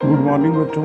Good morning बच्चों।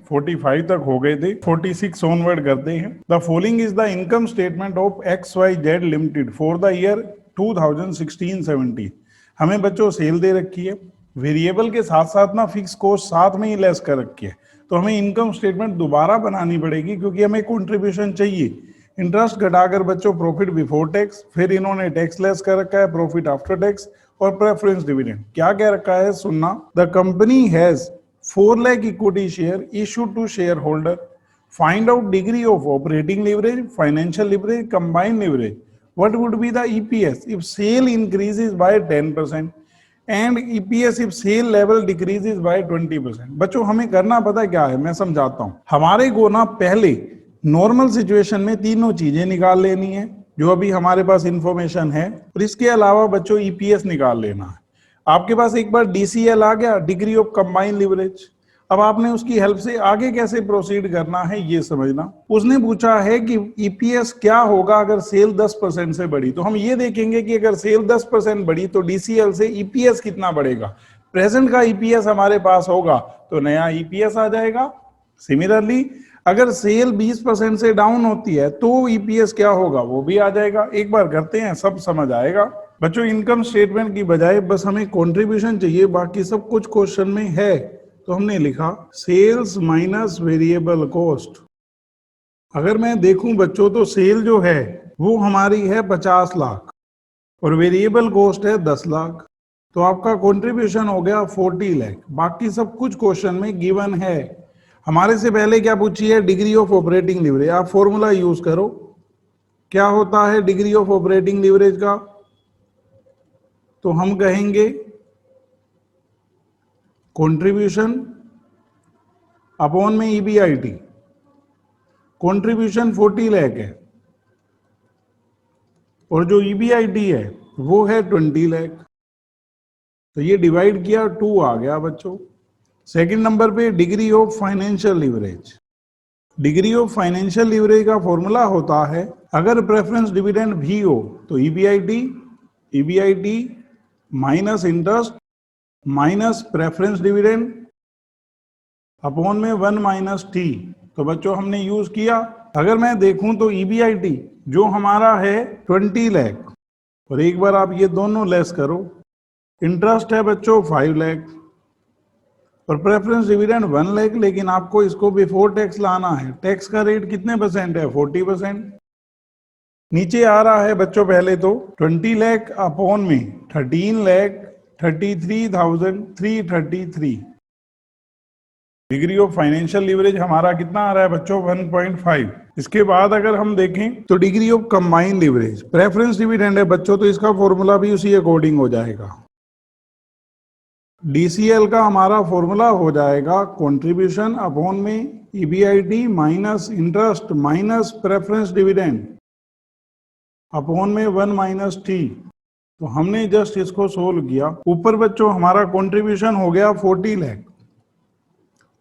45 तक हो गए थे, 46 ऑनवर्ड करते हैं। The following is the income statement of XYZ limited for the year 2016-17। हमें बच्चों सेल दे रखी है, वेरिएबल के साथ साथ ना फिक्स कॉस्ट साथ में ही लेस कर रखी है, तो हमें इनकम स्टेटमेंट दोबारा बनानी पड़ेगी क्योंकि हमें कंट्रीब्यूशन चाहिए। इंटरेस्ट घटाकर बच्चों प्रॉफिट बिफोर टैक्स, फिर इन्होंने टैक्स लेस कर रखा है प्रॉफिट आफ्टर टैक्स और प्रेफरेंस डिविडेंड। क्या कह रखा है सुनना, the company has 4 lakh equity share issued to shareholder. Find out degree of operating leverage, financial leverage, combined leverage. What would be the EPS if sale increases by 10% and EPS if sale level decreases by 20%? बच्चों हमें करना पता क्या है, मैं समझाता हूँ। हमारे को ना पहले नॉर्मल सिचुएशन में तीनों चीजें निकाल लेनी है जो अभी हमारे पास इंफॉर्मेशन है, और इसके अलावा बच्चों EPS निकाल लेना है। आपके पास एक बार DCL आ गया, डिग्री ऑफ कंबाइंड लिवरेज। अब आपने उसकी हेल्प से आगे कैसे प्रोसीड करना है ये समझना। उसने पूछा है कि EPS क्या होगा अगर सेल 10% से बढ़ी, तो हम ये देखेंगे कि अगर सेल 10% बढ़ी तो DCL से EPS कितना बढ़ेगा। प्रेजेंट का EPS हमारे पास होगा तो नया EPS आ जाएगा। सिमिलरली अगर सेल 20% से डाउन होती है तो EPS क्या होगा वो भी आ जाएगा। एक बार करते हैं, सब समझ आएगा। बच्चों इनकम स्टेटमेंट की बजाय बस हमें कंट्रीब्यूशन चाहिए, बाकी सब कुछ क्वेश्चन में है। तो हमने लिखा सेल्स माइनस वेरिएबल कॉस्ट। अगर मैं देखूं बच्चों तो सेल जो है वो हमारी है 50 लाख और वेरिएबल कॉस्ट है 10 लाख, तो आपका कंट्रीब्यूशन हो गया 40 लाख। बाकी सब कुछ क्वेश्चन में गिवन है। हमारे से पहले क्या पूछी है, डिग्री ऑफ ऑपरेटिंग लिवरेज। आप फॉर्मूला यूज करो, क्या होता है डिग्री ऑफ ऑपरेटिंग लिवरेज का, तो हम कहेंगे कंट्रीब्यूशन अपॉन में EBIT। कंट्रीब्यूशन 40 लाख है और जो EBIT है वो है 20 लाख, तो ये डिवाइड किया 2 आ गया बच्चों। सेकंड नंबर पे degree of financial leverage. Degree of financial leverage का फॉर्मूला होता है, अगर प्रेफरेंस डिविडेंड भी हो तो EBIT minus interest minus preference dividend upon में 1 माइनस T। तो बच्चों हमने यूज किया। अगर मैं देखूं तो EBIT जो हमारा है 20 लाख, और एक बार आप ये दोनों लेस करो, इंटरेस्ट है बच्चों 5 लाख और प्रेफरेंस डिविडेंड 1 लाख, लेकिन आपको इसको बिफोर टैक्स लाना है। टैक्स का रेट कितने परसेंट है, 40%। नीचे आ रहा है बच्चों पहले तो 20 लाख अपॉन में 13,33,333। डिग्री ऑफ फाइनेंशियल लीवरेज हमारा कितना आ रहा है बच्चों, 1.5। इसके बाद अगर हम देखें तो degree of combined leverage, preference dividend है बच्चों, तो इसका फॉर्मूला भी उसी अकॉर्डिंग हो जाएगा। DCL का हमारा फॉर्मूला हो जाएगा कंट्रीब्यूशन अपॉन में EBIT minus interest minus preference dividend upon में 1 माइनस T। तो हमने जस्ट इसको सोल्व किया। ऊपर बच्चों हमारा कंट्रीब्यूशन हो गया 40 लाख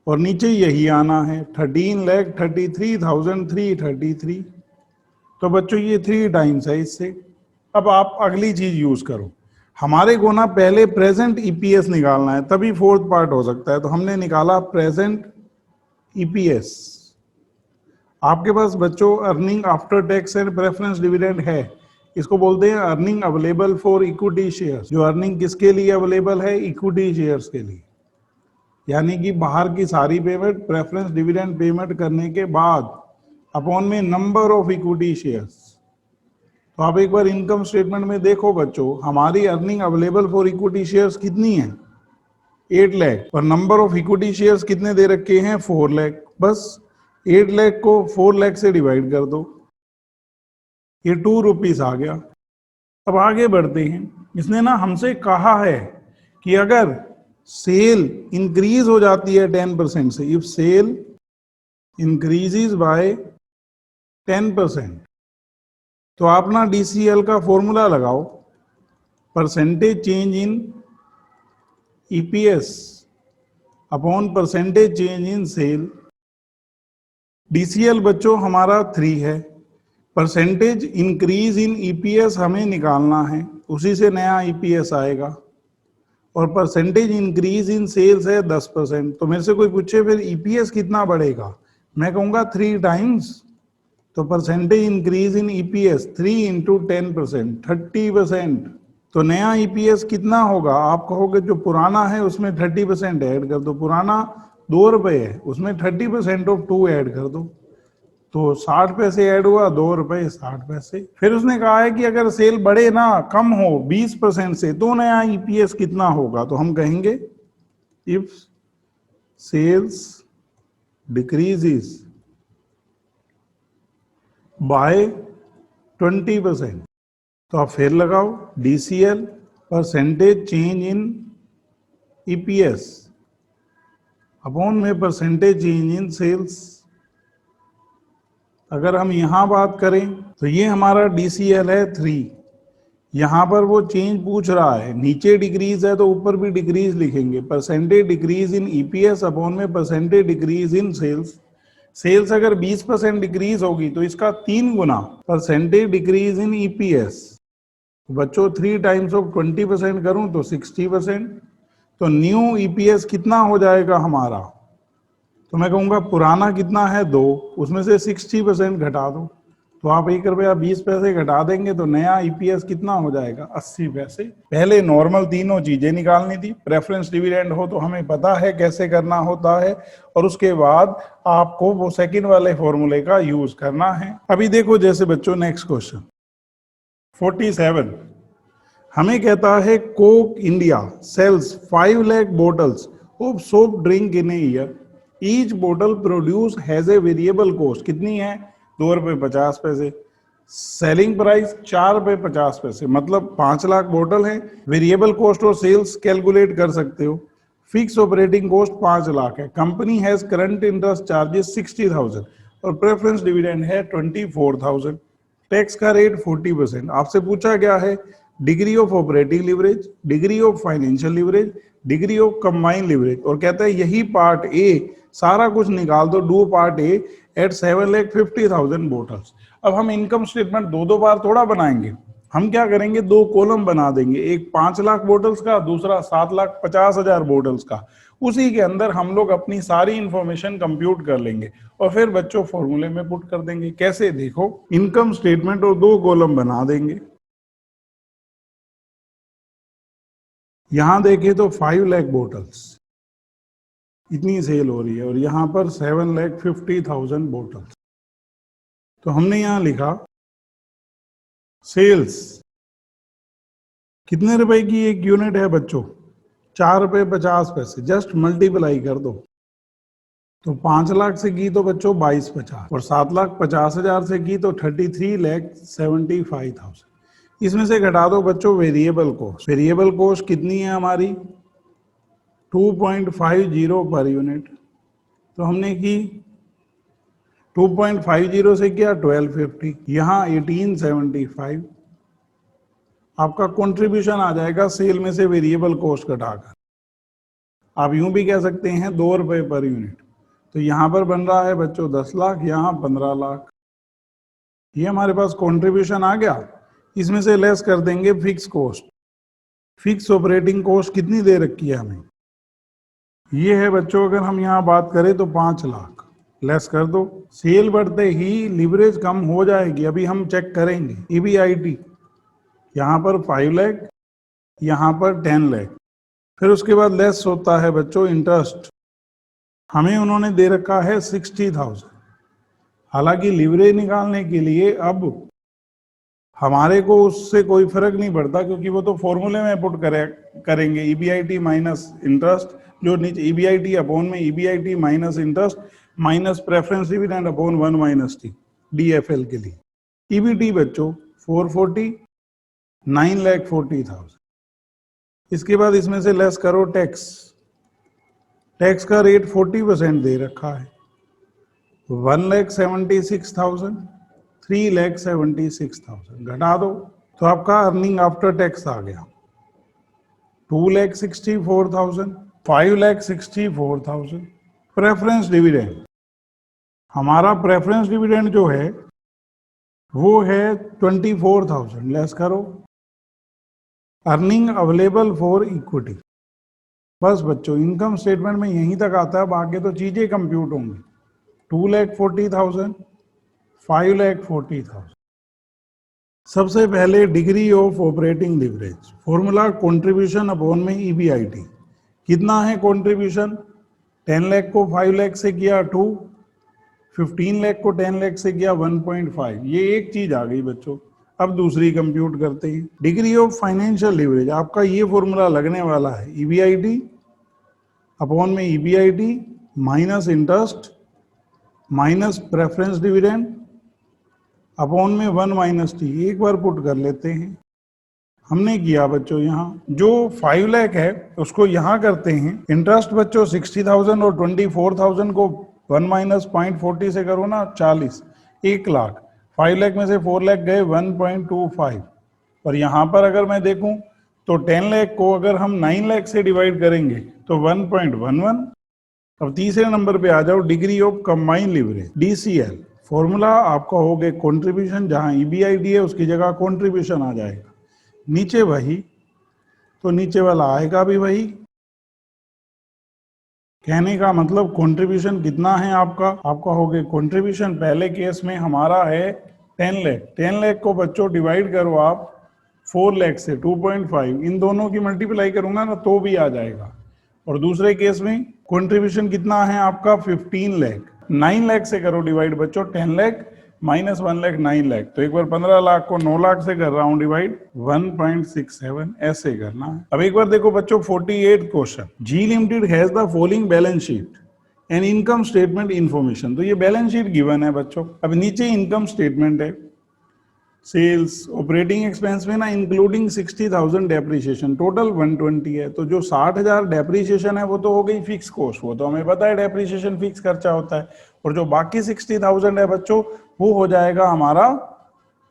और नीचे यही आना है 13,33,333। तो बच्चों ये 3 टाइम्स है इससे। अब आप अगली चीज यूज करो, हमारे को ना पहले प्रेजेंट EPS निकालना है, तभी फोर्थ पार्ट हो सकता है। तो हमने निकाला प्रेजेंट EPS। आपके पास बच्चों earning after tax and preference dividend है, इसको बोलते हैं earning available for equity shares. जो अर्निंग किसके लिए अवेलेबल है, इक्विटी शेयर्स के लिए, यानी कि बाहर की सारी पेमेंट प्रेफरेंस डिविडेंड पेमेंट करने के बाद अपॉन में नंबर ऑफ इक्विटी शेयर्स। तो आप एक बार इनकम स्टेटमेंट में देखो बच्चों, हमारी earning available for equity shares कितनी है, 8 लाख, और नंबर ऑफ इक्विटी शेयर्स कितने दे रखे हैं, 4 लाख। बस 8 लाख को 4 लाख से डिवाइड कर दो, ये 2 रुपीज आ गया। अब आगे बढ़ते हैं। इसने ना हमसे कहा है कि अगर सेल इंक्रीज हो जाती है 10% से, इफ सेल इंक्रीजेज बाय 10%, तो आप ना DCL का फॉर्मूला लगाओ, percentage change in EPS upon percentage change in sale. DCL बच्चों हमारा 3 है, परसेंटेज इंक्रीज इन ईपीएस हमें निकालना है, उसी से नया ईपीएस आएगा। और परसेंटेज इंक्रीज इन सेल्स है 10%। तो मेरे से कोई पूछे फिर ईपीएस कितना बढ़ेगा, मैं कहूंगा 3 टाइम्स। तो percentage increase in EPS 3 into 10%, 30%। तो नया ईपीएस कितना होगा, आप कहोगे जो पुराना है उसमें 30% ऐड कर दो। पुराना 2 रुपए है, उसमें 30% ऑफ 2 ऐड कर दो, तो 60 पैसे ऐड हुआ, 2 रुपए 60 पैसे। फिर उसने कहा है कि अगर सेल बढ़े ना, कम हो 20% से, तो नया ईपीएस कितना होगा। तो हम कहेंगे इफ सेल्स डिक्रीजेस बाय 20%, तो आप फिर लगाओ DCL percentage change in EPS upon में परसेंटेज चेंज इन सेल्स। अगर हम यहां बात करें तो ये हमारा डीसीएल है 3, यहां पर वो चेंज पूछ रहा है, नीचे डिक्रीज है तो ऊपर भी डिक्रीज लिखेंगे। Percentage decrease in EPS upon में percentage decrease in sales. Sales अगर 20% डिक्रीज होगी तो इसका 3 गुना परसेंटेज डिक्रीज इन ईपीएस। बच्चों 3 टाइम्स ऑफ 20% करूं तो 60%। तो न्यू ईपीएस कितना हो जाएगा हमारा, तो मैं कहूंगा पुराना कितना है 2, उसमें से 60% घटा दो, तो आप 1 रुपया 20 पैसे घटा देंगे तो नया ईपीएस कितना हो जाएगा 80 पैसे। पहले नॉर्मल तीनों चीजें निकालनी थी, प्रेफरेंस डिविडेंड हो तो हमें पता है कैसे करना होता है, और उसके बाद आपको वो सेकंड वाले फॉर्मूले का यूज करना है। अभी देखो जैसे बच्चों नेक्स्ट क्वेश्चन 47, हमें कहता है Coke India sells 5 lakh bottles of soft drink in a year, each bottle produce has a variable cost, कितनी है 2 रुपए 50 पैसे, सेलिंग प्राइस 4 रुपए 50 पैसे, मतलब 5 लाख बोतल है। वेरिएबल कॉस्ट और सेल्स कैलकुलेट कर सकते हो। फिक्स ऑपरेटिंग कॉस्ट 5 लाख है। Company has current interest charges 60,000 और प्रेफरेंस डिविडेंड है 24,000। टैक्स का रेट 40%। आपसे पूछा गया है degree of operating leverage, degree of financial leverage, degree of combined leverage, और कहता है यही पार्ट ए सारा कुछ निकाल दो, do part A at 7,50,000 bottles. अब हम इनकम स्टेटमेंट 2 बार थोड़ा बनाएंगे, हम क्या करेंगे 2 कॉलम बना देंगे, एक 5 लाख बोटल्स का, दूसरा 7,50,000 बोटल्स का। उसी के अंदर हम लोग अपनी सारी इंफॉर्मेशन कंप्यूट कर लेंगे और फिर बच्चों फॉर्मूले में पुट कर देंगे। कैसे, देखो इनकम स्टेटमेंट और 2 कॉलम बना देंगे। यहां देखें तो 5 लाख बोटल्स इतनी सेल हो रही है और यहां पर 7,50,000 बोटल्स। तो हमने यहां लिखा सेल्स कितने रुपए की एक यूनिट है बच्चों, 4 रुपए 50 पैसे। जस्ट मल्टीप्लाई कर दो, तो 5 लाख से की तो बच्चों 22,50 और 7,50,000 से की तो 33,75,000। इसमें से घटा दो बच्चों वेरिएबल कॉस्ट। वेरिएबल कॉस्ट कितनी है हमारी 2.50 पर यूनिट। तो हमने की 2.50 से किया 1250, यहाँ 1875। आपका कंट्रीब्यूशन आ जाएगा सेल में से वेरिएबल कॉस्ट घटाकर। आप यूं भी कह सकते हैं 2 रुपए पर यूनिट। तो यहां पर बन रहा है बच्चों 10 लाख, यहाँ 15 लाख। ये हमारे पास कंट्रीब्यूशन आ गया। इसमें से लेस कर देंगे fix cost. Fix operating cost कितनी दे रखी है हमें, ये है बच्चों, अगर हम यहाँ बात करें तो 5 लाख। लेस कर दो, सेल बढ़ते ही लिवरेज कम हो जाएगी। अभी हम चेक करेंगे EBIT, यहाँ पर 5 लाख, यहाँ पर 10 लाख। फिर उसके बाद लेस होता है बच्चों इंटरेस्ट, हमें उन्होंने दे रखा है 60,000। हालांकि लिवरेज निकालने के लिए अब हमारे को उससे कोई फर्क नहीं पड़ता, क्योंकि वो तो फॉर्मूले में पुट करेंगे EBIT माइनस इंटरेस्ट, जो नीचे EBIT अपॉन में EBIT minus interest minus preference dividend upon 1 minus T DFL के लिए। EBT बच्चों 440, 9,40,000। इसके बाद इसमें से लेस करो टैक्स। टैक्स का रेट 40% दे रखा है, 1,76,000, 3,76,000 घटा दो तो आपका अर्निंग आफ्टर टैक्स आ गया 2,64,000, 5,64,000। प्रेफरेंस डिविडेंड, हमारा प्रेफरेंस डिविडेंड जो है वो है 24,000, लेस करो अर्निंग अवेलेबल फॉर इक्विटी। बस बच्चों इनकम स्टेटमेंट में यहीं तक आता है, बाकी तो चीजें कंप्यूट होंगी। 2,40,000, 5,40,000। सबसे पहले degree of operating leverage, formula contribution upon में ईबीआईटी। कितना है कंट्रीब्यूशन? 10 लाख को 5 लाख से किया 2, 15 लाख को 10 लाख से किया 1.5। ये एक चीज आ गई बच्चों। अब दूसरी कंप्यूट करते हैं। डिग्री ऑफ फाइनेंशियल लिवरेज, आपका ये फॉर्मूला लगने वाला है ईबीआईटी अपॉन में EBIT minus interest minus preference dividend upon में 1 माइनस टी। एक बार पुट कर लेते हैं। हमने किया बच्चों यहाँ जो 5 लाख है उसको यहाँ करते हैं। इंटरेस्ट बच्चों 60,000 और 24,000 को 1 माइनस 0.40 से करो ना 40, 1 लाख। 5 लाख में से 4 लाख गए 1.25। और यहाँ पर अगर मैं देखूं तो 10 लाख को अगर हम 9 लाख से डिवाइड करेंगे तो 1.11। अब तीसरे नंबर पे आ जाओ, degree of combine leverage DCL. Formula आपका हो गया कंट्रीब्यूशन, जहां ईबीआईडी है उसकी जगह कंट्रीब्यूशन आ जाएगा। नीचे वही, तो नीचे वाला आएगा भी वही। कहने का मतलब कंट्रीब्यूशन कितना है आपका हो गया कंट्रीब्यूशन पहले केस में हमारा है 10 लाख। 10 लाख को बच्चों डिवाइड करो आप 4 लाख से 2.5, इन दोनों की मल्टीप्लाई करूंगा ना तो भी आ जाएगा। और दूसरे केस में कंट्रीब्यूशन कितना है आपका 15 लाख। 9 लाख से करो डिवाइड बच्चों, 10 लाख माइनस 1 लाख 9 लाख। तो एक बार 15 लाख को 9 लाख से कर रहा हूं डिवाइड, 1.67 ऐसे करना है। अब एक बार देखो बच्चों 48 question. G limited has the following balance sheet and income statement information. तो ये बैलेंस शीट गिवन है बच्चों। अब नीचे इनकम स्टेटमेंट है, सेल्स ऑपरेटिंग एक्सपेंस में ना इंक्लूडिंग 60,000 डेप्रिसिएशन, टोटल 120 है। तो जो 60,000 डेप्रिसिएशन है वो तो हो गई फिक्स कॉस्ट, वो तो हमें पता है डेप्रिसिएशन फिक्स खर्चा होता है। और जो बाकी 60,000 है बच्चों वो हो जाएगा हमारा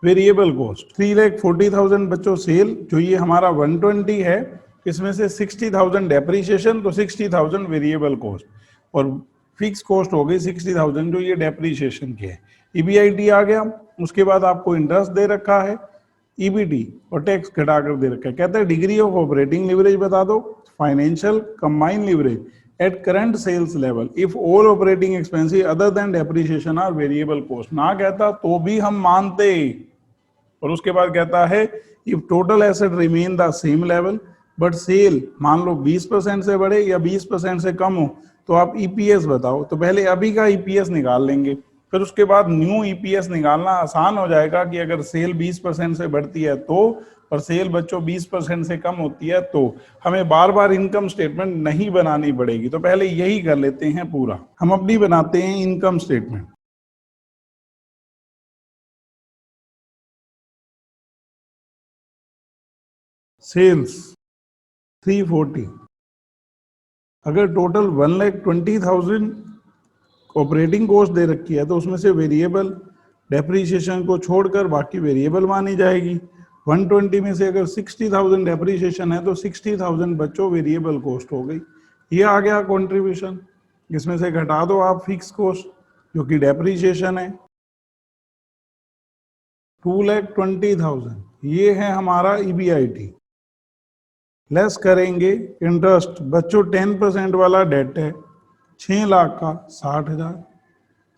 वेरिएबल कॉस्ट। 3,40,000 बच्चों सेल, जो ये हमारा 120 है, इसमें से 60,000 डेप्रिसिएशन, तो 60,000 वेरिएबल कॉस्ट और फिक्स कॉस्ट हो गई 60,000 जो ये डेप्रिसिएशन की है। ईबीआईटी आ गया, उसके बाद आपको इंटरेस्ट दे रखा है, ईबीटी और टैक्स घटाकर दे रखा है। कहते हैं डिग्री ऑफ ऑपरेटिंग लिवरेज बता दो, financial combined leverage at current sales level if all operating expenses other than depreciation are variable cost. ना कहता तो भी हम मानते। और उसके बाद कहता है if total asset remain the same level but sale मान लो 20% से बढ़े या 20% से कम हो तो आप ईपीएस बताओ। तो पहले अभी का ईपीएस निकाल लेंगे, फिर उसके बाद न्यू ईपीएस निकालना आसान हो जाएगा कि अगर सेल 20% से बढ़ती है तो, और सेल बच्चों 20% से कम होती है तो हमें बार बार इनकम स्टेटमेंट नहीं बनानी पड़ेगी। तो पहले यही कर लेते हैं पूरा। हम अपनी बनाते हैं इनकम स्टेटमेंट। सेल्स 340, अगर टोटल 1,20,000 ऑपरेटिंग कॉस्ट दे रखी है तो उसमें से वेरिएबल डेप्रीशिएशन को छोड़कर बाकी वेरिएबल मानी जाएगी। 120 में से अगर 60,000 डेप्रीशिएशन है तो 60,000 बच्चों वेरिएबल कॉस्ट हो गई। ये आ गया कंट्रीब्यूशन। इसमें से घटा दो आप फिक्स कॉस्ट जो कि डेप्रीशिएशन है 2,20,000, ये है हमारा ईबीआईटी। लेस करेंगे इंटरेस्ट बच्चों 10% वाला डेट है 6 लाख का 60,000।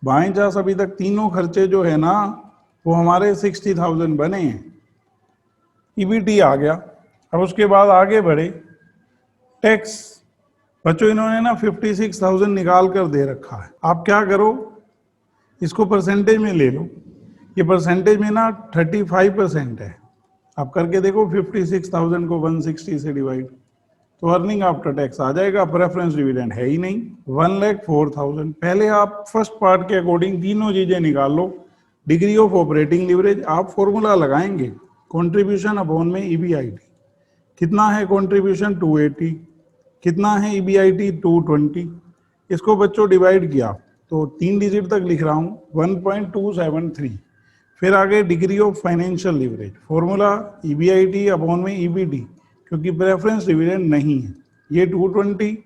बाई चांस अभी तक तीनों खर्चे जो है ना वो हमारे 60,000 बने हैं। ईबीटी आ गया। अब उसके बाद आगे बढ़े, टैक्स बच्चों इन्होंने ना 56,000 निकाल कर दे रखा है। आप क्या करो, इसको परसेंटेज में ले लो। ये परसेंटेज में ना 35% है। आप करके देखो 56,000 को 160 से डिवाइड, तो अर्निंग आफ्टर टैक्स आ जाएगा। प्रेफरेंस डिविडेंड है ही नहीं। 1,04,000। पहले आप फर्स्ट पार्ट के अकॉर्डिंग तीनों चीजें निकाल लो। डिग्री ऑफ ऑपरेटिंग लिवरेज आप फॉर्मूला लगाएंगे कंट्रीब्यूशन अपॉन में ईबीआईटी। कितना है कंट्रीब्यूशन 280, कितना है ईबीआईटी 220। इसको बच्चों डिवाइड किया तो 3 डिजिट तक लिख रहा हूं 1.273। फिर आगे degree of financial leverage, formula EBIT upon में ईबीटी, क्योंकि प्रेफरेंस डिविडेंड नहीं है। ये 220,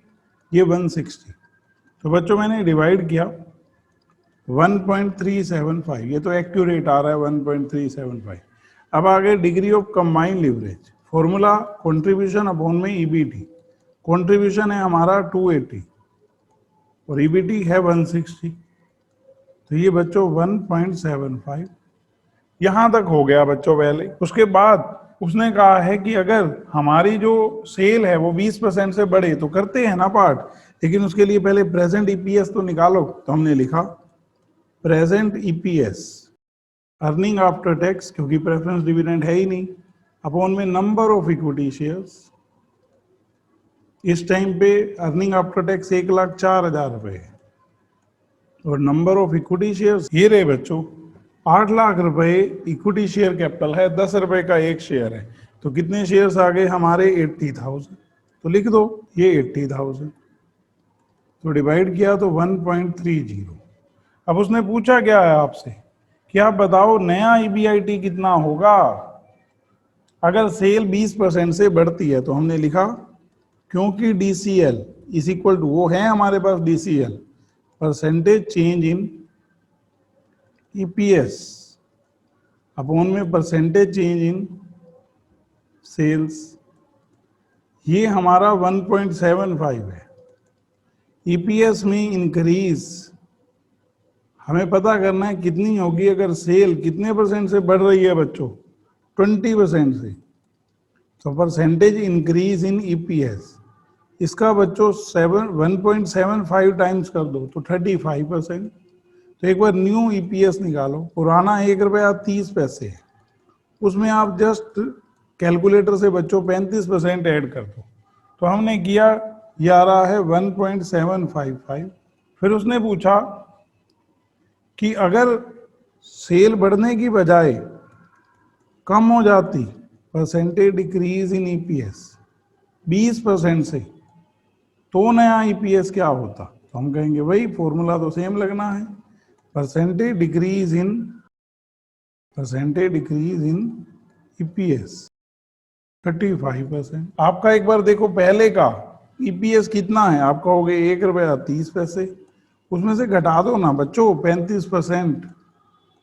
ये 160। तो बच्चों मैंने डिवाइड किया 1.375, ये तो एक्यूरेट आ रहा है 1.375। अब आगे degree of combined leverage, formula contribution upon में ईबीटी। कंट्रीब्यूशन है हमारा 280 और ईबीटी है 160, तो ये बच्चों 1.75 यहां तक हो गया बच्चों। पहले उसके बाद उसने कहा है कि अगर हमारी जो सेल है वो 20% से बढ़े तो करते हैं ना पार्ट, लेकिन उसके लिए पहले प्रेजेंट ईपीएस तो निकालो। तो हमने लिखा present EPS earning after tax, क्योंकि प्रेफरेंस डिविडेंड है ही नहीं, अपॉन में नंबर ऑफ इक्विटी शेयर्स। इस टाइम पे अर्निंग आफ्टर टैक्स 1,04,000 रुपए है और नंबर ऑफ इक्विटी शेयर्स ये रहे बच्चों 8 लाख रुपए इक्विटी शेयर कैपिटल है, 10 रुपए का एक शेयर है, तो कितने शेयर्स आ गए हमारे 80,000। तो लिख दो ये 80,000, तो डिवाइड किया तो 1.30। अब उसने पूछा क्या है आपसे कि आप बताओ नया ईबीआईटी कितना होगा अगर सेल 20% से बढ़ती है। तो हमने लिखा क्योंकि डीसीएल इज इक्वल टू, वो है हमारे पास DCL, percentage change in EPS upon में परसेंटेज चेंज इन सेल्स, ये हमारा 1.75 है। ईपीएस में इंक्रीज हमें पता करना है कितनी होगी अगर सेल कितने परसेंट से बढ़ रही है बच्चों, 20% से। तो परसेंटेज इंक्रीज इन ईपीएस, इसका बच्चों 1.75 टाइम्स कर दो तो 35%। तो एक बार न्यू ईपीएस निकालो, पुराना 1 रुपया 30 पैसे है, उसमें आप जस्ट कैलकुलेटर से बच्चों 35% ऐड कर दो। तो हमने किया, ये आ रहा है 1.755। फिर उसने पूछा कि अगर सेल बढ़ने की बजाय कम हो जाती, परसेंटेज डिक्रीज इन ईपीएस 20% से, तो नया ईपीएस क्या होता। तो हम कहेंगे वही फॉर्मूला तो सेम लगना है, परसेंटेज डिक्रीज इन ईपीएस 35%। आपका एक बार देखो पहले का ईपीएस कितना है, आपका हो गया 1 रुपया 30 पैसे, उसमें से घटा दो ना बच्चों 35%,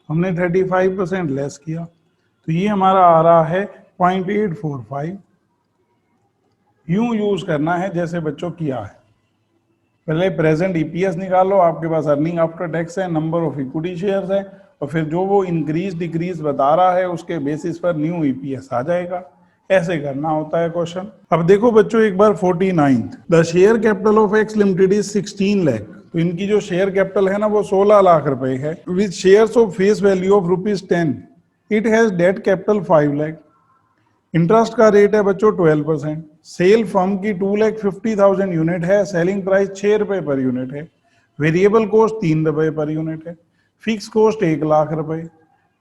हमने 35% लेस किया, तो ये हमारा आ रहा है 0.845। यूं यूज करना है जैसे बच्चों किया है। पहले प्रेजेंट ईपीएस निकालो, आपके पास अर्निंग आफ्टर टैक्स है, नंबर ऑफ इक्विटी शेयर्स है, और फिर जो वो इंक्रीज डिक्रीज बता रहा है उसके बेसिस पर न्यू ईपीएस आ जाएगा। ऐसे करना होता है क्वेश्चन। अब देखो बच्चों एक बार 49, the share capital of x limited is 16 lakh. तो इनकी जो शेयर कैपिटल है ना वो 16 लाख रुपए है, with shares of face value of ₹10। It has debt capital 5 lakh. Interest का रेट है बच्चों 12%। सेल फर्म की 2,50,000 यूनिट है, सेलिंग प्राइस 6 रुपए पर यूनिट है, वेरिएबल कॉस्ट 3 रुपए पर यूनिट है, फिक्स कॉस्ट 1 लाख रुपए,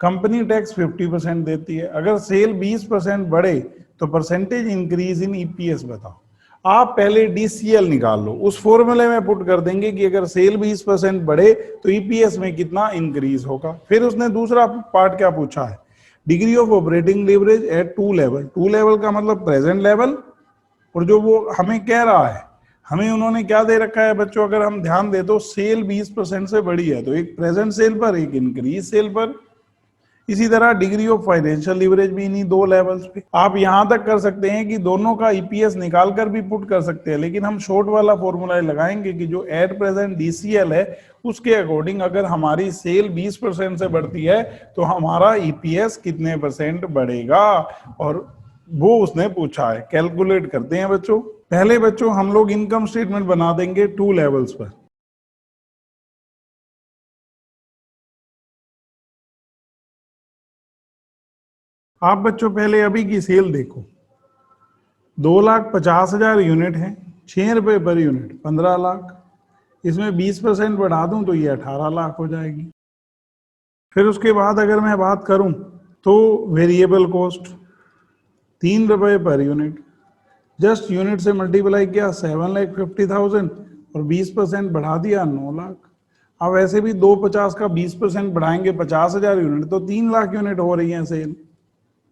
कंपनी टैक्स 50% देती है। अगर सेल 20% बढ़े तो परसेंटेज इंक्रीज इन ईपीएस बताओ। आप पहले डीसीएल निकाल लो, उस फॉर्मूले में पुट कर देंगे कि अगर सेल 20% बढ़े तो ईपीएस में कितना इंक्रीज होगा। फिर उसने दूसरा पार्ट क्या पूछा है, degree of operating leverage at 2 level. 2 level का मतलब प्रेजेंट लेवल, और जो वो हमें कह रहा है, हमें उन्होंने क्या दे रखा है बच्चों, अगर हम ध्यान दे तो सेल 20% से बढ़ी है, तो एक प्रेजेंट सेल पर एक इंक्रीज सेल पर। इसी तरह डिग्री ऑफ फाइनेंशियल लीवरेज भी इन्हीं 2 लेवल्स पे। आप यहां तक कर सकते हैं कि दोनों का ईपीएस निकाल कर भी पुट कर सकते हैं, लेकिन हम शॉर्ट वाला फॉर्मूला लगाएंगे कि जो एट प्रेजेंट डीसीएल है उसके अकॉर्डिंग अगर हमारी सेल 20% से बढ़ती है तो हमारा ईपीएस कितने परसेंट बढ़ेगा, और वो उसने पूछा है। कैलकुलेट करते हैं बच्चों। पहले बच्चों हम लोग इनकम स्टेटमेंट बना देंगे 2 लेवल्स पर। आप बच्चों पहले अभी की सेल देखो, 2,50,000 यूनिट है, 6 रुपए पर यूनिट 15 लाख, इसमें 20% बढ़ा दूं तो ये 18 लाख हो जाएगी। फिर उसके बाद अगर मैं बात करूं तो वेरिएबल कॉस्ट 3 रुपए पर यूनिट, जस्ट यूनिट से मल्टीप्लाई किया 7,50,000 और 20% बढ़ा दिया 9 लाख। अब ऐसे भी 250 का 20% बढ़ाएंगे 50,000 यूनिट तो 3 लाख यूनिट हो रही है सेल।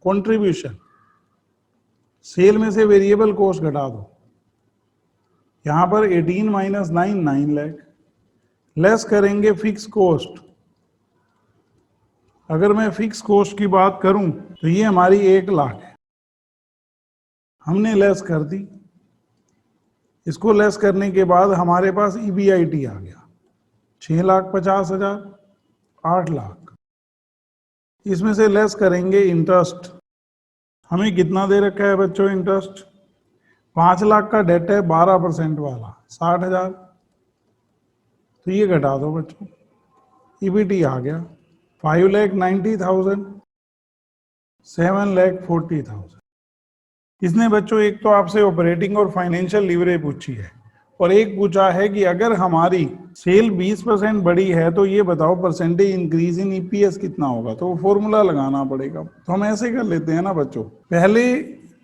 कंट्रीब्यूशन, सेल में से वेरिएबल कॉस्ट घटा दो, यहां पर 18 - 9 9 लाख, लेस करेंगे फिक्स कॉस्ट। अगर मैं फिक्स कॉस्ट की बात करूं तो ये हमारी 1 लाख है, हमने लेस कर दी। इसको लेस करने के बाद हमारे पास ईबीआईटी आ गया 6,50,000, 8 लाख। इसमें से लेस करेंगे इंटरेस्ट। हमें कितना दे रखा है बच्चों इंटरेस्ट? 5 लाख का डेट है 12% वाला, 60,000। तो ये घटा दो बच्चों, ईबीटी आ गया 5,90,000, 7,40,000। इसने बच्चों एक तो आपसे ऑपरेटिंग और फाइनेंशियल लीवरेज पूछी है, और एक पूछा है कि अगर हमारी सेल 20% बढ़ी है तो ये बताओ परसेंटेज इंक्रीज इन ईपीएस कितना होगा। तो फॉर्मूला लगाना पड़ेगा। तो हम ऐसे कर लेते हैं ना बच्चों, पहले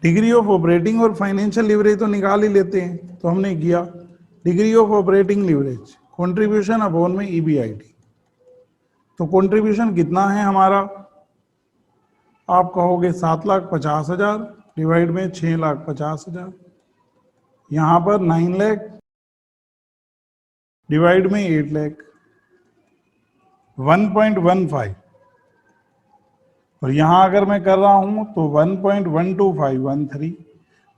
डिग्री ऑफ ऑपरेटिंग और फाइनेंशियल लीवरेज तो निकाल ही लेते हैं। तो हमने किया degree of operating leverage contribution upon में ईबीआईटी। तो कंट्रीब्यूशन कितना है हमारा? आप कहोगे 7,50,000 डिवाइड में 6,50,000, यहां पर 9 लाख डिवाइड में 8 लाख, 1.15। और यहां अगर मैं कर रहा हूं तो 1.12513।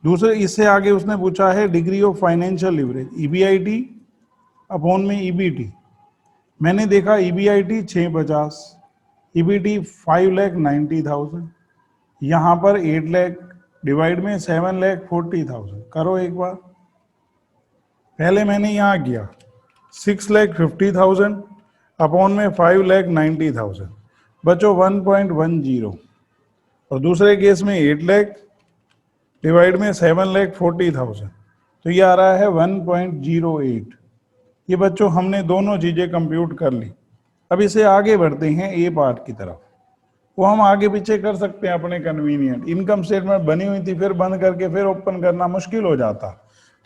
दूसरे इससे आगे उसने पूछा है degree of financial leverage, EBIT upon में ईबीटी। मैंने देखा ईबीआईटी 650, ईबीटी 5,90,000, यहां पर 8 लाख डिवाइड में 7,40,000। करो एक बार। पहले मैंने यहां किया 6,50,000 अपॉन में 5,90,000, बचो 1.10। और दूसरे केस में 8 लाख डिवाइड में 7,40,000, तो ये आ रहा है 1.08। ये बच्चों हमने दोनों चीजें कंप्यूट कर ली। अब इसे आगे बढ़ते हैं ए पार्ट की तरफ। वो हम आगे पीछे कर सकते हैं अपने कन्वीनियंट। इनकम स्टेटमेंट बनी हुई थी, फिर बंद करके फिर ओपन करना मुश्किल हो जाता।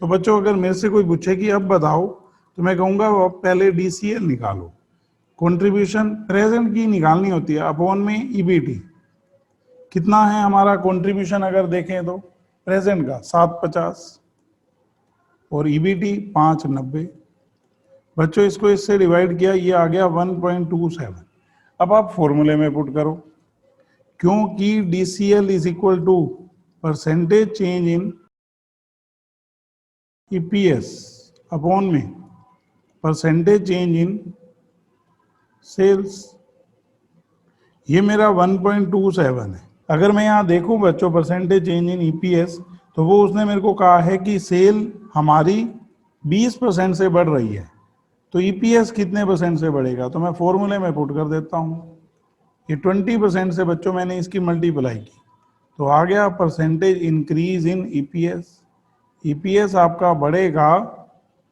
तो बच्चों अगर मेरे से कोई पूछे कि अब बताओ, तो मैं कहूंगा अब पहले डीसीएल निकालो। कंट्रीब्यूशन प्रेजेंट की निकालनी होती है अपॉन में ईबीटी। कितना है हमारा कंट्रीब्यूशन अगर देखें तो प्रेजेंट का 750 और ईबीटी 590। बच्चों इसको इससे डिवाइड किया, ये आ गया 1.27। अब आप फॉर्मूले में पुट करो, क्योंकि DCL is equal to percentage change in EPS upon में परसेंटेज चेंज इन सेल्स। ये मेरा 1.27 है। अगर मैं यहाँ देखूं बच्चों परसेंटेज चेंज इन ईपीएस, तो वो उसने मेरे को कहा है कि सेल हमारी 20% से बढ़ रही है, तो ईपीएस कितने परसेंट से बढ़ेगा? तो मैं फॉर्मूले में पुट कर देता हूँ। ये 20% से बच्चों मैंने इसकी मल्टीप्लाई की, तो आ गया percentage increase in EPS. EPS आपका बढ़ेगा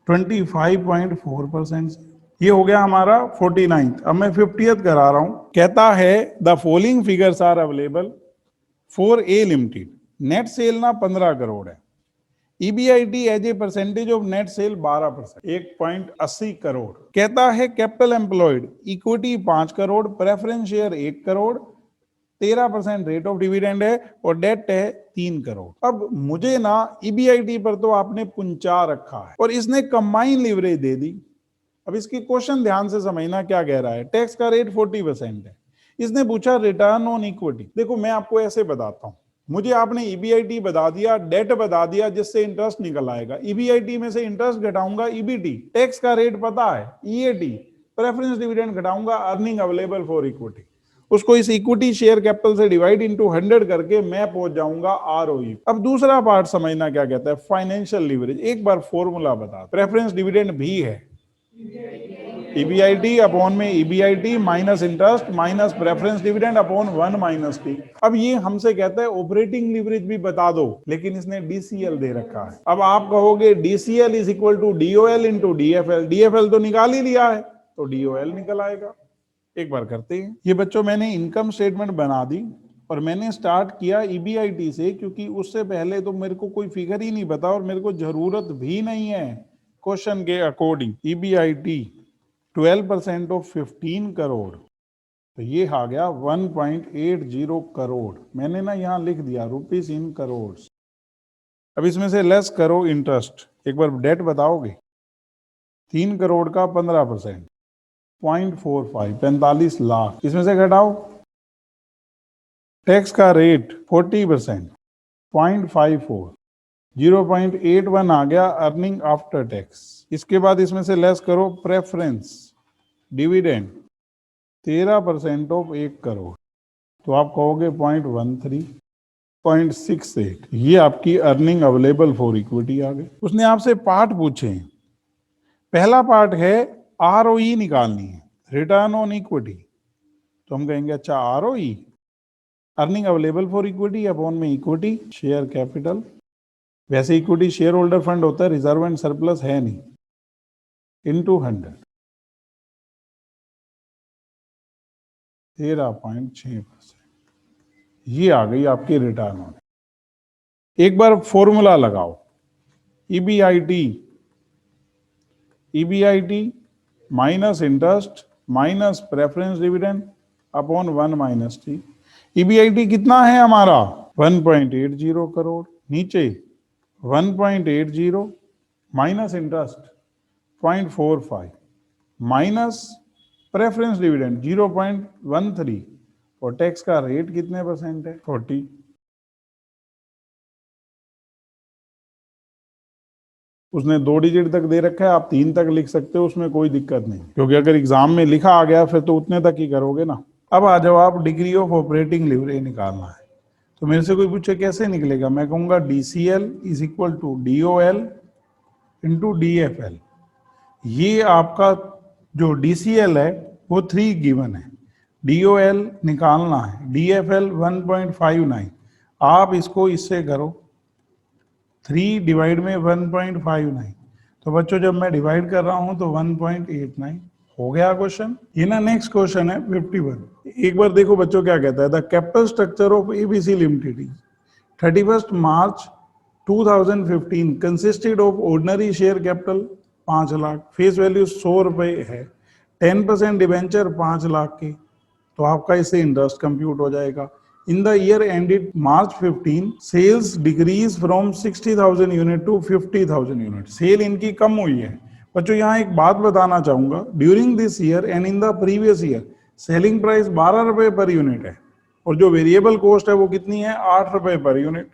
25.4% से। ये हो गया हमारा 49th। अब मैं 50th करा रहा हूं। कहता है the following figures are available for A limited. Net sale ना 15 करोड़ है, EBIT as a percentage of net sale 12%, 1.80 crore. कहता है capital employed equity 5 crore, preference share 1 crore, 13% rate of dividend है, और डेट है 3 करोड़। अब मुझे ना ईबीआईटी पर तो आपने पुंचा रखा है और इसने कंबाइन लीवरेज दे दी। अब इसकी क्वेश्चन ध्यान से समझना क्या कह रहा है। टैक्स का रेट 40% है, इसने पूछा रिटर्न ऑन इक्विटी। देखो मैं आपको ऐसे बताता हूं, मुझे आपने ईबीआईटी बता दिया, डेट बता दिया जिससे इंटरेस्ट निकल आएगा, ईबीआईटी में से इंटरेस्ट घटाऊंगा ईबीटी, टैक्स का रेट पता है ईएटी, प्रेफरेंस डिविडेंड घटाऊंगा अर्निंग अवेलेबल फॉर इक्विटी, उसको इस इक्विटी शेयर कैपिटल से डिवाइड इनटू 100 करके मैं पहुंच जाऊंगा आरओई। अब दूसरा पार्ट समझना क्या कहता है, फाइनेंशियल लीवरेज। एक बार फॉर्मूला बता, प्रेफरेंस डिविडेंड भी है ईबीआईटी अपॉन में EBIT minus interest minus preference dividend upon 1 minus T. अब ये हमसे कहता है ऑपरेटिंग लीवरेज भी बता दो, लेकिन इसने डीसीएल दे रखा है। अब आप कहोगे DCL is equal to DOL into DFL. DFL तो निकाल ही लिया है, तो डीओएल निकल आएगा। एक बार करते हैं। ये बच्चों मैंने इनकम स्टेटमेंट बना दी और मैंने स्टार्ट किया ईबीआईटी से, क्योंकि उससे पहले तो मेरे को कोई फिगर ही नहीं पता और मेरे को जरूरत भी नहीं है क्वेश्चन के अकॉर्डिंग। ईबीआईटी 12% ऑफ 15 करोड़, तो ये आ गया 1.80 करोड़। मैंने ना यहाँ लिख दिया रुपीस इन करोड़। अब इसमें से लेस करो इंटरेस्ट। एक बार डेट बताओगे? 3 करोड़ का 15%, 0.45, 45 लाख। इसमें से घटाओ। टैक्स का रेट 40%, 0.54, 0.81 आ गया अर्निंग आफ्टर टैक्स। इसके बाद इसमें से लेस करो प्रेफरेंस डिविडेंड, 13% ऑफ 1 करोड़, तो आप कहोगे 0.13, 0.68। ये आपकी अर्निंग अवेलेबल फॉर इक्विटी आ गई। उसने आपसे पार्ट पूछे। पहला पार्ट है आरओई निकालनी है, रिटर्न ऑन इक्विटी। तो हम कहेंगे अच्छा ROE, earning available for equity upon में इक्विटी शेयर कैपिटल। वैसे इक्विटी शेयर होल्डर फंड होता है, रिजर्व एंड सरप्लस है नहीं, इनटू 100, 13.6%। ये आ गई आपकी रिटर्न ऑन। एक बार फॉर्मूला लगाओ, EBIT minus interest minus preference dividend upon 1 minus T. EBIT कितना है हमारा 1.80 करोड़, नीचे 1.80 minus interest 0.45 minus preference dividend 0.13 और टैक्स का रेट कितने परसेंट है 40। उसने 2 डिजिट तक दे रखा है, आप 3 तक लिख सकते हो, उसमें कोई दिक्कत नहीं, क्योंकि अगर एग्जाम में लिखा आ गया फिर तो उतने तक ही करोगे ना। अब आ जाओ, आप डिग्री ऑफ ऑपरेटिंग लिवरेज निकालना है। तो मेरे से कोई पूछे कैसे निकलेगा, मैं कहूंगा DCL is equal to DOL into DFL। ये आपका जो DCL है वो 3 गिवन है, DOL निकालना है, DFL 1.59। आप इसको इससे करो, 3 डिवाइड में 1.59, तो बच्चों जब मैं डिवाइड कर रहा हूं तो 1.89 हो गया क्वेश्चन। ये ना नेक्स्ट क्वेश्चन है 51। एक बार देखो बच्चों क्या कहता है, the capital structure of ABC limited is 31 March 2015 consisted of ordinary share capital 5 lakh, face value 100 रुपए है, 10% डिवेंचर 5 लाख के, तो आपका इससे इंटरेस्ट कंप्यूट हो जाएगा। In the year ended March 15 sales decrease from 60,000 unit to 50,000 unit. Sale इनकी कम हुई है। बच्चों यहाँ एक बात बताना चाहूंगा, during this year and in the previous year selling price 12 रुपए पर यूनिट है और जो वेरिएबल कॉस्ट है वो कितनी है 8 रुपए पर यूनिट।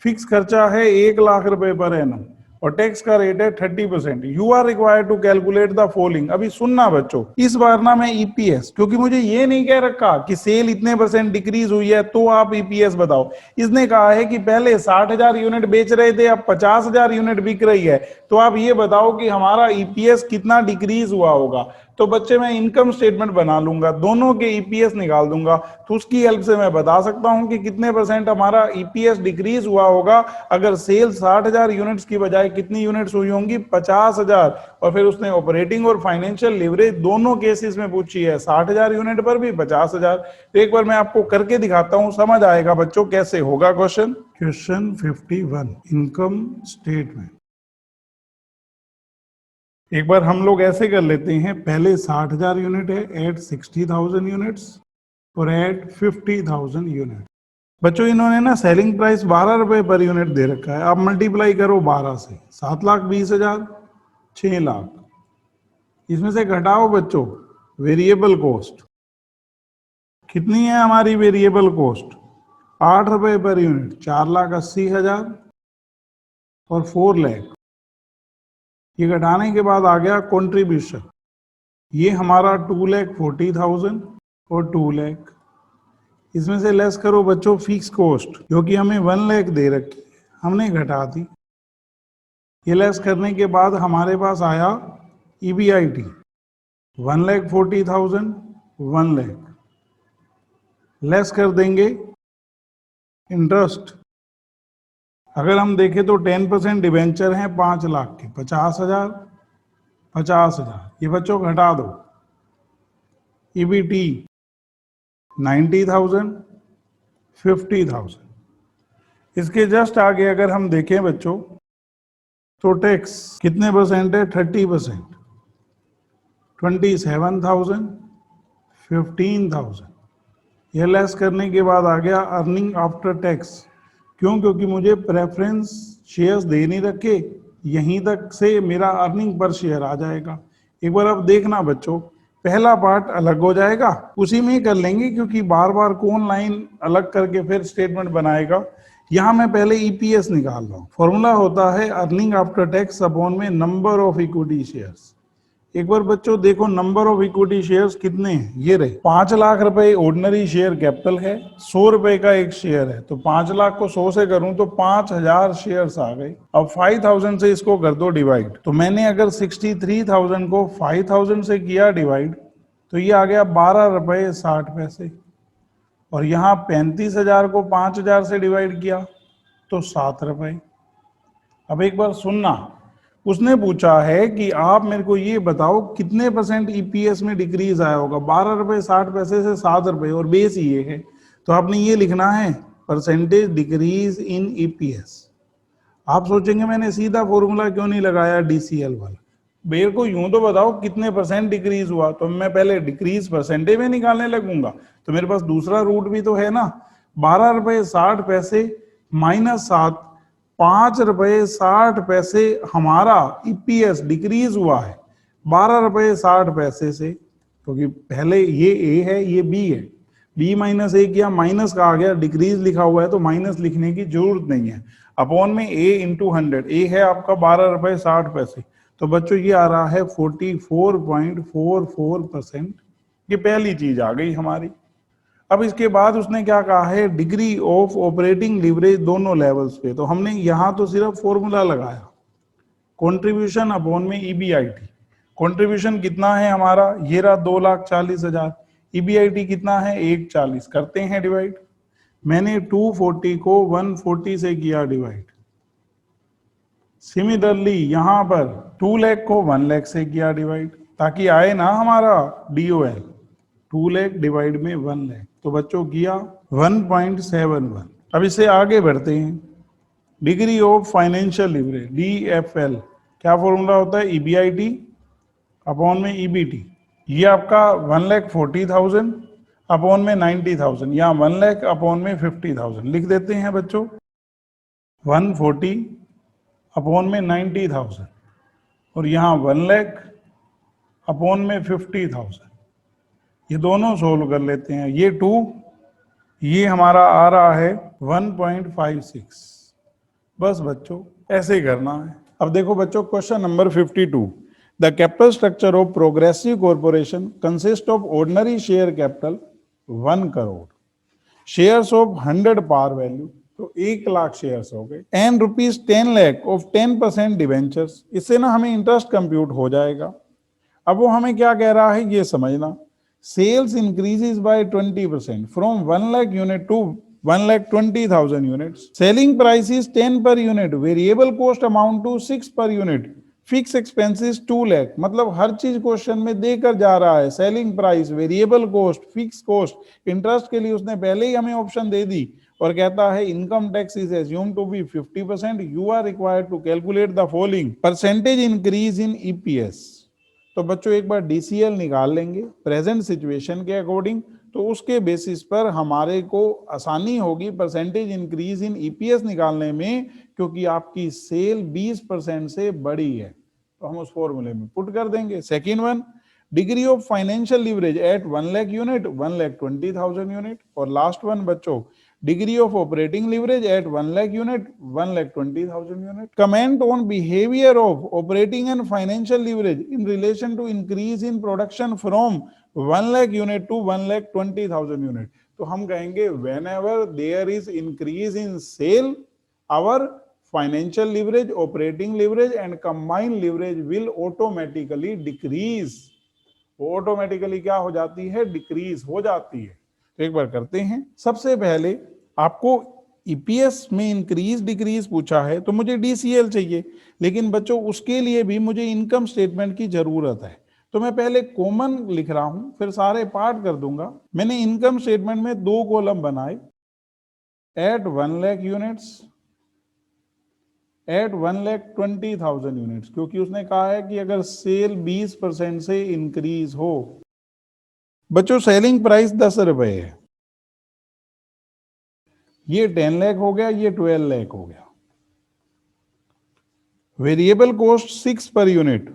फिक्स खर्चा है 1 लाख रुपए पर एनम और टैक्स का रेट है 30%। You are required to calculate the following. अभी सुनना बच्चों, इस बार ना मैं ईपीएस, क्योंकि मुझे ये नहीं कह रखा कि सेल इतने % डिक्रीज हुई है तो आप ईपीएस बताओ। इसने कहा है कि पहले 60,000 यूनिट बेच रहे थे, अब 50,000 यूनिट बिक रही है, तो आप ये बताओ कि हमारा ईपीएस कितना डिक्रीज हुआ होगा। तो बच्चे मैं इनकम स्टेटमेंट बना लूंगा, दोनों के ईपीएस निकाल दूंगा, तो उसकी हेल्प से मैं बता सकता हूं कि कितने % हमारा ईपीएस डिक्रीज हुआ होगा अगर सेल 60,000 यूनिट्स की बजाय कितनी यूनिट्स हुई होंगी 50,000। और फिर उसने ऑपरेटिंग और फाइनेंशियल लिवरेज दोनों केसेस में पूछी है, 60,000 यूनिट पर भी 50,000। तो एक बार मैं आपको करके दिखाता हूं, समझ आएगा बच्चों कैसे होगा क्वेश्चन। Question 51 income statement. एक बार हम लोग ऐसे कर लेते हैं, पहले 60,000 यूनिट है, ऐड 60,000 यूनिट्स और ऐड 50,000 यूनिट। बच्चों इन्होंने ना सेलिंग प्राइस 12 रुपए पर यूनिट दे रखा है, आप मल्टीप्लाई करो 12 से, 7,20,000, 6 लाख। इसमें से घटाओ बच्चों वेरिएबल कॉस्ट, कितनी है हमारी वेरिएबल कॉस्ट 8 रुपए पर यूनिट, 4,80,000 और 4 लाख। ये घटाने के बाद आ गया कंट्रीब्यूशन, ये हमारा 2,40,000 और 2 लाख। इसमें से लेस करो बच्चों फिक्स कॉस्ट, जो कि हमें 1 लाख दे रखी है, हमने घटा दी। ये लेस करने के बाद हमारे पास आया ईबीआईटी 1,40,000, 1 लाख। लेस कर देंगे इंटरेस्ट, अगर हम देखें तो 10% डिवेंचर हैं 5 लाख के, 50,000, 50,000। ये बच्चों घटा दो। ईबीटी 90,000, 50,000। इसके जस्ट आगे अगर हम देखें बच्चों तो टैक्स कितने % है 30%, 27,000, 15,000। यह लेस करने के बाद आ गया अर्निंग आफ्टर टैक्स। क्यों? क्योंकि मुझे प्रेफरेंस शेयर्स दे नहीं रखे, यहीं तक से मेरा अर्निंग पर शेयर आ जाएगा। एक बार अब देखना बच्चों, पहला पार्ट अलग हो जाएगा, उसी में ही कर लेंगे क्योंकि बार बार कौन लाइन अलग करके फिर स्टेटमेंट बनाएगा। यहां मैं पहले ईपीएस निकाल रहा हूं। फॉर्मूला होता है अर्निंग आफ्टर टैक्स अपॉन में नंबर ऑफ इक्विटी शेयर्स। एक बार बच्चों देखो नंबर ऑफ इक्विटी शेयर्स कितने हैं, ये रहे। 5 लाख रुपए ऑर्डिनरी शेयर कैपिटल है, 100 रुपए का एक शेयर है, तो 5 लाख को 100 से करूं तो 5,000 शेयर्स आ गए। अब 5,000 से इसको कर दो डिवाइड, तो मैंने अगर 63,000 को 5,000 से किया डिवाइड तो ये आ गया 12 रुपए 60 पैसे। और यहाँ 35,000 को 5,000 से डिवाइड किया तो 7 रुपए। अब एक बार सुनना, उसने पूछा है कि आप मेरे को ये बताओ कितने परसेंट ईपीएस में डिक्रीज आया होगा। 12 रुपए 60 पैसे से 7 रुपए और बेस ये है, तो आपने ये लिखना है परसेंटेज डिक्रीज इन ईपीएस। आप सोचेंगे मैंने सीधा फॉर्मूला क्यों नहीं लगाया डीसीएल वाला, मेरे को यूं तो बताओ कितने परसेंट डिक्रीज हुआ, तो मैं पहले डिक्रीज परसेंटेज में निकालने लगूंगा, तो मेरे पास दूसरा रूट भी तो है ना। 12 रुपए 60 पैसे -7, 5 रुपए 60 पैसे हमारा ईपीएस डिक्रीज हुआ है 12 रुपए 60 पैसे से, क्योंकि पहले ये ए है ये बी है, बी माइनस ए किया माइनस का आ गया, डिक्रीज लिखा हुआ है तो माइनस लिखने की जरूरत नहीं है। अपॉन में ए इंटू 100, ए है आपका 12 रुपए 60 पैसे, तो बच्चों ये आ रहा है 44.44%। ये पहली चीज आ गई हमारी। अब इसके बाद उसने क्या कहा है, डिग्री ऑफ ऑपरेटिंग लीवरेज दोनों लेवल्स पे, तो हमने यहां तो सिर्फ फॉर्मूला लगाया कंट्रीब्यूशन अपॉन में ईबीआईटी। कंट्रीब्यूशन कितना है हमारा, ये रहा 2,40,000, ईबीआईटी कितना है 140, करते हैं डिवाइड। मैंने 240 को 140 से किया डिवाइड। सिमिलरली यहां पर 2 लाख को 1 लाख से किया डिवाइड, ताकि आए ना हमारा डीओएल, 2 लाख डिवाइड में 1 लाख, तो बच्चों किया 1.71। अब इससे आगे बढ़ते हैं, degree of financial leverage DFL, क्या फॉर्मूला होता है, ईबीआईटी अपॉन में ईबीटी। ये आपका 1,40,000 अपॉन में 90,000, या 1 लाख अपॉन में 50,000 लिख देते हैं बच्चों। 140 अपॉन में 90,000 और यहाँ 1 लाख अपॉन में 50,000, ये दोनों सोल्व कर लेते हैं। ये 2, ये हमारा आ रहा है 1.56। बस बच्चों ऐसे करना है। अब देखो बच्चों question number 52, the capital structure of progressive corporation consist of ordinary share capital 1 crore, shares of 100 par value, तो 1 लाख शेयर्स हो गए, एंड ₹10 लाख ऑफ 10% डिवेंचर्स। इससे ना हमें इंटरेस्ट कंप्यूट हो जाएगा। अब वो हमें क्या कह रहा है ये समझना, sales increases by 20% from 1 lakh unit to 1,20,000 units. Selling price is 10 per unit. Variable cost amount to 6 per unit. Fixed expenses 2 lakh. मतलब हर चीज क्वेश्चन में देकर जा रहा है, selling price, variable cost, fix cost. Interest के लिए उसने पहले ही हमें ऑप्शन दे दी और कहता है income tax is assumed to be 50%. You are required to calculate the following percentage increase in EPS. तो बच्चों एक बार डीसीएल निकाल लेंगे प्रेजेंट सिचुएशन के अकॉर्डिंग, तो उसके बेसिस पर हमारे को आसानी होगी परसेंटेज इंक्रीज इन ईपीएस निकालने में, क्योंकि आपकी सेल 20% से बड़ी है, तो हम उस फॉर्मूले में पुट कर देंगे। Second one, degree of financial leverage at 1 lakh unit 1,20,000 unit. और लास्ट वन बच्चों, degree of operating leverage at 1 lakh unit 1,20,000 unit. Comment on behaviour of operating and financial leverage in relation to increase in production from 1 lakh unit to 1,20,000 unit. तो हम कहेंगे whenever there is increase in sale, our financial leverage, operating leverage and combined leverage will automatically decrease. Automatically क्या हो जाती है, decrease हो जाती है। तो एक बार करते हैं। सबसे पहले आपको ईपीएस में इंक्रीज डिक्रीज पूछा है तो मुझे डीसीएल चाहिए, लेकिन बच्चों उसके लिए भी मुझे इनकम स्टेटमेंट की जरूरत है। तो मैं पहले कॉमन लिख रहा हूं, फिर सारे पार्ट कर दूंगा। मैंने इनकम स्टेटमेंट में 2 कॉलम बनाए, at 1 lakh units, at 1,20,000 units, क्योंकि उसने कहा है कि अगर सेल 20% से इंक्रीज हो। बच्चों सेलिंग प्राइस 10 रुपए है, ये 10 लाख हो गया, ये 12 लाख हो गया। वेरिएबल कॉस्ट 6 पर यूनिट,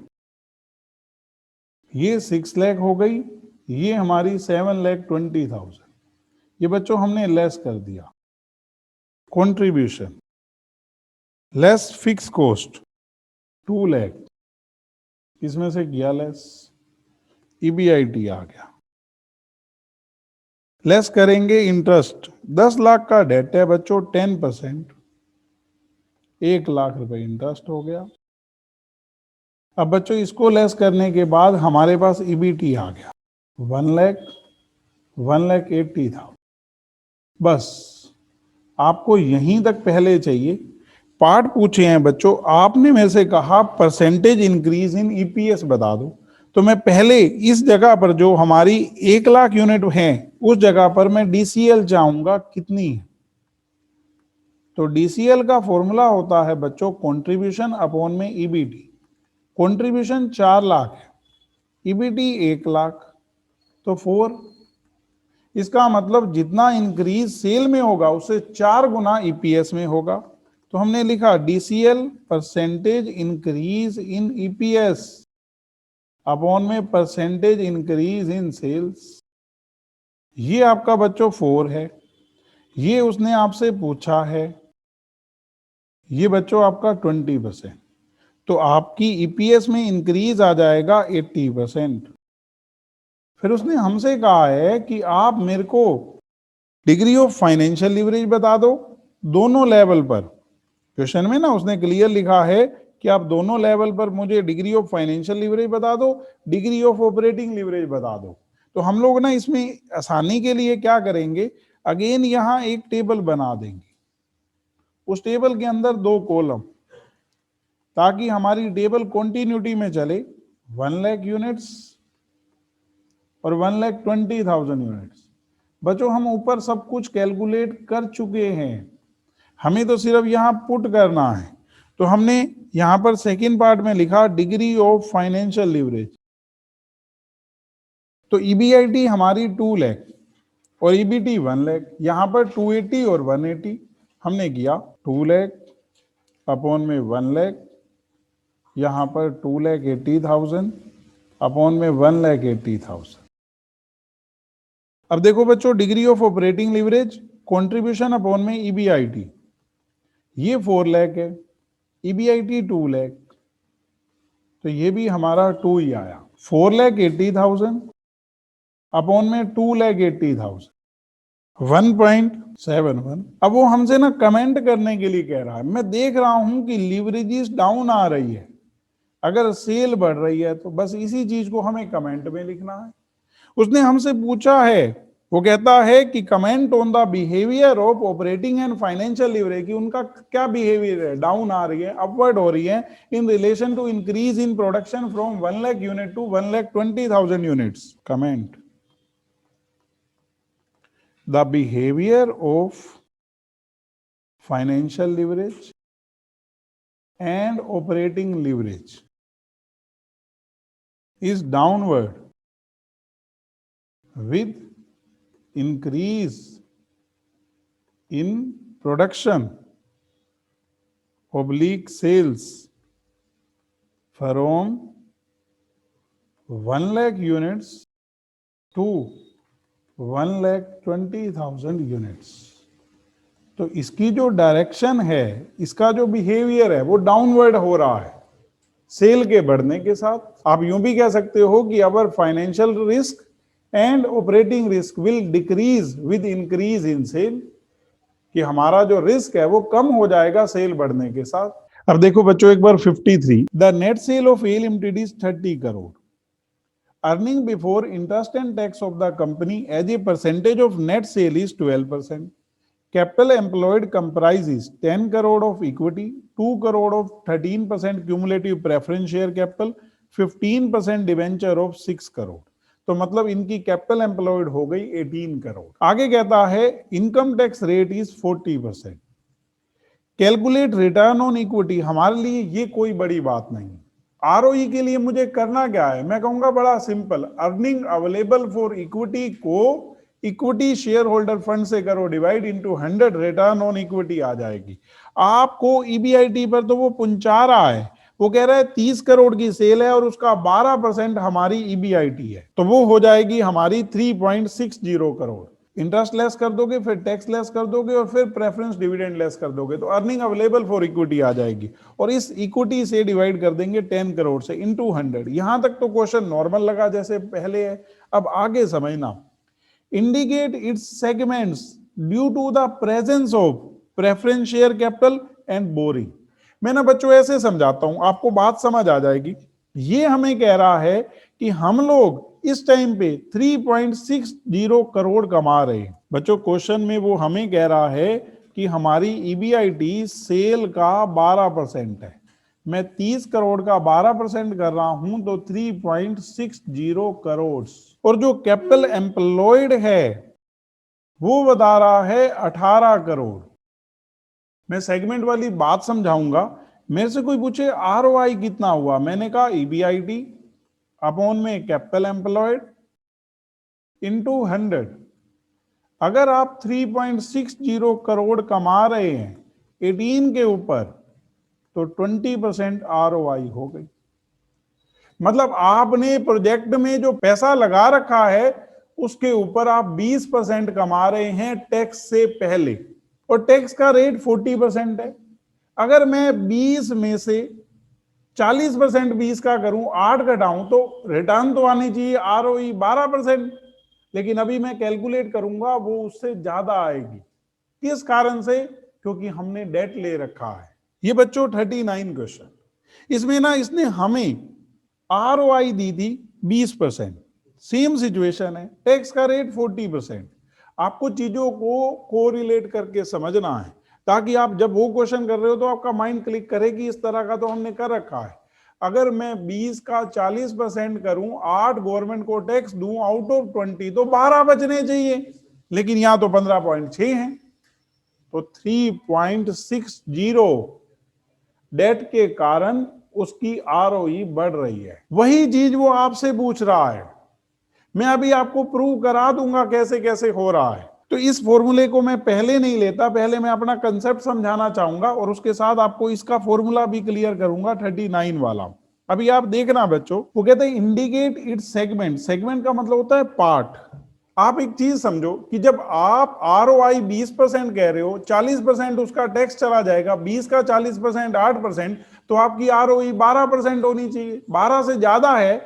ये 6 लाख हो गई, ये हमारी 7,20,000, ये बच्चों हमने लेस कर दिया। Contribution less fix cost 2 lakh, इसमें से किया लेस, ईबीआईटी आ गया। लेस करेंगे इंटरेस्ट, 10 लाख का डेट है बच्चों, 10%, 1 लाख रुपए इंटरेस्ट हो गया। अब बच्चों इसको लेस करने के बाद हमारे पास ईबीटी आ गया 1,80,000। बस आपको यहीं तक पहले चाहिए। पार्ट पूछे हैं बच्चों, आपने मेरे से कहा परसेंटेज इंक्रीज इन ईपीएस बता दो, तो मैं पहले इस जगह पर जो हमारी 1 लाख यूनिट है उस जगह पर मैं डीसीएल चाहूंगा कितनी है। तो डीसीएल का फॉर्मूला होता है बच्चों कंट्रीब्यूशन अपॉन में ईबीटी। कंट्रीब्यूशन 4 लाख है, ईबीटी 1 लाख, तो 4। इसका मतलब जितना इंक्रीज सेल में होगा उससे 4 गुना ईपीएस में होगा। तो हमने लिखा DCL percentage increase in EPS upon में परसेंटेज इंक्रीज इन सेल्स। ये आपका बच्चों 4 है, ये उसने आपसे पूछा है, ये बच्चों आपका 20%, तो आपकी ईपीएस में इंक्रीज आ जाएगा 80%। फिर उसने हमसे कहा है कि आप मेरे को डिग्री ऑफ फाइनेंशियल लीवरेज बता दो दोनों लेवल पर। क्वेश्चन में ना उसने क्लियर लिखा है कि आप दोनों लेवल पर मुझे डिग्री ऑफ फाइनेंशियल लीवरेज बता दो, डिग्री ऑफ ऑपरेटिंग लीवरेज बता दो। तो हम लोग ना इसमें आसानी के लिए क्या करेंगे, अगेन यहां एक टेबल बना देंगे, उस टेबल के अंदर 2 कॉलम, ताकि हमारी टेबल कॉन्टिन्यूटी में चले। 1 लाख यूनिट्स और 1,20,000 यूनिट्स। बच्चों हम ऊपर सब कुछ कैलकुलेट कर चुके हैं, हमें तो सिर्फ यहां पुट करना है। तो हमने यहां पर सेकंड पार्ट में लिखा डिग्री ऑफ फाइनेंशियल लीवरेज। तो ईबीआईटी हमारी 2 लाख और ईबीटी 1 लाख, यहां पर 280 और 180 हमने किया 2 लाख अपॉन में 1 लाख, यहां पर 2,80,000 अपॉन में 1,80,000। अब देखो बच्चों degree of operating leverage contribution upon में ईबीआईटी, ये 4 लाख है, ईबीआईटी 2 लाख, तो ये भी हमारा 2 ही आया। 4,80,000 अपॉन में 2,80,000, 1.71। अब वो हमसे ना कमेंट करने के लिए कह रहा है, मैं देख रहा हूं कि लीवरेजेस डाउन आ रही है, अगर सेल बढ़ रही है तो बस इसी चीज को हमें कमेंट में लिखना है। उसने हमसे पूछा है, वो कहता है कि comment on the behaviour of operating and financial leverage, कि उनका क्या बिहेवियर है, डाउन आ रही है, अपवर्ड हो रही है, in relation to increase in production from 1 lakh unit to 1,20,000 units. Comment the behaviour of financial leverage and operating leverage is downward with increase in production oblique sales from 1 lakh units to 1,20,000 units. तो इसकी जो direction है, इसका जो behaviour है वो downward हो रहा है सेल के बढ़ने के साथ। आप यूं भी कह सकते हो कि our financial risk and operating risk will decrease with increase in sale, कि हमारा जो रिस्क है वो कम हो जाएगा सेल बढ़ने के साथ। अब देखो बच्चों एक बार 53, the net sale of A limited is 30 crore, earning before interest and tax of the company as a percentage of net sale is 12%, capital employed comprises 10 crore of equity, 2 crore of 13% cumulative preference share capital, 15% debenture of 6 crore. तो मतलब इनकी capital employed हो गई 18 करोड़। आगे कहता है income tax rate is 40%, calculate return on equity. हमारे लिए ये कोई बड़ी बात नहीं। आरओई के लिए मुझे करना क्या है, मैं कहूंगा बड़ा simple, earning available for equity को इक्विटी शेयर होल्डर फंड से करो divide into 100, return on equity आ जाएगी। आपको ईबीआईटी पर तो वो पुंचा रहा है, वो कह रहा है 30 करोड़ की सेल है और उसका 12% हमारी ईबीआईटी है, तो वो हो जाएगी हमारी 3.60 करोड़। इंटरेस्ट लेस कर दोगे, फिर टैक्स लेस कर दोगे और फिर प्रेफरेंस डिविडेंड लेस कर दोगे, तो अर्निंग अवेलेबल फॉर इक्विटी आ जाएगी और इस इक्विटी से डिवाइड कर देंगे 10 करोड़ से इंटू 100। यहां तक तो क्वेश्चन नॉर्मल लगा जैसे पहले है। अब आगे समझना, indicate its segments due to the presence of preference share capital and borrowing. मैं ना बच्चों ऐसे समझाता हूं, आपको बात समझ आ जाएगी। ये हमें कह रहा है कि हम लोग इस टाइम पे 3.60 करोड़ कमा रहे हैं। बच्चों क्वेश्चन में वो हमें कह रहा है कि हमारी ईबीआईटी सेल का 12% है, मैं 30 करोड़ का 12% कर रहा हूं तो 3.60 करोड़, और जो कैपिटल एम्प्लॉयड है वो बता रहा है 18 करोड़। मैं सेगमेंट वाली बात समझाऊंगा। मेरे से कोई पूछे आरओआई कितना हुआ, मैंने कहा ईबीआईटी अपॉन में कैपिटल एम्प्लॉयड इनटू 100। अगर आप 3.60 करोड़ कमा रहे हैं 18 के ऊपर तो 20% आरओआई हो गई। मतलब आपने प्रोजेक्ट में जो पैसा लगा रखा है उसके ऊपर आप 20% कमा रहे हैं टैक्स से पहले, और टैक्स का रेट 40% है। अगर मैं 20 में से 40% 20 का करूं, 8 घटाऊं, तो रिटर्न तो आनी चाहिए आरओई 12%, लेकिन अभी मैं कैलकुलेट करूंगा वो उससे ज्यादा आएगी। किस कारण से? क्योंकि हमने डेट ले रखा है। ये बच्चों 39 क्वेश्चन, इसमें ना इसने हमें आरओआई दी थी 20%, सेम सिचुएशन है, टैक्स का रेट 40%। आपको चीजों को कोरिलेट करके समझना है ताकि आप जब वो क्वेश्चन कर रहे हो तो आपका माइंड क्लिक करे कि इस तरह का तो हमने कर रखा है। अगर मैं 20 का 40% करूं, 8 गवर्नमेंट को टैक्स दूं आउट ऑफ 20, तो 12 बचने चाहिए, लेकिन यहां तो 15.6 है, तो 3.60 डेट के कारण उसकी आरओई बढ़ रही है। वही चीज वो आपसे पूछ रहा है, मैं अभी आपको प्रूव करा दूंगा कैसे कैसे हो रहा है। तो इस फॉर्मूले को मैं पहले नहीं लेता, पहले मैं अपना कंसेप्ट समझाना चाहूंगा और उसके साथ आपको इसका फॉर्मूला भी क्लियर करूंगा 39 वाला। अभी आप देखना बच्चों, वो कहते हैं इंडिकेट इट्स सेगमेंट। सेगमेंट का मतलब होता है पार्ट। आप एक चीज समझो कि जब आप आरओआई 20% कह रहे हो, 40% उसका टैक्स चला जाएगा, 20 का 40% 8%, तो आपकी आरओई 12% होनी चाहिए। 12 से ज्यादा है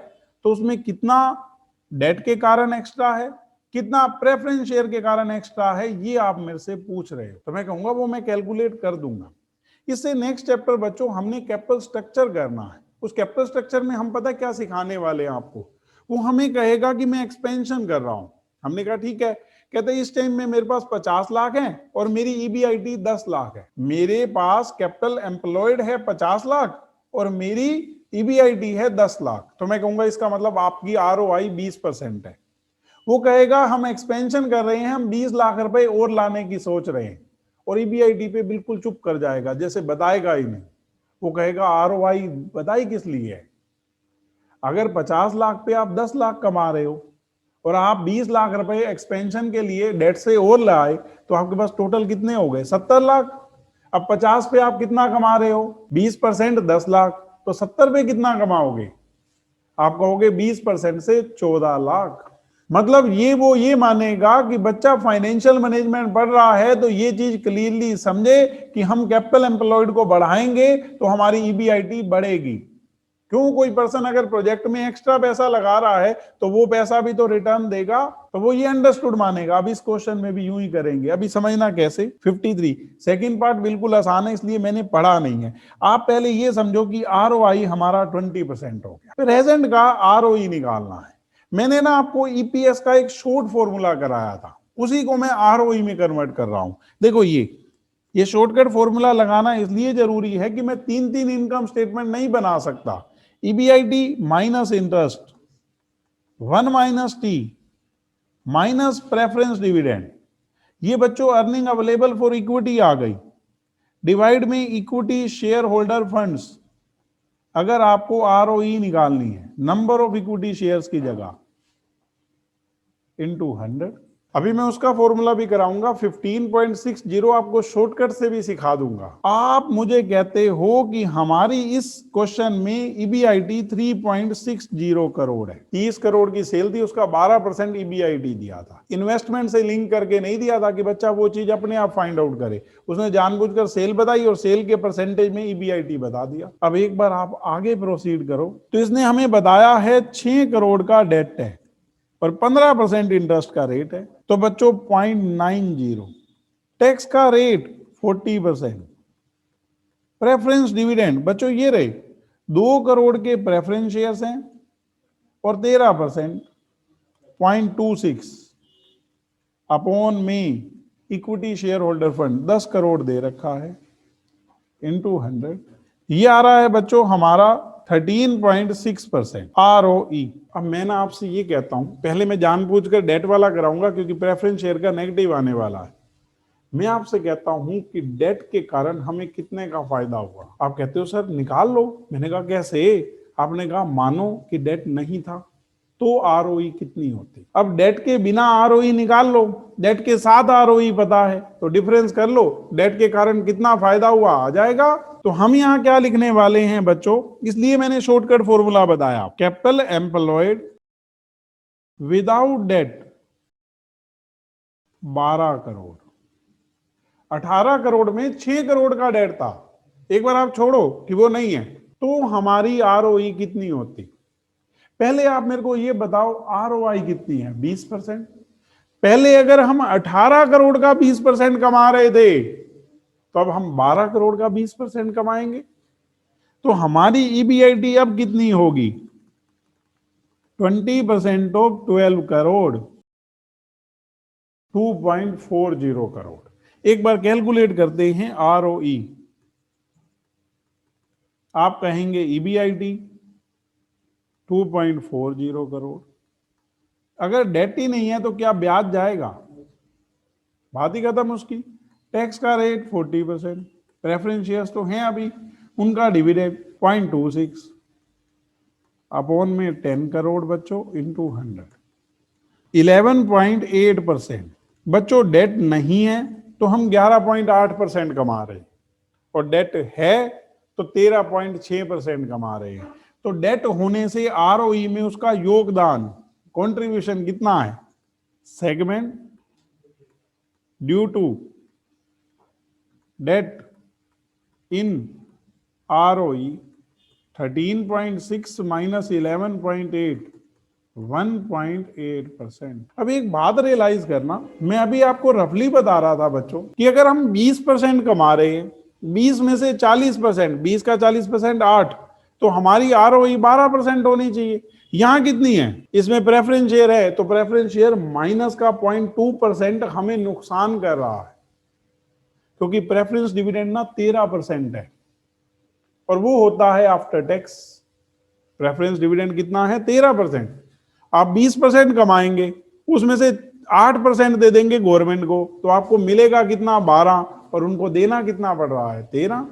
तो उसमें कितना डेट के कारण एक्स्ट्रा है, कितना प्रेफरेंस शेयर के कारण एक्स्ट्रा है, ये आप मेरे से पूछ रहे हो, तो मैं कहूंगा वो मैं कैलकुलेट कर दूंगा। इससे नेक्स्ट चैप्टर बच्चों हमने कैपिटल स्ट्रक्चर करना है। उस कैपिटल स्ट्रक्चर में हम पता क्या सिखाने वाले हैं आपको, वो हमें कहेगा कि मैं एक्सपेंशन कर रहा हूं। हमने कहा ठीक है, कहते हैं इस टाइम में मेरे पास 50 लाख है और मेरी ईबीआईटी 10 लाख है। मेरे पास कैपिटल एम्प्लॉयड है 50 लाख और मेरी ईबीआईटी है 10 लाख, तो मैं कहूंगा इसका मतलब आपकी आरओआई 20% है। वो कहेगा हम एक्सपेंशन कर रहे हैं, हम 20 लाख रुपए और लाने की सोच रहे हैं, और ईबीआईटी पे बिल्कुल चुप कर जाएगा, जैसे बताएगा ही नहीं। वो कहेगा आरओआई बताई किस लिए है? अगर 50 लाख पे आप 10 लाख कमा रहे हो और आप 20 लाख रुपए एक्सपेंशन के लिए डेट से और लाए, तो आपके पास टोटल कितने हो गए? 70 लाख। अब 50 पे आप कितना कमा रहे हो? 20% 10 लाख, तो 70 पे कितना कमाओगे? आप कहोगे 20% से 14 लाख। मतलब वो ये मानेगा कि बच्चा फाइनेंशियल मैनेजमेंट पढ़ रहा है तो ये चीज क्लियरली समझे कि हम कैपिटल एम्प्लॉयड को बढ़ाएंगे तो हमारी ईबीआईटी बढ़ेगी। क्यों? कोई पर्सन अगर प्रोजेक्ट में एक्स्ट्रा पैसा लगा रहा है तो वो पैसा भी तो रिटर्न देगा, तो वो ये अंडरस्टूड मानेगा। अब इस क्वेश्चन में भी यूं ही करेंगे। अभी समझना कैसे। 53 सेकंड पार्ट बिल्कुल आसान है, इसलिए मैंने पढ़ा नहीं है। आप पहले ये समझो कि आरओआई हमारा 20% हो गया, प्रेजेंट का आरओई निकालना है। मैंने ना आपको ईपीएस का एक शॉर्ट फॉर्मूला कराया था, उसी को मैं आरओई में कन्वर्ट कर रहा हूं। देखो ये शॉर्टकट फॉर्मूला लगाना इसलिए जरूरी है कि मैं 3 इनकम स्टेटमेंट नहीं बना सकता। EBIT minus interest 1 minus T minus preference dividend, ये बच्चों अर्निंग अवेलेबल फॉर इक्विटी आ गई, डिवाइड में इक्विटी शेयर होल्डर फंड्स। अगर आपको आरओई निकालनी है नंबर ऑफ इक्विटी शेयर्स की जगह, इनटू 100। अभी मैं उसका फॉर्मूला भी कराऊंगा, 15.60 आपको शॉर्टकट से भी सिखा दूंगा। आप मुझे कहते हो कि हमारी इस क्वेश्चन में ईबीआईटी 3.60 करोड़ है, 30 करोड़ की सेल थी, उसका 12% ईबीआईटी दिया था। इन्वेस्टमेंट से लिंक करके नहीं दिया था कि बच्चा वो चीज अपने आप फाइंड आउट करे, उसने जानबूझकर सेल बताई और सेल के परसेंटेज में ईबीआईटी बता दिया। अब एक बार आप आगे प्रोसीड करो तो इसने हमें बताया है 6 करोड़ का डेट है और 15% इंटरेस्ट का रेट है, तो बच्चों 0.90, टैक्स का रेट 40%, प्रेफरेंस डिविडेंड बच्चों ये रहे 2 करोड़ के प्रेफरेंस शेयर्स हैं और 13% 0.26 अपॉन में equity shareholder fund 10 crore दे रखा है इनटू 100, ये आ रहा है बच्चों हमारा 13.6% ROE। अब मैं ना आपसे ये कहता हूं, पहले मैं जानबूझकर डेट वाला कराऊंगा क्योंकि प्रेफरेंस शेयर का नेगेटिव आने वाला है। मैं आपसे कहता हूं कि डेट के कारण हमें कितने का फायदा हुआ। आप कहते हो सर निकाल लो, मैंने कहा कैसे? आपने कहा मानो कि डेट नहीं था तो आरओई कितनी होती। अब डेट के बिना आरओई निकाल लो, डेट के साथ आरओई पता है तो डिफरेंस कर लो, डेट के कारण कितना फायदा हुआ आ जाएगा। तो हम यहां क्या लिखने वाले हैं बच्चों, इसलिए मैंने शॉर्टकट फॉर्मूला बताया, capital employed without debt 12 crore, 18 crore में 6 करोड़ का डेट था, एक बार आप छोड़ो कि वो नहीं है, तो हमारी आरओई कितनी होती। पहले आप मेरे को ये बताओ आरओआई कितनी है, 20%। पहले अगर हम 18 करोड़ का 20% कमा रहे थे तो अब हम 12 करोड़ का 20% कमाएंगे, तो हमारी ईबीआईटी अब कितनी होगी, 20% ऑफ 12 करोड़ 2.40 करोड़। एक बार कैलकुलेट करते हैं आरओई, आप कहेंगे ईबीआईटी 2.40 करोड़। अगर डेट ही नहीं है तो क्या ब्याज जाएगा, बात ही खत्म उसकी। टैक्स का रेट 40%, प्रेफरेंस शेयर्स तो हैं अभी, उनका डिविडेंड 0.26 अपॉन में 10 करोड़ बच्चों इनटू 100, 11.8%। बच्चों डेट नहीं है तो हम 11.8% कमा रहे हैं और डेट है तो 13.6% कमा रहे हैं। तो डेट होने से आरओई में उसका योगदान, कंट्रीब्यूशन कितना है, segment due to debt in ROE 13.6 minus 11.8 1.8%। अब एक बात रियलाइज करना, मैं अभी आपको रफली बता रहा था बच्चों कि अगर हम 20% कमा रहे हैं, 20 में से 40%, 20 का 40% 8, तो हमारी आरओई 12% होनी चाहिए। यहां कितनी है, इसमें प्रेफरेंस शेयर है तो प्रेफरेंस शेयर माइनस का 0.2% हमें नुकसान कर रहा है, क्योंकि प्रेफरेंस डिविडेंड ना 13% है और वो होता है आफ्टर टैक्स। प्रेफरेंस डिविडेंड कितना है, 13%। आप 20% कमाएंगे, उसमें से 8% दे देंगे गवर्नमेंट को, तो आपको मिलेगा कितना, 12, और उनको देना कितना पड़ रहा है, 13।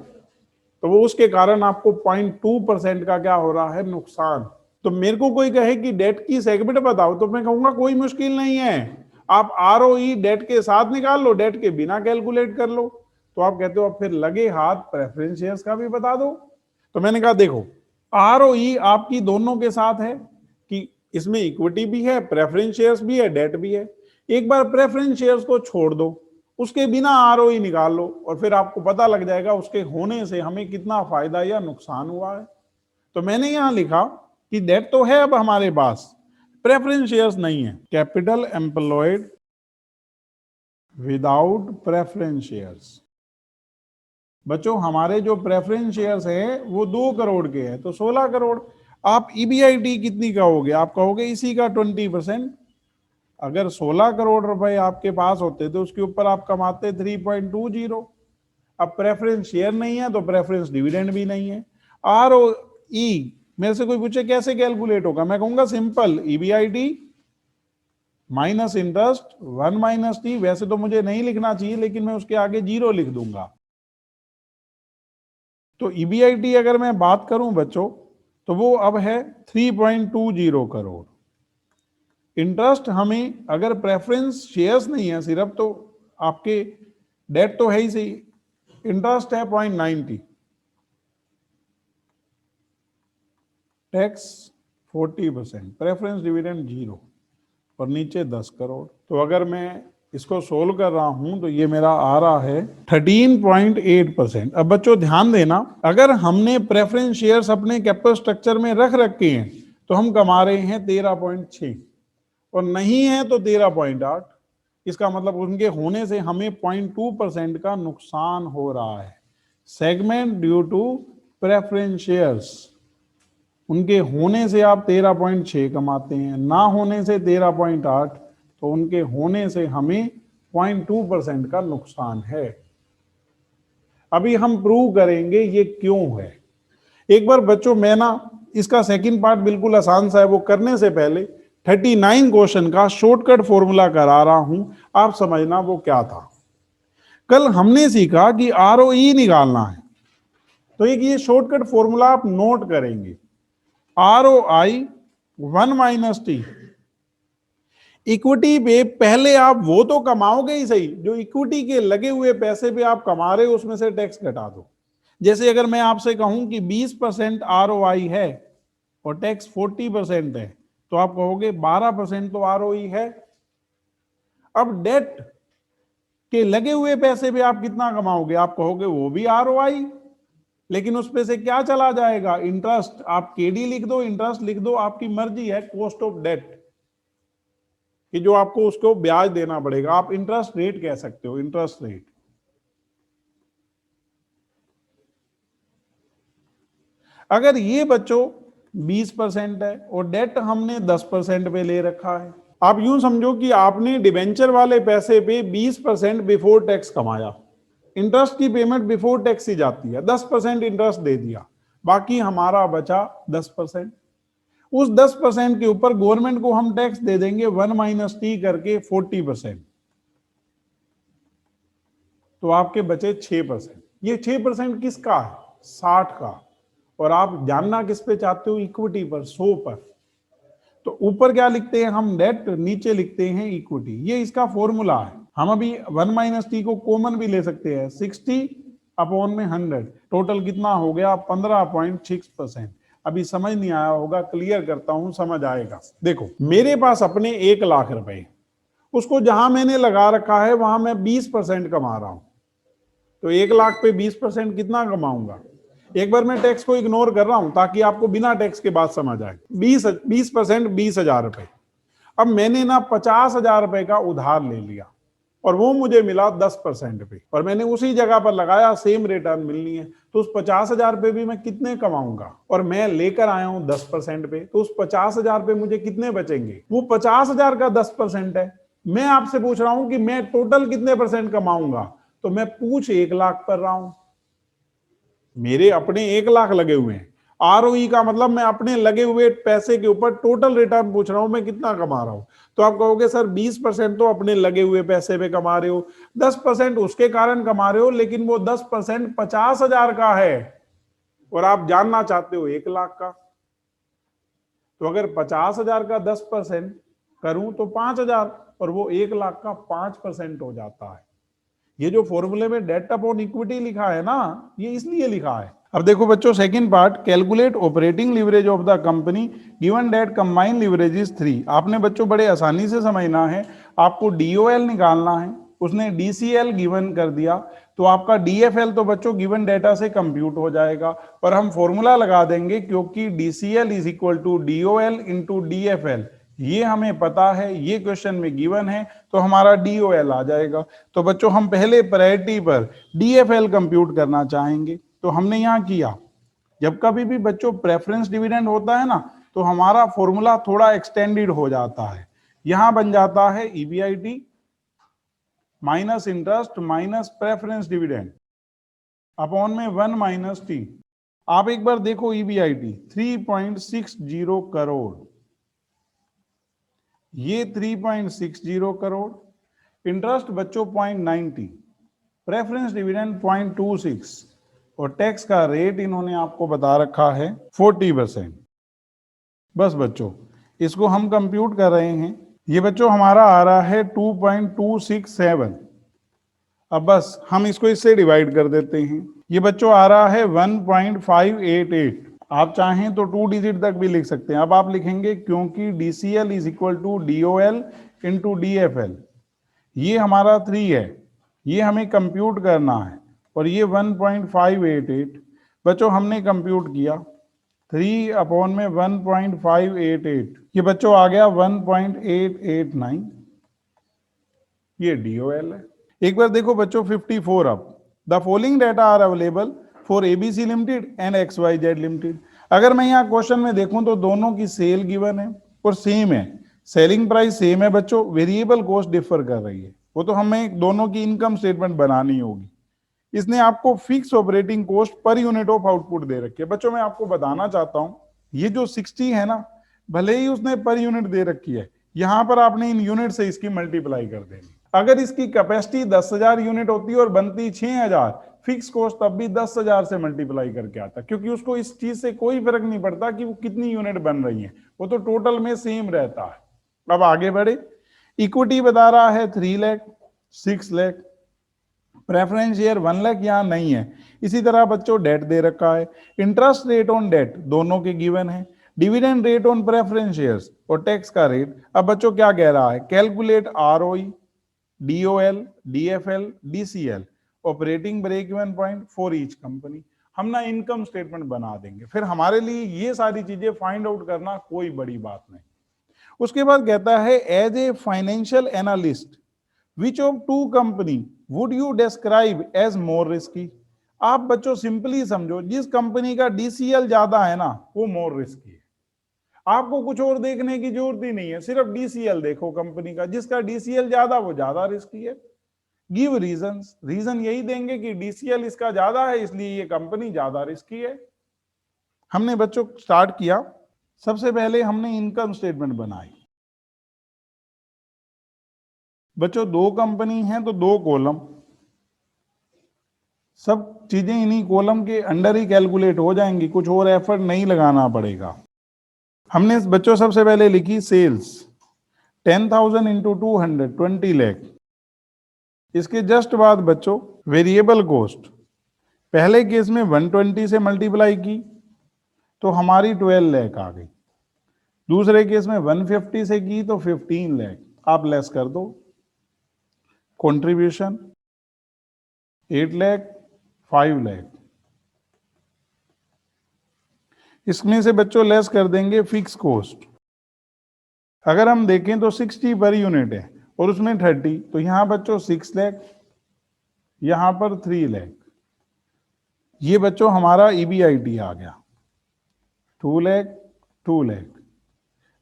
तो वो उसके कारण आपको 0.2% का क्या हो रहा है, नुकसान। तो मेरे को कोई कहे कि डेट की सेगमेंट बताओ तो मैं कहूंगा कोई मुश्किल नहीं है, आप आरओई डेट के साथ निकाल लो, डेट के बिना कैलकुलेट कर लो। तो आप कहते हो अब फिर लगे हाथ प्रेफरेंस शेयर्स का भी बता दो। तो मैंने कहा देखो आरओई आपकी दोनों के साथ है कि इसमें इक्विटी भी है, प्रेफरेंस शेयर्स भी है, डेट भी है। एक बार प्रेफरेंस शेयर्स को छोड़ दो, उसके बिना आरओई निकाल लो और फिर आपको पता लग जाएगा उसके होने से हमें कितना फायदा या नुकसान हुआ है। तो मैंने यहां लिखा कि डेट तो है अब हमारे पास, प्रेफरेंस शेयर्स नहीं है। Capital employed without preference shares, बच्चों हमारे जो प्रेफरेंस शेयर्स है वो 2 करोड़ के हैं तो 16 करोड़। आप ईबीआईटी कितनी कहोगे, आप कहोगे इसी का 20%। अगर 16 करोड़ रुपए आपके पास होते तो उसके ऊपर आप कमाते 3.20। अब प्रेफरेंस शेयर नहीं है तो प्रेफरेंस डिविडेंड भी नहीं है। आरओई मेरे से कोई पूछे कैसे कैलकुलेट होगा, मैं कहूंगा simple, EBIT minus interest 1 minus T. वैसे तो मुझे नहीं लिखना चाहिए लेकिन मैं उसके आगे 0 लिख दूंगा। तो ईबीआईटी अगर मैं बात करूं बच्चों तो वो अब है 3.20 करोड़। इंटरेस्ट हमें अगर प्रेफरेंस शेयर्स नहीं है सिर्फ, तो आपके डेट तो है ही सही, इंटरेस्ट है 0.90, टैक्स 40%, प्रेफरेंस डिविडेंड 0 और नीचे 10 करोड़। तो अगर मैं इसको सोल्व कर रहा हूं तो ये मेरा आ रहा है 13.8%। अब बच्चों ध्यान देना, अगर हमने प्रेफरेंस शेयर्स अपने कैपिटल स्ट्रक्चर में रख रखे हैं तो हम कमा रहे हैं 13.6, और नहीं है तो 13.8। इसका मतलब उनके होने से हमें 0.2% का नुकसान हो रहा है। Segment due to preference shares, उनके होने से आप 13.6 कमाते हैं, ना होने से 13.8, तो उनके होने से हमें 0.2% का नुकसान है। अभी हम प्रूव करेंगे ये क्यों है। एक बार बच्चों मैं ना इसका सेकंड पार्ट बिल्कुल आसान सा है, वो करने से पहले 39 क्वेश्चन का शॉर्टकट फॉर्मूला करा रहा हूं, आप समझना वो क्या था। कल हमने सीखा कि ROE निकालना है, तो एक ये शॉर्टकट फॉर्मूला आप नोट करेंगे, ROI 1 - T। इक्विटी पे पहले आप वो तो कमाओगे ही सही, जो इक्विटी के लगे हुए पैसे पे आप कमा रहे हो उसमें से टैक्स घटा दो। जैसे अगर मैं आपसे कहूं कि 20% ROI है और टैक्स 40% है, तो आप कहोगे 12% तो ROE है। अब डेट के लगे हुए पैसे पे आप कितना कमाओगे, आप कहोगे वो भी ROI, लेकिन उसपे से क्या चला जाएगा, इंटरेस्ट। आप KD लिख दो, इंटरेस्ट लिख दो, आपकी मर्जी है। कॉस्ट ऑफ डेट कि जो आपको उसको ब्याज देना पड़ेगा, आप इंटरेस्ट रेट कह सकते हो, इंटरेस्ट रेट। अगर ये बच्चों 20% है और डेट हमने 10% पे ले रखा है, आप यूं समझो कि आपने डिबेंचर वाले पैसे पे 20% बिफोर टैक्स कमाया, इंटरेस्ट की पेमेंट बिफोर टैक्स ही जाती है, 10% इंटरेस्ट दे दिया, बाकी हमारा बचा 10%। उस 10% के ऊपर गवर्नमेंट को हम टैक्स दे देंगे 1 - T करके 40%, तो आपके बचे 6%। ये 6% किसका है, 60 का, और आप जानना किस पे चाहते हो, इक्विटी पर, 100 पर। तो ऊपर क्या लिखते हैं हम, डेट, नीचे लिखते हैं इक्विटी। ये इसका फॉर्मूला है। हम अभी 1 - T को कॉमन भी ले सकते हैं, 60/100, टोटल कितना हो गया, 15.6%। अभी समझ नहीं आया होगा, क्लियर करता हूं, समझ आएगा। देखो मेरे पास अपने 1 लाख रुपए, उसको जहां मैंने लगा रखा है वहां मैं 20% कमा रहा हूं, तो 1 लाख पे 20% कितना कमाऊंगा। एक बार मैं टैक्स को इग्नोर कर रहा हूं ताकि आपको बिना टैक्स के बात समझ आए। 20% 20,000 रुपए। अब मैंने ना 50,000 रुपए का उधार ले लिया और वो मुझे मिला 10% पे, और मैंने उसी जगह पर लगाया, सेम रिटर्न मिलनी है, तो उस 50,000 पे भी मैं कितने कमाऊंगा, और मैं लेकर आया हूं 10% पे, तो उस 50,000 पे मुझे कितने बचेंगे, वो 50,000 का 10% है। मैं आपसे पूछ रहा हूं कि मैं टोटल कितने % कमाऊंगा, तो मैं पूछ 1 लाख कर रहा हूं। मेरे अपने 1 लाख लगे हुए हैं, ROE का मतलब मैं अपने लगे हुए पैसे के ऊपर टोटल रिटर्न पूछ रहा हूं, मैं कितना कमा रहा हूं। तो आप कहोगे सर 20% तो अपने लगे हुए पैसे पे कमा रहे हो, 10% उसके कारण कमा रहे हो, लेकिन वो 10% 50,000 का है और आप जानना चाहते हो 1 लाख का। तो अगर 50,000 का 10% करूं तो 5,000, और वो 1 लाख का 5% हो जाता है। ये जो फॉर्मूले में डेट अपॉन इक्विटी लिखा है ना, ये इसलिए लिखा है। अब देखो बच्चों second part, calculate operating leverage of the company given that combined leverage is 3। आपने बच्चों बड़े आसानी से समझना है, आपको DOL निकालना है, उसने DCL गिवन कर दिया, तो आपका DFL तो बच्चों गिवन डेटा से कंप्यूट हो जाएगा, और हम फॉर्मूला लगा देंगे क्योंकि DCL is equal to DOL into DFL, ये हमें पता है, ये क्वेश्चन में गिवन है, तो हमारा DOL आ जाएगा। तो बच्चों हम पहले प्रायोरिटी पर DFL कंप्यूट करना चाहेंगे, तो हमने यहां किया। जब कभी भी बच्चों प्रेफरेंस डिविडेंड होता है ना, तो हमारा फॉर्मूला थोड़ा एक्सटेंडेड हो जाता है। यहां बन जाता है EBIT minus interest minus preference dividend upon में 1 - T। आप एक बार देखो EBIT 3.60 करोड़, ये 3.60 करोड़, इंटरेस्ट बच्चों 0.90, प्रेफरेंस डिविडेंड 0.26, और टैक्स का रेट इन्होंने आपको बता रखा है 40%। बस बच्चों इसको हम कंप्यूट कर रहे हैं, ये बच्चों हमारा आ रहा है 2.267। अब बस हम इसको इससे डिवाइड कर देते हैं। ये बच्चों आ रहा है 1.588। आप चाहें तो 2 डिजिट तक भी लिख सकते हैं। अब आप लिखेंगे क्योंकि DCL is equal to DOL into DFL। ये हमारा 3 है, ये हमें कंप्यूट करना है, और ये 1.588। बच्चों हमने कंप्यूट किया 3 अपॉन में 1.588, ये बच्चों आ गया 1.889। ये DOL है। एक बार देखो बच्चों 54। अब the following data are available for ABC limited and XYZ limited. अगर मैं यहाँ क्वेश्चन में देखूं तो दोनों की सेल गिवन है और सेम है, सेलिंग प्राइस सेम है बच्चों, वेरिएबल कॉस्ट डिफर कर रही है। वो तो हमें दोनों की इनकम स्टेटमेंट बनानी होगी। इसने आपको fix operating cost per unit of output दे रखी है। बच्चों मैं आपको बताना चाहता हूं, ये जो 60 है ना, भले ही उसने पर यूनिट दे रखी है, यहां पर आपने इन यूनिट से इसकी मल्टीप्लाई कर देनी। अगर इसकी कैपेसिटी 10,000 यूनिट होती और बनती 6,000, फिक्स कॉस्ट तब भी 10,000 से मल्टीप्लाई करके आता, क्योंकि उसको इस चीज से कोई फर्क नहीं पड़ता कि वो कितनी यूनिट बन रही है, वो तो टोटल में सेम रहता है। अब आगे बढ़े। इक्विटी बता रहा है 3 लाख, 6 लाख, प्रेफरेंस शेयर 1 लाख यहां नहीं है। इसी तरह बच्चों डेट दे रखा है, इंटरेस्ट रेट ऑन डेट दोनों के गिवन है, dividend rate on preference shares और टैक्स का रेट। अब बच्चों क्या कह रहा है, calculate ROE, DOL, DFL, DCL, operating break even point for each company. हम ना इनकम स्टेटमेंट बना देंगे, फिर हमारे लिए ये सारी चीजें फाइंड आउट करना कोई बड़ी बात नहीं। उसके बाद कहता है as a financial analyst which of two company would you describe as more risky. आप बच्चों सिंपली समझो, जिस कंपनी का DCL ज्यादा है ना वो मोर रिस्की है। आपको कुछ और देखने की जरूरत ही नहीं है, सिर्फ DCL देखो कंपनी का, जिसका DCL ज्यादा वो ज्यादा रिस्की है। गिव रीजंस, रीजन यही देंगे कि DCL इसका ज्यादा है इसलिए ये कंपनी ज्यादा रिस्की है। हमने बच्चों स्टार्ट किया, सबसे पहले हमने इनकम स्टेटमेंट बनाई। बच्चों 2 कंपनी हैं तो 2 कॉलम, सब चीजें इन्हीं कॉलम के अंडर ही कैलकुलेट हो जाएंगी, कुछ और एफर्ट नहीं लगाना पड़ेगा। हमने बच्चों सबसे पहले लिखी सेल्स 10,000 इंटू 200, 20 लाख। इसके जस्ट बाद बच्चों वेरिएबल कॉस्ट, पहले केस में 120 से मल्टीप्लाई की तो हमारी 12 लाख आ गई, दूसरे केस में 150 से की तो 15 लाख। आप लेस कर दो, कंट्रीब्यूशन 8 लाख, 5 लाख। इसमें से बच्चों लेस कर देंगे फिक्स कॉस्ट। अगर हम देखें तो 60 पर यूनिट है और उसमें 30, तो यहां बच्चों 6 लाख, यहां पर 3 लाख। ये बच्चों हमारा EBIT आ गया 2 लाख, 2 लाख।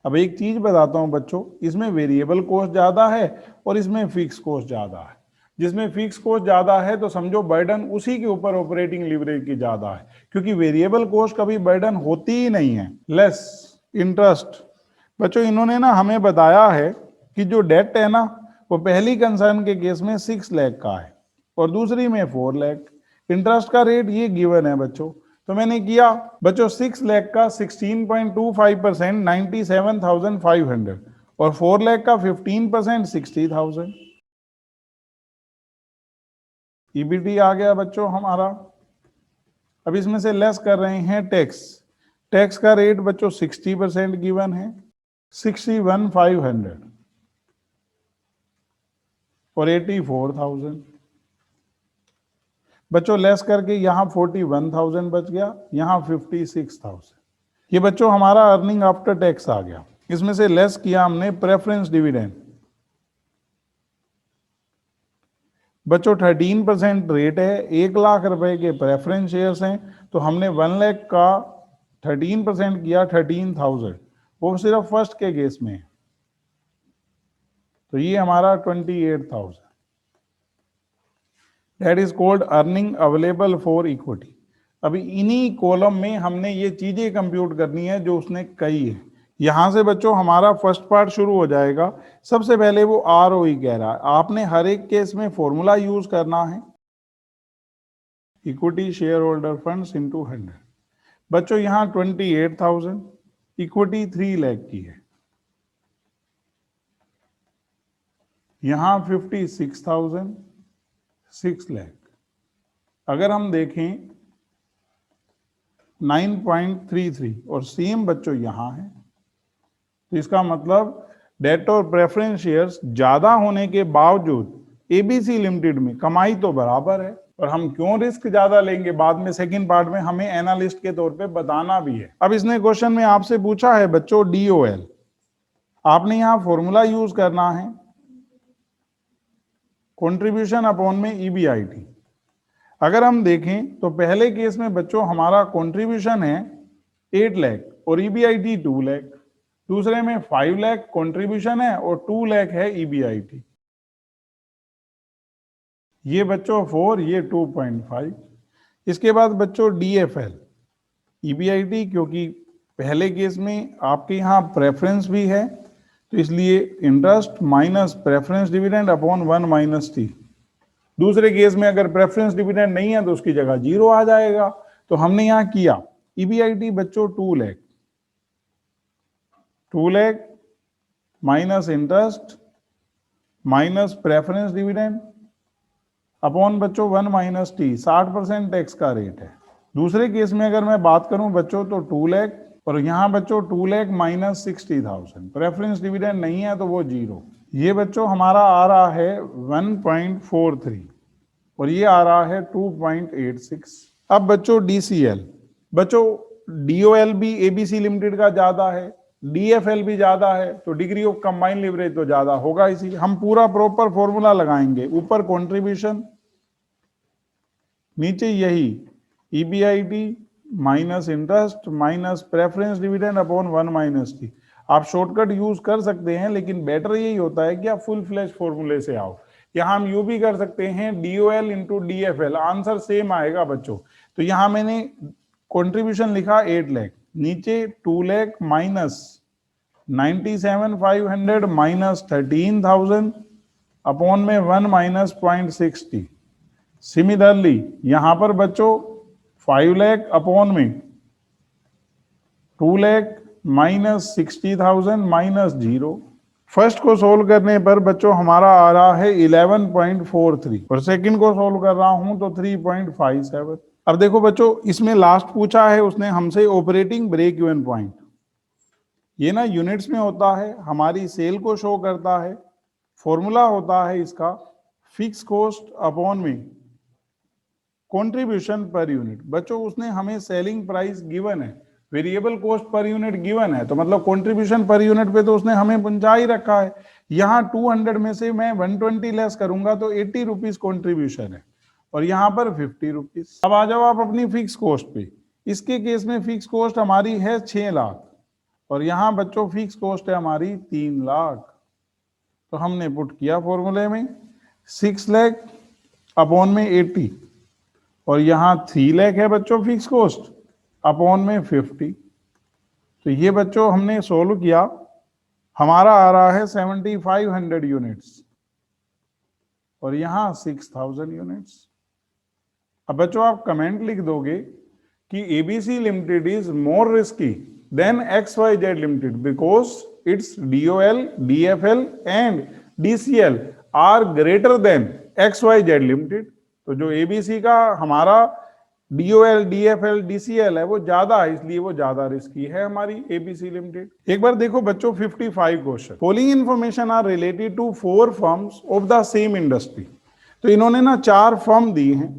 अब एक चीज बताता हूं बच्चों, इसमें वेरिएबल कॉस्ट ज्यादा है और इसमें फिक्स कॉस्ट ज्यादा है। जिसमें फिक्स कॉस्ट ज्यादा है तो समझो बर्डन उसी के ऊपर ऑपरेटिंग लीवरेज की ज्यादा है, क्योंकि वेरिएबल कॉस्ट कभी बर्डन होती ही नहीं है। लेस इंटरेस्ट, बच्चों इन्होंने ना हमें बताया है कि जो डेट है ना वो पहली कंसर्न के केस में 6 लाख का है और दूसरी में 4 लाख। इंटरेस्ट का रेट ये गिवन है बच्चों, तो मैंने किया बच्चों 6 लाख का 16.25% 97,500 और 4 लाख का 15% 60,000। EBT आ गया बच्चों हमारा। अब इसमें से लेस कर रहे हैं टैक्स, टैक्स का रेट बच्चों 60% गिवन है 61,500 और 84,000। बच्चों लेस करके यहां 41,000 बच गया, यहां 56,000। ये बच्चों हमारा अर्निंग आफ्टर टैक्स आ गया। इसमें से लेस किया हमने प्रेफरेंस डिविडेंड। बच्चों 13% रेट है, 1 लाख रुपए के प्रेफरेंस शेयर्स हैं, तो हमने 1 लाख का 13% किया 13,000, वो सिर्फ फर्स्ट के केस में है, तो ये हमारा 28,000। That is called earning available for equity. अभी इन्हीं कॉलम में हमने ये चीजें कंप्यूट करनी है जो उसने कही है। यहां से बच्चों हमारा फर्स्ट पार्ट शुरू हो जाएगा। सबसे पहले वो ROE कह रहा है, आपने हर एक केस में फॉर्मूला यूज करना है, equity share holder funds into 100। बच्चों यहां 28,000, इक्विटी 3 लाख की है, यहां 56,000, 6 लाख। अगर हम देखें 9.33 और सेम बच्चों यहां है, तो इसका मतलब डेट और प्रेफरेंस शेयर्स ज्यादा होने के बावजूद एबीसी लिमिटेड में कमाई तो बराबर है। और हम क्यों रिस्क ज्यादा लेंगे, बाद में सेकंड पार्ट में हमें एनालिस्ट के तौर पे बताना भी है। अब इसने क्वेश्चन में आपसे पूछा है बच्चों डीओएल, आपने यहां फॉर्मूला यूज करना है कंट्रीब्यूशन अपॉन में ईबीआईटी। अगर हम देखें तो पहले केस में बच्चों हमारा कंट्रीब्यूशन है 8 लाख और ईबीआईटी 2 लाख, दूसरे में 5 लाख कंट्रीब्यूशन है और 2 लाख है ईबीआईटी। ये बच्चों 4, ये 2.5। इसके बाद बच्चों डीएफएल, ईबीआईटी क्योंकि पहले केस में आपके यहाँ प्रेफरेंस भी है तो इसलिए interest minus preference dividend upon 1 minus T. दूसरे केस में अगर प्रेफरेंस डिविडेंड नहीं है तो उसकी जगह 0 आ जाएगा। तो हमने यहाँ किया ईबीआईटी बच्चों 2 lakh, 2 lakh minus interest minus preference dividend upon बच्चों 1 माइनस टी, 60% टैक्स का रेट है। दूसरे केस में अगर मैं बात करूं बच्चों तो 2 लाख और यहाँ बच्चों 2 लाख माइनस 60,000, प्रेफरेंस डिविडेंड नहीं है तो वो 0। ये बच्चों हमारा आ रहा है 1.43 और ये आ रहा है 2.86। अब बच्चों डीसीएल, बच्चों डीओएल भी एबीसी लिमिटेड का ज्यादा है, डीएफएल भी ज्यादा है, तो डिग्री ऑफ कंबाइंड लिवरेज तो ज्यादा होगा। इसी हम पूरा प्रॉपर फॉर्मूला लगाएंगे, ऊपर कंट्रीब्यूशन, नीचे यही EBIT minus interest minus preference dividend upon 1 minus T. आप शॉर्टकट यूज कर सकते हैं लेकिन बेटर यही होता है कि आप फुल फ्लैश फॉर्मूले से आओ। यहां हम यू भी कर सकते हैं DOL into DFL, answer same आएगा बच्चों। तो यहां मैंने कंट्रीब्यूशन लिखा 8 लाख, नीचे 2 लाख माइनस 97,500 माइनस 13,000 अपॉन में 1 माइनस 0.60। सिमिलरली यहां पर बच्चों 5 लाख अपॉन में 2 लाख माइनस 60,000 माइनस 0। फर्स्ट को सोल्व करने पर बच्चों हमारा आ रहा है 11.43 और सेकंड को सोल्व कर रहा हूं तो 3.57। अब देखो बच्चों इसमें लास्ट पूछा है उसने हमसे ऑपरेटिंग ब्रेक इवन पॉइंट, ये ना यूनिट्स में होता है, हमारी सेल को शो करता है। फॉर्मूला होता है इसका फिक्स कॉस्ट अपॉन में कंट्रीब्यूशन पर यूनिट। बच्चों उसने हमें सेलिंग प्राइस गिवन है, variable cost per unit given है, तो मतलब कंट्रीब्यूशन पर यूनिट पे तो उसने हमें पहुंचा ही रखा है। यहाँ 200 में से मैं 120 लेस करूंगा तो 80 रुपीज कॉन्ट्रीब्यूशन है और यहाँ पर 50 रुपीज। अब आ जाओ आप अपनी फिक्स कॉस्ट पे। इसके केस में फिक्स कॉस्ट हमारी है 6 लाख और यहाँ बच्चों फिक्स कॉस्ट है हमारी 3 लाख। तो हमने पुट किया फॉर्मूले में 6 लाख अपॉन में 80 और यहाँ 3 लाख है बच्चों फिक्स कॉस्ट अपॉन में 50। तो ये बच्चों हमने सोल्व किया, हमारा आ रहा है 7500 यूनिट्स और यहाँ 6000 यूनिट्स। अब बच्चों आप कमेंट लिख दोगे कि ABC limited is more risky than XYZ limited because its DOL, DFL and DCL are greater than XYZ limited. तो जो एबीसी का हमारा DOL, DFL, DCL है वो ज्यादा है, इसलिए वो ज्यादा रिस्की है हमारी एबीसी लिमिटेड। एक बार देखो बच्चों 55 question, following information are related to 4 firms of the same industry. तो इन्होंने ना 4 फर्म दी हैं,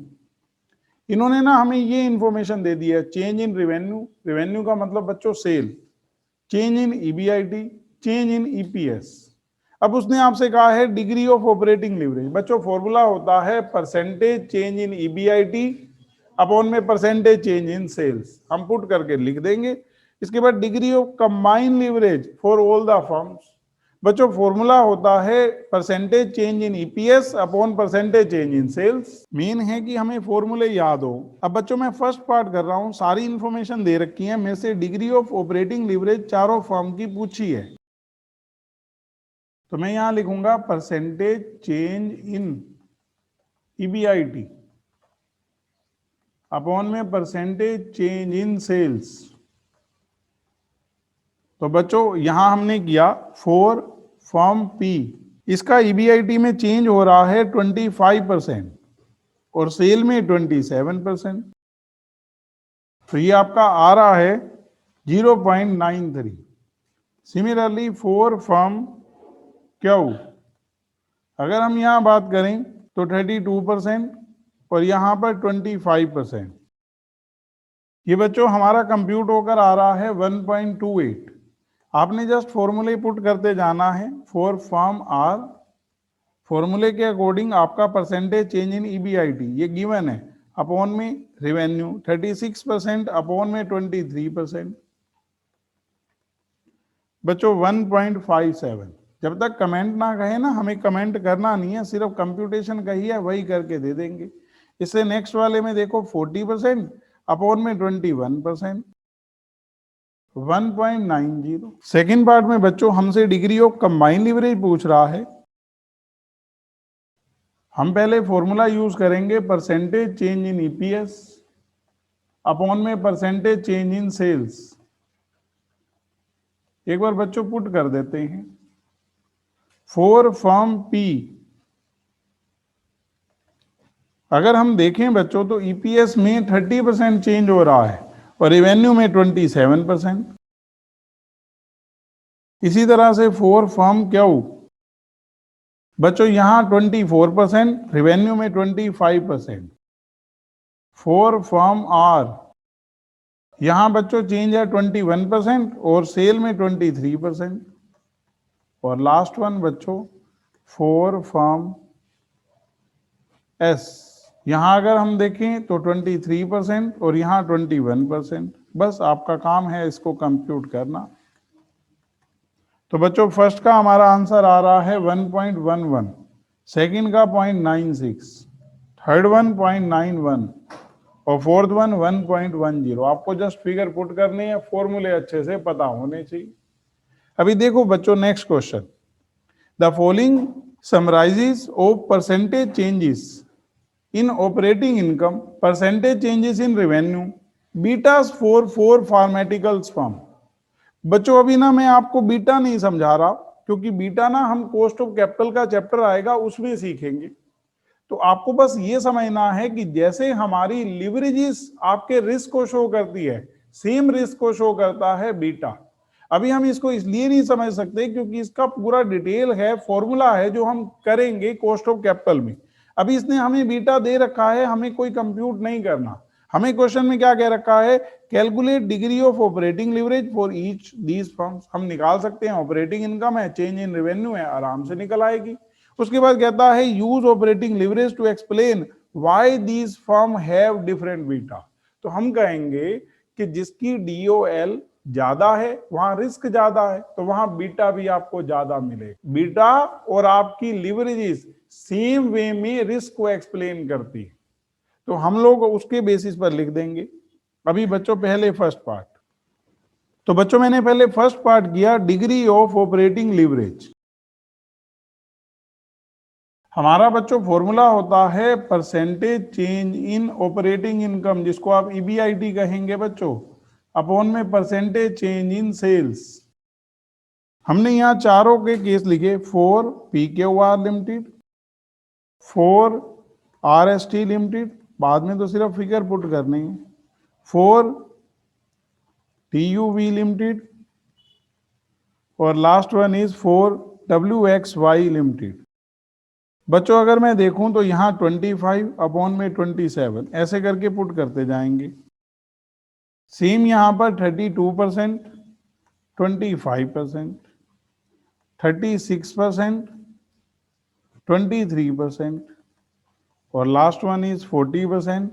इन्होंने ना हमें ये इंफॉर्मेशन दे दी है, चेंज इन रेवेन्यू, रेवेन्यू का मतलब बच्चों sale, change in EBIT, change in EPS. अब उसने आपसे कहा है डिग्री ऑफ ऑपरेटिंग लिवरेज। बच्चों फॉर्मूला होता है percentage change in EBIT upon में परसेंटेज चेंज इन सेल्स, हम पुट करके लिख देंगे। इसके बाद degree of combined leverage for all the firms. बच्चों फॉर्मूला होता है percentage change in EPS upon percentage change in sales. Main है कि हमें फॉर्मूले याद हो। अब बच्चों मैं फर्स्ट पार्ट कर रहा हूं, सारी इंफॉर्मेशन दे रखी है, में से डिग्री ऑफ ऑपरेटिंग लिवरेज चारों फर्म की पूछी है, तो मैं यहां लिखूंगा percentage change in EBIT upon में परसेंटेज चेंज इन सेल्स। तो बच्चों यहां हमने किया फॉर फर्म पी इसका EBIT में चेंज हो रहा है 25% और सेल में 27%, तो ये आपका आ रहा है 0.93। सिमिलरली फॉर फर्म क्यू, अगर हम यहाँ बात करें तो 32% और यहाँ पर 25%। ये बच्चों हमारा कंप्यूट होकर आ रहा है 1.28। आपने जस्ट फॉर्मूले पुट करते जाना है। फॉर फर्म आर, फॉर्मूले के अकॉर्डिंग आपका परसेंटेज चेंज इन EBIT ये गिवन है, अपॉन में रेवेन्यू 36%, अपॉन में 23%। बच्चों 1.57। जब तक कमेंट ना कहे ना, हमें कमेंट करना नहीं है, सिर्फ कंप्यूटेशन कही है वही करके दे देंगे। इससे नेक्स्ट वाले में देखो 40%, अपॉन में 21%, 1.90। सेकेंड पार्ट में बच्चों हमसे डिग्री ऑफ कंबाइंड लीवरेज पूछ रहा है। हम पहले फॉर्मूला यूज करेंगे percentage change in EPS upon में परसेंटेज चेंज इन सेल्स। एक बार बच्चों पुट कर देते हैं। फॉर फर्म P अगर हम देखें बच्चों तो EPS में 30% चेंज हो रहा है और रेवेन्यू में 27%। इसी तरह से फॉर फर्म Q बच्चों यहां 24%, रेवेन्यू में 25%। फॉर फर्म R यहां बच्चों चेंज है 21% और सेल में 23%। और लास्ट वन बच्चों फॉर फर्म S, यहां अगर हम देखें तो 23% और यहां 21%। बस आपका काम है इसको कंप्यूट करना। तो बच्चों फर्स्ट का हमारा आंसर आ रहा है 1.11, सेकंड का 0.96, थर्ड वन 0.91 और फोर्थ वन 1.10। आपको जस्ट फिगर पुट करनी है, फॉर्मूले अच्छे से पता होने चाहिए। अभी देखो बच्चों next question, the following summarizes of percentage changes in operating income, percentage changes in revenue, betas for pharmaceuticals firm. बच्चों अभी ना मैं आपको बीटा नहीं समझा रहा, क्योंकि बीटा ना हम कॉस्ट ऑफ कैपिटल का चैप्टर आएगा उसमें सीखेंगे। तो आपको बस ये समझना है कि जैसे हमारी लिवरेजेस आपके रिस्क को शो करती है, सेम रिस्क को शो करता है बीटा। अभी हम इसको इसलिए नहीं समझ सकते क्योंकि इसका पूरा डिटेल है, फॉर्मूला है जो हम करेंगे कॉस्ट ऑफ कैपिटल में। अभी इसने हमें बीटा दे रखा है, हमें कोई कंप्यूट नहीं करना। हमें क्वेश्चन में क्या कह रखा है, calculate degree of operating leverage for each these firms. हम निकाल सकते हैं, ऑपरेटिंग इनकम है, चेंज इन रेवेन्यू है, आराम से निकल आएगी। उसके बाद कहता है use operating leverage to explain why these firm have different beta. तो हम कहेंगे कि जिसकी DOL ज्यादा है वहां रिस्क ज्यादा है, तो वहां बीटा भी आपको ज्यादा मिलेगा। बीटा और आपकी लिवरेजेस सेम वे में रिस्क को एक्सप्लेन करती है, तो हम लोग उसके बेसिस पर लिख देंगे। अभी बच्चों पहले फर्स्ट पार्ट, तो बच्चों मैंने पहले फर्स्ट पार्ट किया डिग्री ऑफ ऑपरेटिंग लिवरेज। हमारा बच्चों फॉर्मूला होता है परसेंटेज चेंज इन ऑपरेटिंग इनकम, जिसको आप EBIT कहेंगे बच्चों, अपॉन में परसेंटेज चेंज इन सेल्स। हमने यहाँ चारों के केस लिखे, for PQR limited, for RST limited, बाद में तो सिर्फ फिगर पुट करनी है, फॉर TUV लिमिटेड, और last one is for WXY limited. बच्चों अगर मैं देखूं तो यहां 25 अपॉन में 27 ऐसे करके पुट करते जाएंगे। सेम यहां पर 32%, 25%, 36%, 23% और लास्ट वन इज 40%,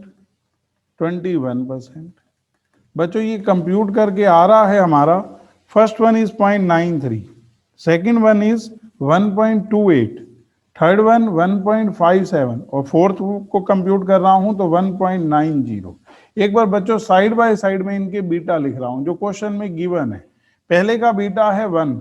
21%। बच्चों ये कंप्यूट करके आ रहा है हमारा, first one is 0.93, second one is 1.28, third one 1.57 और फोर्थ को कंप्यूट कर रहा हूं तो 1.90। एक बार बच्चों साइड बाय साइड में इनके बीटा लिख रहा हूं जो क्वेश्चन में गिवन है। पहले का बीटा है 1,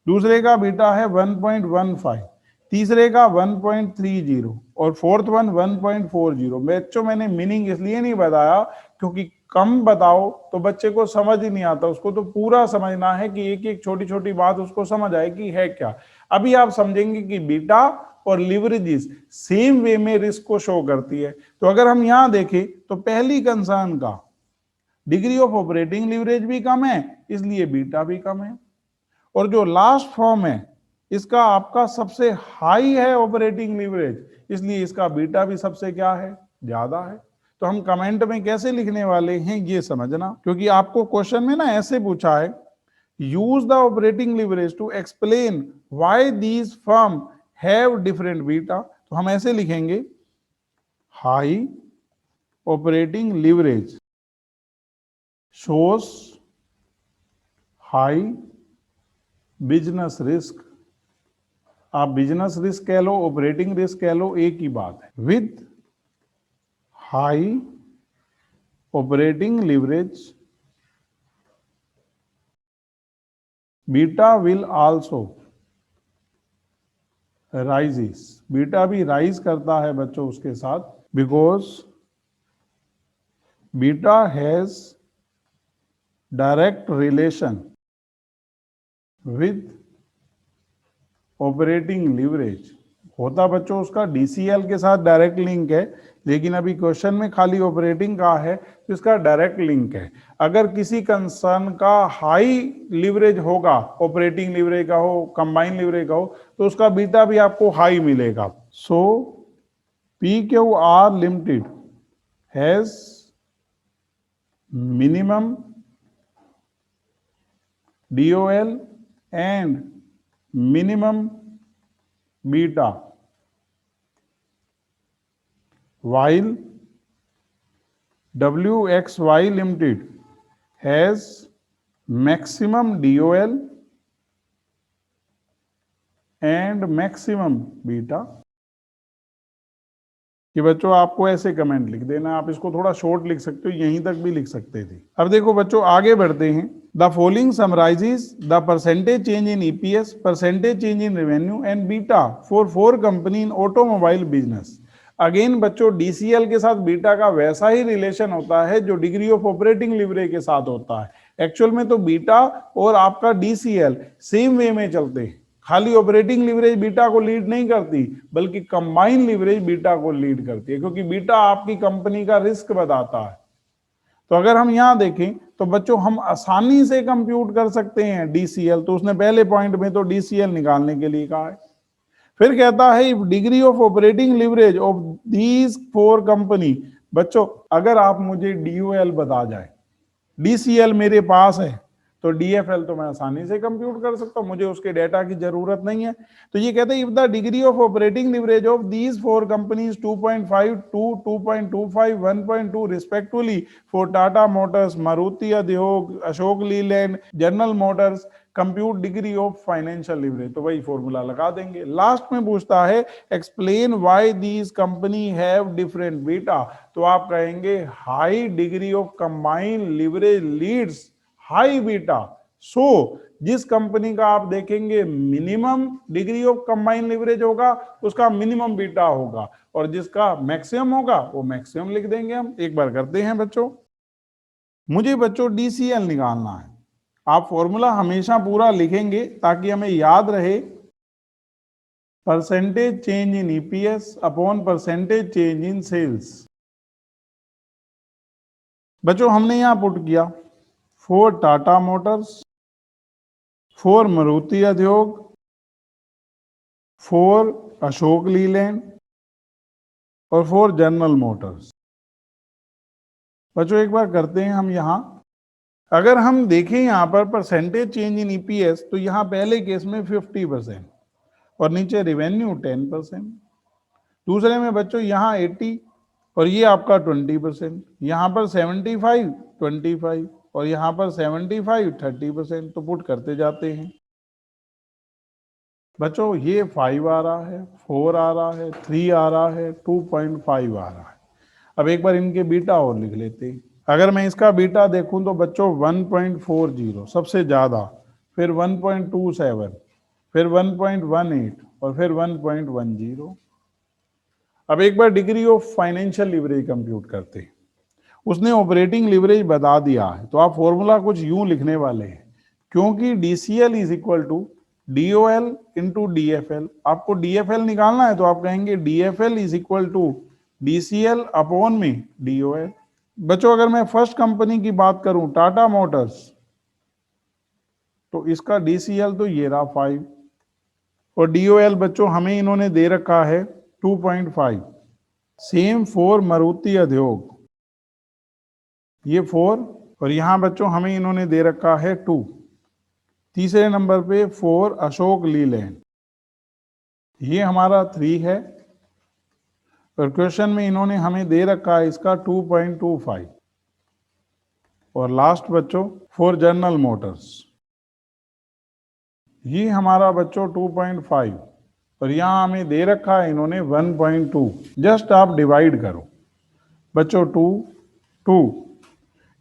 दूसरे का बीटा है 1.15, तीसरे का 1.30 और फोर्थ वन 1.40। बच्चों मैंने मीनिंग इसलिए नहीं बताया क्योंकि कम बताओ तो बच्चे को समझ ही नहीं आता, उसको तो पूरा समझना है कि एक एक छोटी छोटी बात उसको समझ आए कि है क्या। अभी आप समझेंगे कि बीटा और लिवरेजेस सेम वे में रिस्क को शो करती है। तो अगर हम यहां देखें तो पहली कंसर्न का डिग्री ऑफ ऑपरेटिंग लिवरेज भी कम है, इसलिए बीटा भी कम है। और जो लास्ट फॉर्म है इसका आपका सबसे हाई है ऑपरेटिंग लिवरेज, इसलिए इसका बीटा भी सबसे क्या है, ज्यादा है। तो हम कमेंट में कैसे लिखने वाले हैं ये समझना, क्योंकि आपको क्वेश्चन में ना ऐसे पूछा है, use the operating leverage to explain why these firm have different beta. तो हम ऐसे लिखेंगे, high operating leverage shows high business risk. आप बिजनेस रिस्क कह लो, ऑपरेटिंग रिस्क कह लो, एक ही बात है। With high operating leverage beta will also rises, beta भी राइज करता है बच्चों उसके साथ, because beta has direct relation with operating leverage. होता बच्चों उसका डीसीएल के साथ डायरेक्ट लिंक है, लेकिन अभी क्वेश्चन में खाली ऑपरेटिंग का है तो इसका डायरेक्ट लिंक है। अगर किसी कंसर्न का हाई लिवरेज होगा, ऑपरेटिंग लिवरेज का हो, कंबाइन लिवरेज का हो, तो उसका बीटा भी आपको हाई मिलेगा। सो PQR limited has minimum DOL and minimum beta, while WXY Limited has maximum DOL and maximum beta। कि बच्चों आपको ऐसे कमेंट लिख देना, आप इसको थोड़ा शॉर्ट लिख सकते हो, यहीं तक भी लिख सकते थे। अब देखो बच्चों आगे बढ़ते हैं। The following summarises the percentage change in EPS, percentage change in revenue and beta for 4 company in automobile business. Again बच्चों DCL के साथ बीटा का वैसा ही रिलेशन होता है जो डिग्री ऑफ ऑपरेटिंग लिवरेज के साथ होता है। एक्चुअल में तो बीटा और आपका DCL सेम वे में चलते हैं, खाली ऑपरेटिंग लिवरेज बीटा को लीड नहीं करती, बल्कि कंबाइन लिवरेज बीटा को लीड करती है, क्योंकि बीटा आपकी कंपनी का रिस्क बताता है। तो अगर हम यहां देखें तो बच्चों हम आसानी से कंप्यूट कर सकते हैं DCL। तो उसने पहले पॉइंट में तो DCL निकालने के लिए कहा है। फिर कहता है if degree of operating leverage of these 4 company. बच्चों अगर आप मुझे DOL बता जाए, DCL मेरे पास है, तो DFL तो मैं आसानी से कंप्यूट कर सकता हूं, मुझे उसके डेटा की जरूरत नहीं है। तो ये कहते हैं if the degree of operating leverage of these 4 companies 2.5, 2, 2.25, 1.2 respectively for Tata Motors, Maruti Udyog, Ashok Leyland, General Motors, compute degree of financial leverage. तो वही फॉर्मूला लगा देंगे। लास्ट में पूछता है explain why these company have different beta. तो आप कहेंगे high degree of combined leverage leads high beta. So जिस कंपनी का आप देखेंगे minimum degree of combined leverage होगा उसका मिनिमम बीटा होगा, और जिसका मैक्सिमम होगा वो मैक्सिमम लिख देंगे। हम एक बार करते हैं बच्चों। मुझे बच्चों DCL निकालना है। आप फॉर्मूला हमेशा पूरा लिखेंगे ताकि हमें याद रहे, percentage change in EPS upon percentage change in sales. बच्चों हमने यहां पुट किया 4 टाटा मोटर्स, 4 मारुति उद्योग, 4 अशोक लीलैंड और 4 जनरल मोटर्स। बच्चों एक बार करते हैं हम यहां। अगर हम देखें यहां पर परसेंटेज चेंज इन EPS, तो यहां पहले केस में 50% और नीचे रेवेन्यू 10%। दूसरे में बच्चों यहां 80 और ये आपका 20%, यहां पर 75, 25 और यहां पर 75, 30%। तो पुट करते जाते हैं बच्चों। ये 5 आ रहा है, 4 आ रहा है, 3 आ रहा है, 2.5 आ रहा है। अब एक बार इनके बीटा और लिख लेते हैं। अगर मैं इसका बीटा देखूं तो बच्चों 1.40 सबसे ज्यादा, फिर 1.27, फिर 1.18 और फिर 1.10। अब एक बार degree of financial leverage compute करते हैं। उसने ऑपरेटिंग लिवरेज बता दिया है, तो आप फॉर्मूला कुछ यूं लिखने वाले हैं, क्योंकि DCL is equal to DOL into DFL। आपको DFL निकालना है तो आप कहेंगे DFL is equal to DCL upon में DOL। बच्चों अगर मैं फर्स्ट कंपनी की बात करूं टाटा मोटर्स, तो इसका DCL तो ये रहा 5 और DOL बच्चों हमें इन्होंने दे रखा है 2.5। सेम फॉर मारुति उद्योग, ये 4 और यहां बच्चों हमें इन्होंने दे रखा है 2। तीसरे नंबर पे 4 अशोक लीलैंड, ये हमारा 3 है और क्वेश्चन में इन्होंने हमें दे रखा है इसका 2.25। और लास्ट बच्चों 4 जनरल मोटर्स, ये हमारा बच्चों 2.5 और यहां हमें दे रखा है इन्होंने 1.2। जस्ट आप डिवाइड करो बच्चों 2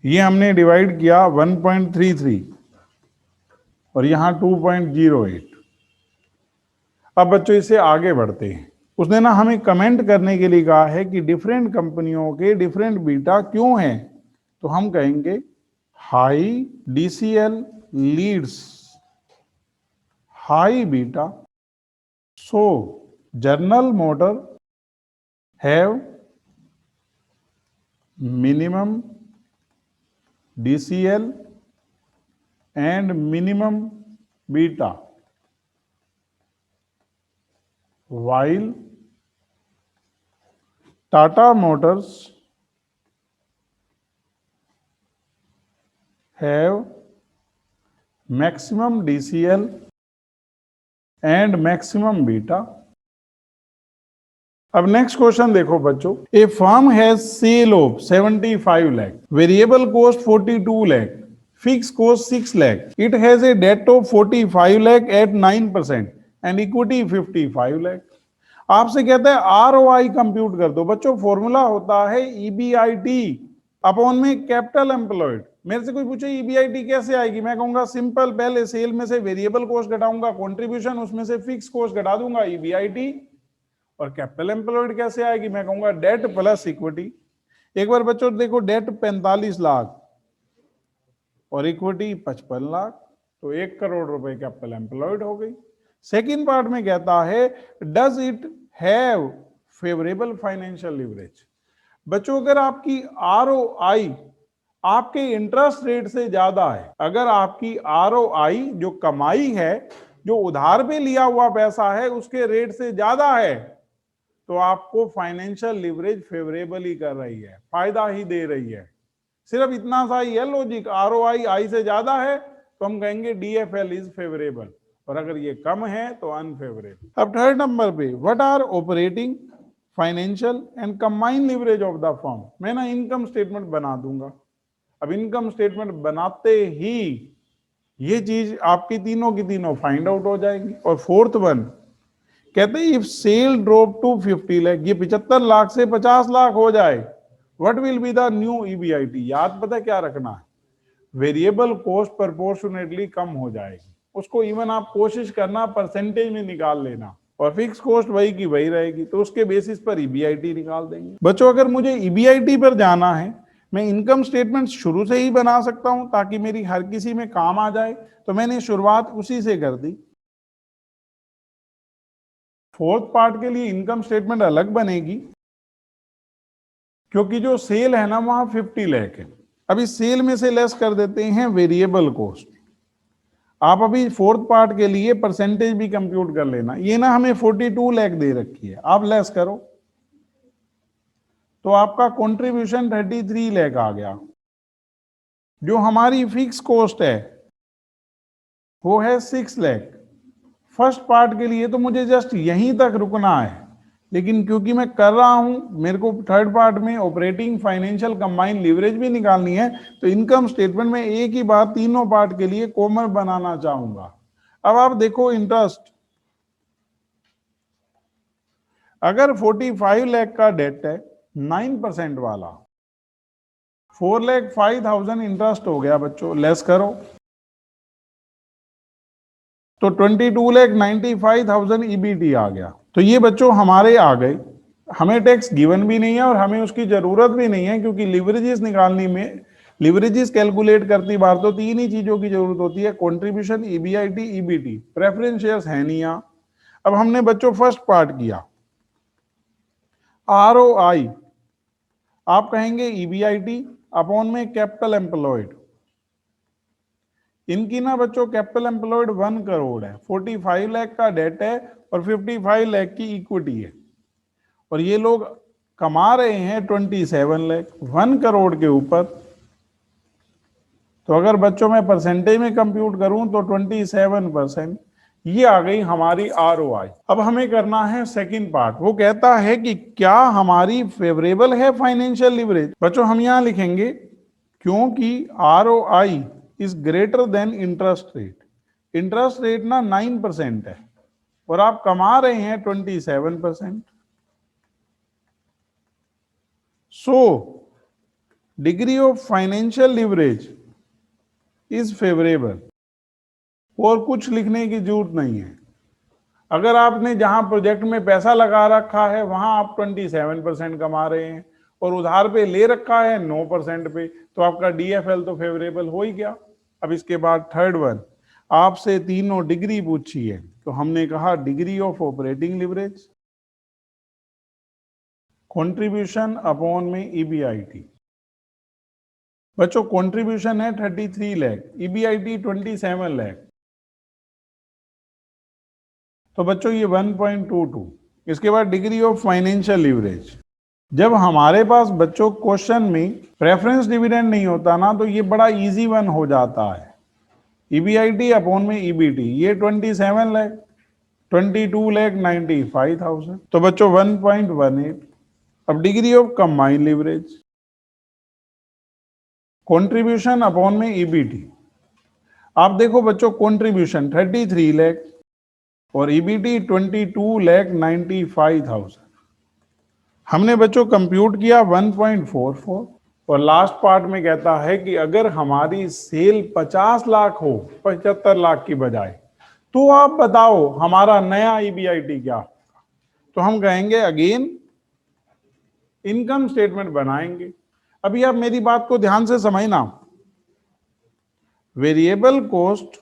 ये हमने डिवाइड किया 1.33 और यहां 2.08। अब बच्चों इससे आगे बढ़ते हैं। उसने ना हमें कमेंट करने के लिए कहा है कि डिफरेंट कंपनियों के डिफरेंट बीटा क्यों हैं, तो हम कहेंगे high DCL leads high beta, so General Motor have minimum DCL and minimum beta, while Tata Motors have maximum DCL and maximum beta। अब नेक्स्ट क्वेश्चन देखो बच्चों, a firm has sale of 75 lakh, variable cost 42 lakh, fix cost 6 lakh, it has a debt of 45 lakh at 9% and equity 55 lakh. आपसे कहता है ROI compute कर दो। बच्चों formula होता है EBIT अपॉन में कैपिटल एम्प्लॉयड। मेरे से कोई पूछे EBIT कैसे आएगी, मैं कहूंगा सिंपल, पहले सेल में से वेरिएबल कॉस्ट घटाऊंगा, कंट्रीब्यूशन उसमें से फिक्स कॉस्ट घटा दूंगा EBIT। और कैपिटल एम्प्लॉयड कैसे आएगी, मैं कहूंगा डेट प्लस इक्विटी। एक बार बच्चों देखो, डेट 45 लाख और इक्विटी 55 लाख, तो 1 करोड़ रुपए कैपिटल एम्प्लॉयड हो गई। सेकेंड पार्ट में कहता है does it have favourable financial leverage. बच्चों अगर आपकी ROI आपके इंटरेस्ट रेट से ज्यादा है, अगर आपकी ROI जो कमाई है, जो उधार पे लिया हुआ पैसा है, उसके रेट से ज्यादा है, तो आपको फाइनेंशियल लिवरेज फेवरेबल ही कर रही है, फायदा ही दे रही है। सिर्फ इतना सा ही है लॉजिक। ROI I से ज्यादा है तो हम कहेंगे DFL इज फेवरेबल, और अगर ये कम है तो अनफेवरेबल। अब थर्ड नंबर पे what are operating financial and combined leverage of the firm. मैं ना इनकम स्टेटमेंट बना दूंगा। अब इनकम स्टेटमेंट बनाते ही ये चीज आपकी तीनों की तीनों फाइंड आउट हो जाएगी। और फोर्थ वन कहते हैं if sale drop to 50 lakh, ये 75 लाख से 50 लाख हो जाए, what will be the new EBIT। याद पता क्या रखना है, वेरिएबल कॉस्ट प्रोपोर्शनेटली कम हो जाएगी, उसको इवन आप कोशिश करना परसेंटेज में निकाल लेना, और फिक्स कॉस्ट वही की वही रहेगी, तो उसके बेसिस पर EBIT निकाल देंगे। बच्चों अगर मुझे EBIT पर जाना है, मैं इनकम स्टेटमेंट शुरू से ही बना सकता हूं ताकि मेरी हर किसी में काम आ जाए, तो मैंने शुरुआत उसी से कर दी। फोर्थ पार्ट के लिए इनकम स्टेटमेंट अलग बनेगी, क्योंकि जो सेल है ना वहां 50 लाख है। अभी सेल में से लेस कर देते हैं वेरिएबल कॉस्ट। आप अभी फोर्थ पार्ट के लिए परसेंटेज भी कंप्यूट कर लेना। ये ना हमें 42 लाख दे रखी है, आप लेस करो तो आपका कंट्रीब्यूशन 33 लाख आ गया। जो हमारी फिक्स कॉस्ट है वो है 6 लाख। फर्स्ट पार्ट के लिए तो मुझे जस्ट यहीं तक रुकना है, लेकिन क्योंकि मैं कर रहा हूं, मेरे को थर्ड पार्ट में ऑपरेटिंग फाइनेंशियल कंबाइंड लिवरेज भी निकालनी है, तो इनकम स्टेटमेंट में एक ही बात तीनों पार्ट के लिए कॉमन बनाना चाहूंगा। अब आप देखो इंटरेस्ट, अगर 45 लाख का डेट है 9% वाला, 4,05,000 इंटरेस्ट हो गया बच्चों, लेस करो तो 22,95,000 EBT आ गया। तो ये बच्चों हमारे आ गए। हमें टैक्स गिवन भी नहीं है और हमें उसकी जरूरत भी नहीं है, क्योंकि लिवरेजेस निकालने में लिवरेजेस कैलकुलेट करती बार तो तीन ही चीजों की जरूरत होती है, contribution, EBIT, EBT. Preference shares है नहीं यहाँ। अब हमने बच्चों फर्स्ट पार्ट किया, आरओआई आप कहेंगे ईबीआईटी अपॉन में कैपिटल एम्प्लॉयड। इनकी ना बच्चों कैपिटल एम्प्लॉयड 1 करोड़ है, 45 लाख का डेट है और 55 लाख की इक्विटी है, और ये लोग कमा रहे हैं 27 लाख 1 करोड़ के ऊपर। तो अगर बच्चों में परसेंटेज में कंप्यूट करूं तो 27%, ये आ गई हमारी आरओआई। अब हमें करना है सेकंड पार्ट, वो कहता है कि क्या हमारी फेवरेबल है फाइनेंशियल लिवरेज। बच्चों हम यहां लिखेंगे क्योंकि ROI is greater than interest rate. Interest rate ना 9% है और आप कमा रहे हैं 27%। So degree of financial leverage is favourable, और कुछ लिखने की जरूरत नहीं है। अगर आपने जहां प्रोजेक्ट में पैसा लगा रखा है वहां आप 27% कमा रहे हैं और उधार पे ले रखा है 9% पे, तो आपका डीएफएल तो फेवरेबल हो ही गया। अब इसके बाद थर्ड वन, आपसे तीनों डिग्री पूछी है, तो हमने कहा degree of operating leverage, contribution upon में ईबीआईटी। बच्चों कंट्रीब्यूशन है 33 लाख, ईबीआईटी 27 लाख, तो बच्चों ये 1.22। इसके बाद डिग्री ऑफ फाइनेंशियल लिवरेज। जब हमारे पास बच्चों क्वेश्चन में प्रेफरेंस डिविडेंड नहीं होता ना, तो ये बड़ा इजी वन हो जाता है। ईबीआईटी अपॉन में ईबीटी, ये 27 लाख, 22,95,000, तो बच्चों 1.18। अब degree of combined leverage, contribution upon में ईबीटी। आप देखो बच्चों कंट्रीब्यूशन 33 लाख और ईबीटी 22,95,000। हमने बच्चों कंप्यूट किया 1.44, और लास्ट पार्ट में कहता है कि अगर हमारी सेल 50 लाख हो 75 लाख की बजाय, तो आप बताओ हमारा नया ईबीआईटी क्या होगा। तो हम कहेंगे अगेन इनकम स्टेटमेंट बनाएंगे। अभी आप मेरी बात को ध्यान से समझना, वेरिएबल कॉस्ट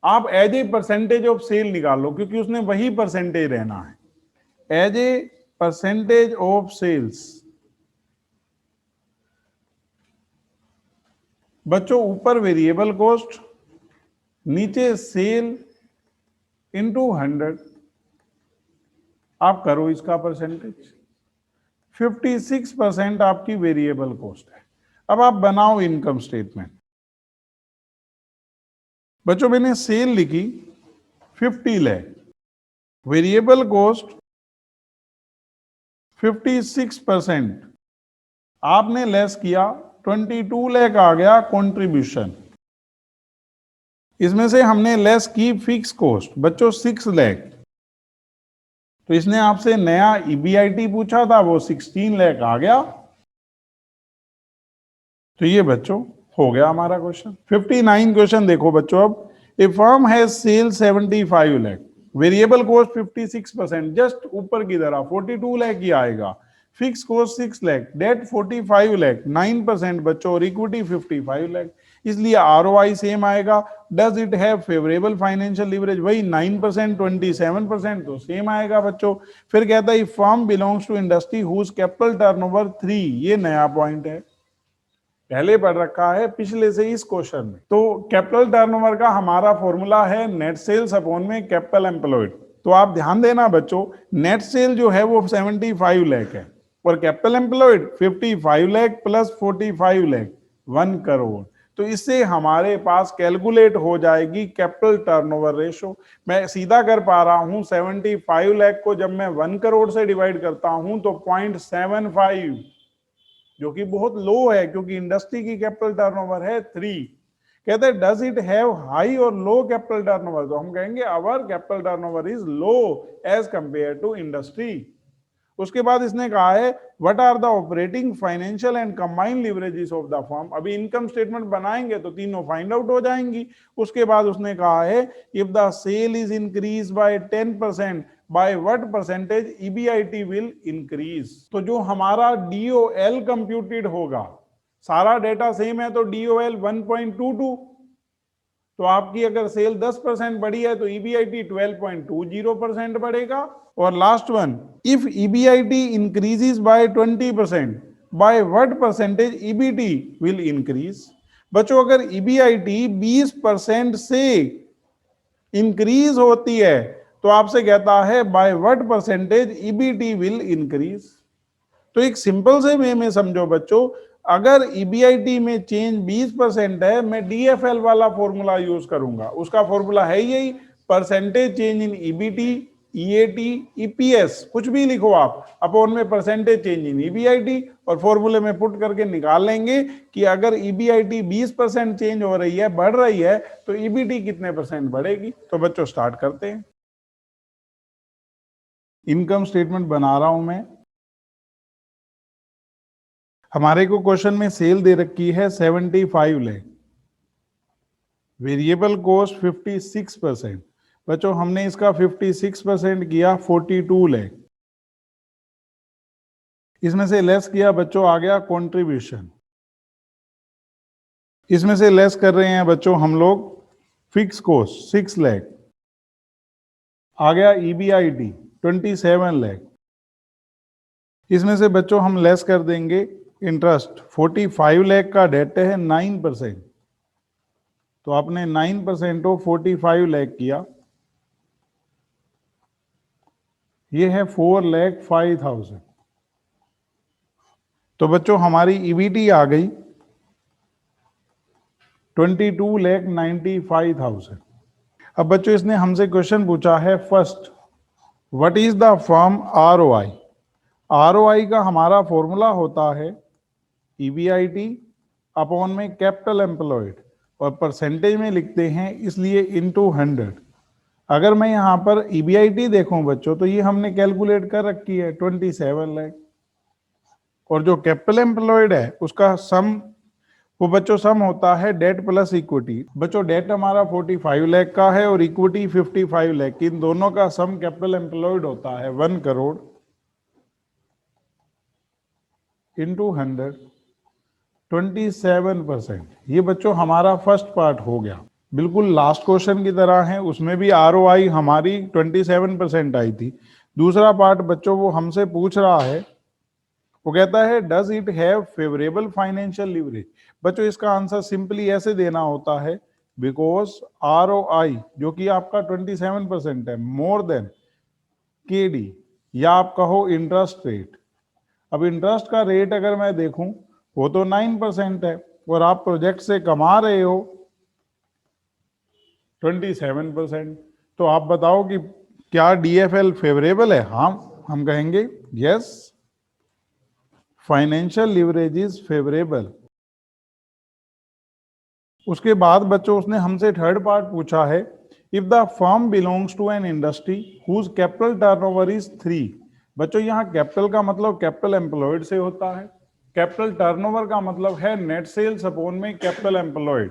आप as a percentage of sale निकालो, क्योंकि उसने वही परसेंटेज रहना है, as a percentage of sales. बच्चों ऊपर वेरिएबल कॉस्ट, नीचे सेल इनटू 100, आप करो इसका परसेंटेज। 56% आपकी वेरिएबल कॉस्ट है। अब आप बनाओ इनकम स्टेटमेंट। बच्चों मैंने सेल लिखी 50 लाख, वेरिएबल कॉस्ट 56%, आपने लेस किया 22 लाख आ गया कंट्रीब्यूशन। इसमें से हमने लेस की फिक्स कॉस्ट बच्चों 6 लाख, तो इसने आपसे नया ईबीआईटी पूछा था, वो 16 लाख आ गया। तो ये बच्चों हो गया हमारा क्वेश्चन। 59 क्वेश्चन देखो बच्चों। अब a firm has sale 75 lakh, variable cost 56%, just ऊपर की तरह 42 लाख ही आएगा, fix cost 6 lakh, debt 45 lakh, 9% बच्चों, और इक्विटी 55 लाख, इसलिए आरओआई सेम आएगा। Does it have favourable financial leverage, वही 9%, 27%, तो सेम आएगा बच्चों। फिर कहता है firm belongs to industry whose capital turnover 3, ये नया पॉइंट है, पहले पढ़ रखा है पिछले से इस क्वेश्चन में। तो कैपिटल टर्नओवर का हमारा फॉर्मूला है नेट सेल्स अपॉन में कैपिटल एम्प्लॉयड। तो आप ध्यान देना बच्चों, नेट सेल जो है वो 75 लाख है और capital employed 55 lakh plus 45 lakh 1 crore. तो इससे हमारे पास कैलकुलेट हो जाएगी कैपिटल टर्नओवर रेशो। मैं सीधा कर पा रहा हूं, 75 लाख को जब मैं 1 करोड़ से डिवाइड करता हूं तो 0.75, जो कि बहुत लो है क्योंकि इंडस्ट्री की कैपिटल टर्नओवर है 3। कहते हैं डज इट हैव हाई और लो कैपिटल टर्नओवर, तो हम कहेंगे our capital turnover is low as compare to industry. उसके बाद इसने कहा है what are the operating, financial and combined leverages of the firm. अभी इनकम स्टेटमेंट बनाएंगे तो तीनों फाइंड आउट हो जाएंगी। उसके बाद उसने कहा है if the sale is increase by 10%, by what percentage EBIT will increase. तो जो हमारा डीओएल कंप्यूटेड होगा सारा डेटा सेम है तो DOL 1.22, तो आपकी अगर सेल 10% बढ़ी है तो EBIT 12.20% बढ़ेगा। और last one, if EBIT increases by 20%, by what percentage EBT will increase. बच्चों अगर EBIT 20% से इंक्रीज होती है तो आपसे कहता है by what percentage EBT will increase. तो एक सिंपल से वे में समझो बच्चों, अगर EBIT में चेंज 20% है, मैं DFL वाला फॉर्मूला यूज करूंगा। उसका फॉर्मूला है यही, परसेंटेज चेंज इन EBT, EAT, EPS, कुछ भी लिखो आप, अपॉन में परसेंटेज चेंज इन EBIT, और फॉर्मूले में पुट करके निकाल लेंगे कि अगर EBIT 20% चेंज हो रही है, बढ़ रही है, तो EBT कितने परसेंट बढ़ेगी। तो बच्चों स्टार्ट करते हैं। इनकम स्टेटमेंट बना रहा हूं मैं। हमारे को क्वेश्चन में सेल दे रखी है 75 लाख, वेरिएबल कॉस्ट 56%। बच्चों हमने इसका 56% किया 42 लाख, इसमें से लेस किया बच्चों, आ गया कंट्रीब्यूशन। इसमें से लेस कर रहे हैं बच्चों हम लोग फिक्स कॉस्ट 6 लाख, आ गया EBIT 27 लाख। इसमें से बच्चों हम लेस कर देंगे इंटरेस्ट, 45 लाख का डेट है 9%, तो आपने 9% ऑफ 45 लाख किया, ये है 4,05,000। तो बच्चों हमारी EBT आ गई 22,95,000। अब बच्चों इसने हमसे क्वेश्चन पूछा है, first what is the firm ROI। ROI का हमारा फॉर्मूला होता है EBIT अपॉन में कैपिटल एम्प्लॉयड, और परसेंटेज में लिखते हैं इसलिए इनटू 100। अगर मैं यहाँ पर EBIT देखूं बच्चों तो ये हमने कैलकुलेट कर रखी है 27 लाख, और जो कैपिटल एम्प्लॉयड है उसका सम, वो बच्चों सम होता है डेट प्लस इक्विटी। बच्चों डेट हमारा 45 लाख का है और इक्विटी 55 लाख, इन दोनों का सम कैपिटल एम्प्लॉयड होता है 1 करोड़ इंटू 100, 27%। ये बच्चों हमारा फर्स्ट पार्ट हो गया, बिल्कुल लास्ट क्वेश्चन की तरह है, उसमें भी ROI हमारी 27% आई थी। दूसरा पार्ट बच्चों वो हमसे पूछ रहा है, वो कहता है does it have favourable financial leverage. बच्चों इसका आंसर सिंपली ऐसे देना होता है, बिकॉज ROI जो कि आपका 27% है मोर देन KD, या आप कहो इंटरेस्ट रेट। अब इंटरेस्ट का रेट अगर मैं देखूं वो तो 9% है, और आप प्रोजेक्ट से कमा रहे हो 27%, तो आप बताओ कि क्या DFL फेवरेबल है। हाँ, हम कहेंगे yes, financial leverage is favourable. उसके बाद बच्चों उसने हमसे थर्ड पार्ट पूछा है, if the firm belongs to an industry whose capital turnover is 3। बच्चों यहाँ कैपिटल का मतलब कैपिटल एम्प्लॉयड से होता है, कैपिटल टर्नओवर का मतलब है नेट सेल्स अपॉन में capital employed.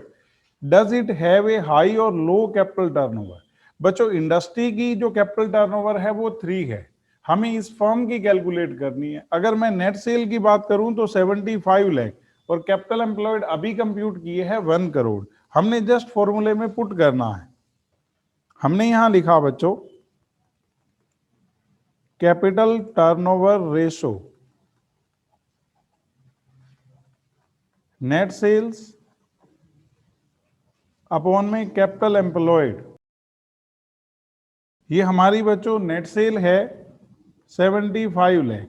Does it have a high और लो कैपिटल टर्नओवर। बच्चों इंडस्ट्री की जो कैपिटल टर्नओवर है वो 3 है, हमें इस फर्म की कैलकुलेट करनी है। अगर मैं नेट सेल की बात करूं तो 75 लाख, और कैपिटल एम्प्लॉयड अभी कंप्यूट किए हैं 1 करोड़। हमने जस्ट फॉर्मूले में पुट करना है। हमने यहां लिखा बच्चों capital turnover ratio net sales upon में कैपिटल एम्प्लॉयड। ये हमारी बच्चों नेट सेल है 75 लाख,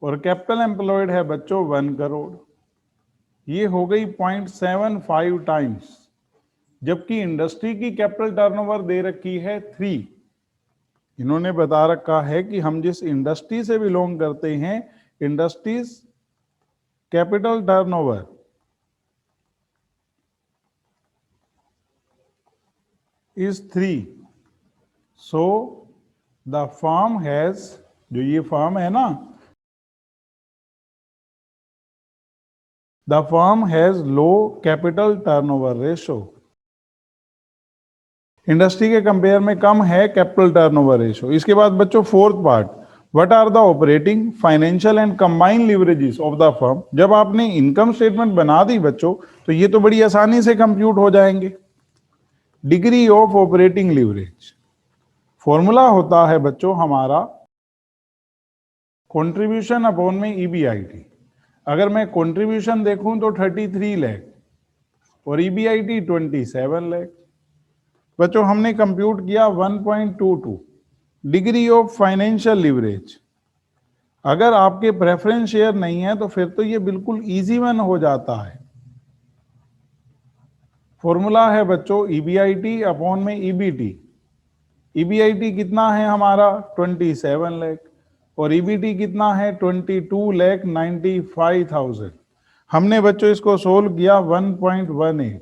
और कैपिटल एम्प्लॉयड है बच्चों 1 करोड़। ये हो गई 0.75 टाइम्स, जबकि इंडस्ट्री की कैपिटल टर्नओवर दे रखी है 3। इन्होंने बता रखा है कि हम जिस इंडस्ट्री से बिलोंग करते हैं, industries capital turnover is 3, so the firm has, जो ये फर्म है ना, the firm has low capital turnover ratio. Industry के कंपेयर में कम है कैपिटल टर्नओवर रेशो। इसके बाद बच्चों fourth part, what are the operating, financial and combined leverages of the firm. जब आपने इनकम स्टेटमेंट बना दी बच्चों, तो ये तो बड़ी आसानी से कंप्यूट हो जाएंगे। Degree of operating leverage, formula होता है बच्चों हमारा कंट्रीब्यूशन अपॉन में ईबीआईटी। अगर मैं कंट्रीब्यूशन देखूं तो 33 लाख और ईबीआईटी 27 लाख। बच्चों हमने कंप्यूट किया 1.22। डिग्री ऑफ फाइनेंशियल लिवरेज, अगर आपके प्रेफरेंस शेयर नहीं है तो फिर तो ये बिल्कुल इजी वन हो जाता है। फॉर्मूला है बच्चों ईबीआईटी अपॉन में ईबीटी। ईबीआईटी कितना है हमारा 27 लाख और ईबीटी कितना है 22,95,000। हमने बच्चों इसको सोल्व किया 1.18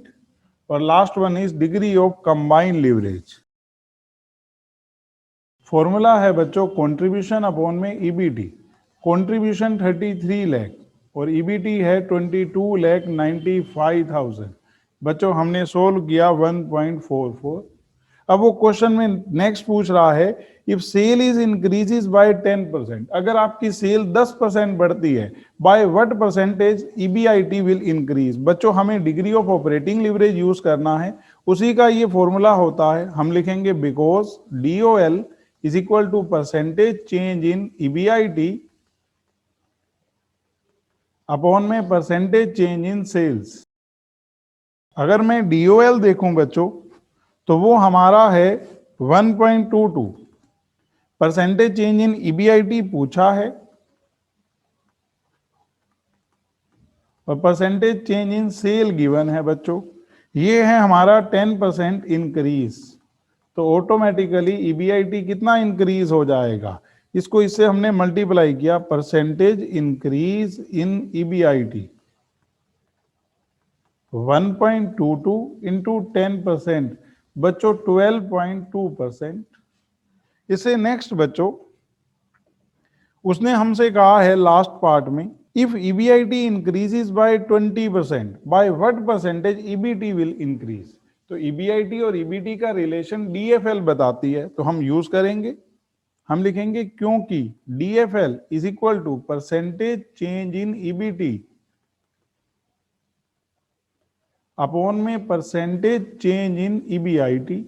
और last one is degree of combined leverage. Formula है बच्चों कंट्रीब्यूशन अपॉन में ईबीटी। कंट्रीब्यूशन 33 लाख और ईबीटी है 22,95,000। बच्चों हमने सोल्व किया 1.44। अब वो क्वेश्चन में नेक्स्ट पूछ रहा है if sale is increases by 10%, अगर आपकी सेल 10% बढ़ती है, by what percentage EBIT will increase. बच्चों हमें degree of operating leverage use करना है, उसी का ये फॉर्मूला होता है। हम लिखेंगे because DOL is equal to percentage change in EBIT upon में परसेंटेज चेंज इन सेल्स। अगर मैं डीओएल देखूं बच्चों तो वो हमारा है 1.22। परसेंटेज चेंज इन ईबीआईटी पूछा है और percentage change in sale given है बच्चों। ये है हमारा 10% इंक्रीज, तो ऑटोमेटिकली ईबीआईटी कितना इंक्रीज हो जाएगा, इसको इससे हमने मल्टीप्लाई किया, percentage increase in EBIT 1.22 into 10%, बच्चों 12.2%। इससे नेक्स्ट बच्चों उसने हमसे कहा है लास्ट पार्ट में if EBIT increases by 20%, by what percentage EBT will increase. तो ईबीआईटी और ईबीटी का रिलेशन डीएफएल बताती है, तो हम यूज करेंगे। हम लिखेंगे क्योंकि DFL is equal to percentage change in EBT upon में परसेंटेज चेंज इन ईबीआईटी।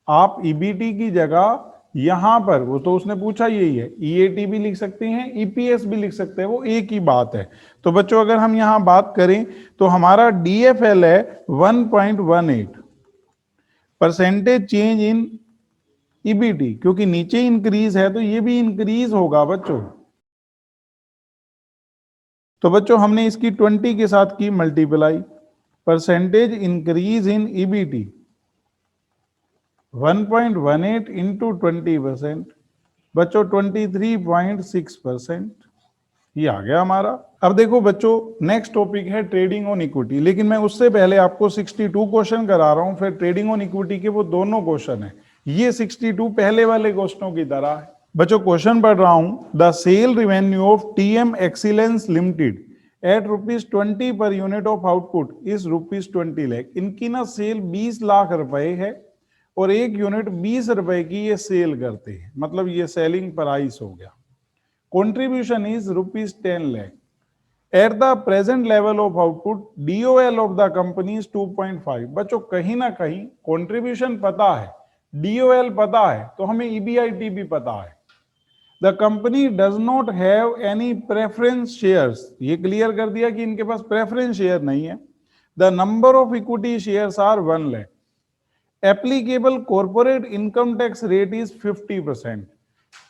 आप ईबीटी की जगह यहां पर, वो तो उसने पूछा यही है, ईएटी भी लिख सकते हैं, ईपीएस भी लिख सकते हैं, वो एक ही बात है। तो बच्चों अगर हम यहां बात करें तो हमारा डीएफएल है 1.18, परसेंटेज चेंज इन ईबीटी, क्योंकि नीचे इंक्रीज है तो ये भी इंक्रीज होगा बच्चों। तो बच्चों हमने इसकी 20 के साथ की मल्टीप्लाई, परसेंटेज इंक्रीज इन ईबीटी 1.18 इंटू 20%, बच्चों 23.6%, ये आ गया हमारा। अब देखो बच्चों नेक्स्ट टॉपिक है ट्रेडिंग ऑन इक्विटी, लेकिन मैं उससे पहले आपको 62 क्वेश्चन करा रहा हूं, फिर ट्रेडिंग ऑन इक्विटी के वो दोनों क्वेश्चन है। ये 62 पहले वाले क्वेश्चनों की तरह है। बच्चों क्वेश्चन पढ़ रहा हूं, the sale revenue of TM excellence limited at ₹20 per unit of output is ₹20 lakh. इनकी ना सेल 20 लाख रुपए है और एक यूनिट 20 रुपए की ये सेल करते हैं, मतलब ये सेलिंग प्राइस हो गया। Contribution is ₹10 lakh. At the present level of output DOL of the company is 2.5। बच्चों कहीं ना कहीं कंट्रीब्यूशन पता है, डीओएल पता है, तो हमें ईबीआईटी भी पता है। The company does not have any preference shares, ये क्लियर कर दिया कि इनके पास प्रेफरेंस शेयर नहीं है। The number of equity shares are 1 lakh. Applicable corporate income tax rate is 50%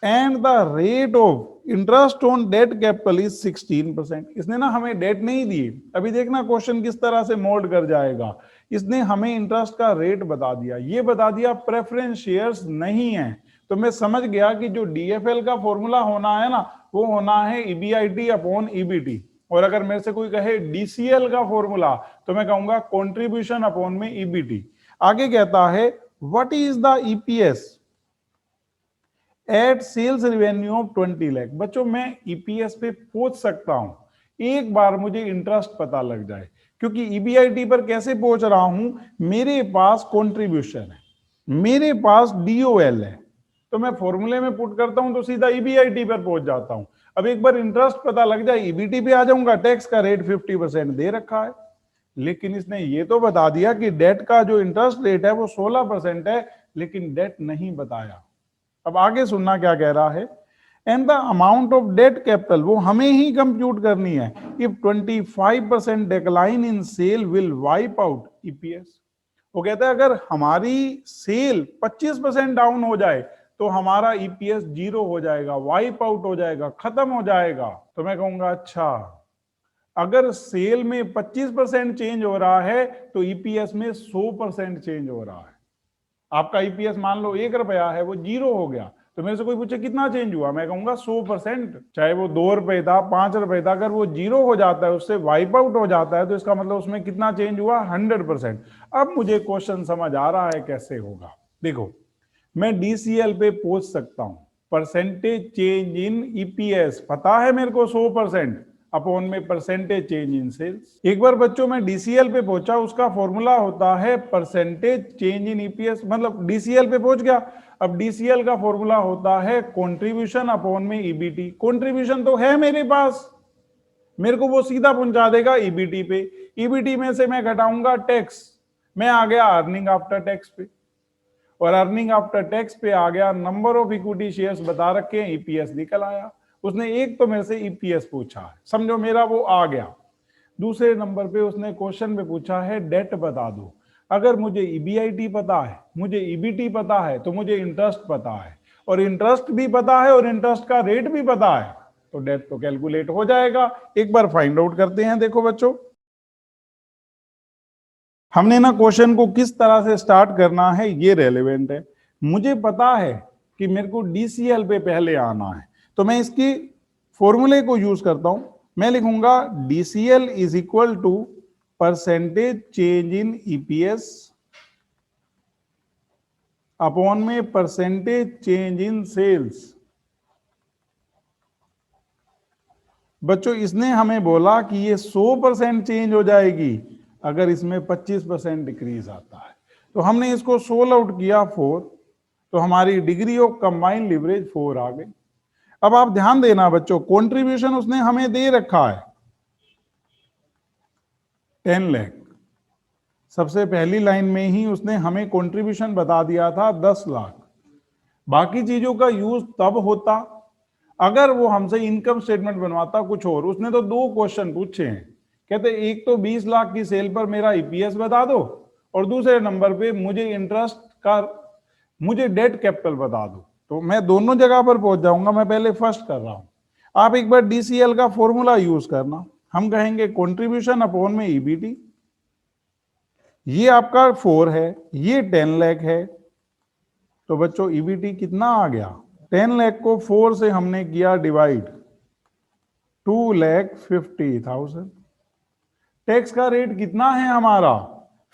and the rate of interest on debt capital is 16%। इसने ना हमें डेट नहीं दी, अभी देखना क्वेश्चन किस तरह से मोल्ड कर जाएगा। इसने हमें इंटरेस्ट का रेट बता दिया, ये बता दिया प्रेफरेंस शेयर्स नहीं है, तो मैं समझ गया कि जो डीएफएल का फॉर्मूला होना है ना, वो होना है ईबीआईटी अपॉन ईबीटी। और अगर मेरे से कोई कहे डीसीएल का फॉर्मूला, तो मैं कहूंगा कंट्रीब्यूशन अपॉन में ईबीटी। आगे कहता है what is the EPS at sales revenue of 20 lakh. बच्चों मैं ईपीएस पे पहुंच सकता हूं एक बार मुझे इंटरेस्ट पता लग जाए, क्योंकि ईबीआईटी पर कैसे पहुंच रहा हूं, मेरे पास कंट्रीब्यूशन है, मेरे पास डीओएल है, तो मैं फॉर्मूले में पुट करता हूं तो सीधा ईबीआईटी पर पहुंच जाता हूं। अब एक बार इंटरेस्ट पता लग जाए ईबीटी पे आ जाऊंगा, टैक्स का रेट 50% दे रखा है, लेकिन इसने ये तो बता दिया कि डेट का जो इंटरेस्ट रेट है वो 16% है, लेकिन डेट नहीं बताया। अब आगे सुनना क्या कह रहा है, and the amount of debt capital, वो हमें ही कंप्यूट करनी है, if 25% decline in sale will wipe out EPS. वो कहता है अगर हमारी सेल 25% डाउन हो जाए तो हमारा ईपीएस 0 हो जाएगा, वाइप आउट हो जाएगा, खत्म हो जाएगा। तो मैं कहूंगा अच्छा, अगर सेल में 25% चेंज हो रहा है तो ईपीएस में 100% चेंज हो रहा है। आपका ईपीएस मान लो 1 रुपया है, वो 0 हो गया, तो मेरे से कोई पूछे कितना चेंज हुआ, मैं कहूंगा 100%। चाहे वो 2 रुपए था, 5 रुपए था, अगर वो 0 हो जाता है, उससे वाइप आउट हो जाता है, तो इसका मतलब उसमें कितना चेंज हुआ, 100%। अब मुझे क्वेश्चन समझ आ रहा है कैसे होगा। देखो, मैं डीसीएल पे पहुंच सकता हूं, परसेंटेज चेंज इन ईपीएस पता है मेरे को 100% अपॉन में परसेंटेज चेंज इन सेल्स। एक बार बच्चों मैं डीसीएल पे पहुंचा, उसका फॉर्मूला होता है परसेंटेज चेंज इन ईपीएस, मतलब डीसीएल पे पहुंच गया। अब डीसीएल का फॉर्मूला होता है कंट्रीब्यूशन अपॉन में ईबीटी। कंट्रीब्यूशन तो है मेरे पास, मेरे को वो सीधा पहुंचा देगा ईबीटी पे। ईबीटी में से मैं घटाऊंगा टैक्स, मैं आ गया अर्निंग आफ्टर टैक्स पे, और अर्निंग आफ्टर टैक्स पे आ गया नंबर ऑफ इक्विटी शेयर्स बता रखे हैं, ईपीएस निकल आया। उसने एक तो मेरे से ईपीएस पूछा है, समझो मेरा वो आ गया। दूसरे नंबर पे उसने क्वेश्चन में पूछा है डेट बता दो। अगर मुझे ईबीआईटी पता है, मुझे ईबीटी पता है, तो मुझे इंटरेस्ट पता है, और इंटरेस्ट भी पता है, और इंटरेस्ट का रेट भी पता है, तो डेट तो कैलकुलेट हो जाएगा। एक बार फाइंड आउट करते हैं। देखो बच्चों, हमने ना क्वेश्चन को किस तरह से स्टार्ट करना है ये रेलेवेंट है। मुझे पता है कि मेरे को डीसीएल पे पहले आना है, तो मैं इसकी फॉर्मूले को यूज करता हूं। मैं लिखूंगा DCL is equal to percentage change in EPS upon में परसेंटेज चेंज इन सेल्स। बच्चों इसने हमें बोला कि ये 100% चेंज हो जाएगी अगर इसमें 25% डिक्रीज आता है, तो हमने इसको सोल्व आउट किया 4, तो हमारी डिग्री ऑफ कंबाइंड लिवरेज 4 आ गई। अब आप ध्यान देना बच्चों, कंट्रीब्यूशन उसने हमें दे रखा है 10 लाख। सबसे पहली लाइन में ही उसने हमें कंट्रीब्यूशन बता दिया था 10 लाख। बाकी चीजों का यूज तब होता अगर वो हमसे इनकम स्टेटमेंट बनवाता कुछ और। उसने तो 2 क्वेश्चन पूछे हैं, कहते एक तो 20 लाख की सेल पर मेरा ईपीएस बता दो, और दूसरे नंबर पे मुझे इंटरेस्ट का, मुझे डेट कैपिटल बता दो। तो मैं दोनों जगह पर पहुंच जाऊंगा, मैं पहले फर्स्ट कर रहा हूं। आप एक बार डीसीएल का फॉर्मूला यूज करना, हम कहेंगे कंट्रीब्यूशन अपॉन में ईबीटी। ये आपका 4 है, ये 10 लाख है, तो बच्चों ईबीटी कितना आ गया, 10 लाख को 4 से हमने किया डिवाइड, 2,50,000। टैक्स का रेट कितना है हमारा,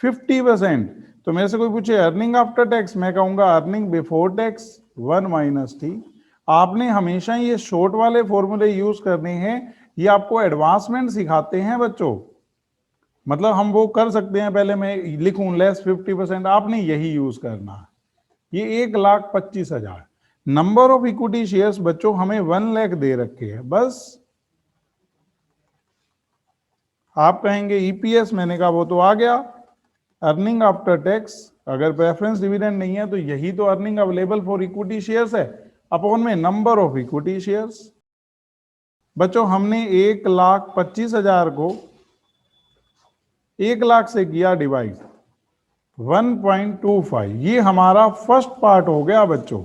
50%। तो मेरे से कोई पूछे अर्निंग आफ्टर टैक्स, मैं कहूंगा earning before tax 1 minus T. आपने हमेशा ये शॉर्ट वाले फॉर्मूले यूज करने हैं, ये आपको एडवांसमेंट सिखाते हैं बच्चों। मतलब हम वो कर सकते हैं, पहले मैं लिखूं लेस 50%, आपने यही यूज करना है। ये 1,25,000। नंबर ऑफ इक्विटी शेयर्स बच्चों हमें 1 लाख दे रखे हैं, बस। आप कहेंगे ईपीएस, मैंने कहा वो तो आ गया। अर्निंग आफ्टर टैक्स, अगर प्रेफरेंस डिविडेंड नहीं है तो यही तो earning available for equity shares है, अपॉन में नंबर ऑफ इक्विटी शेयर्स। बच्चों हमने 1,25,000 को 1 लाख से किया डिवाइड, 1.25, ये हमारा फर्स्ट पार्ट हो गया बच्चों।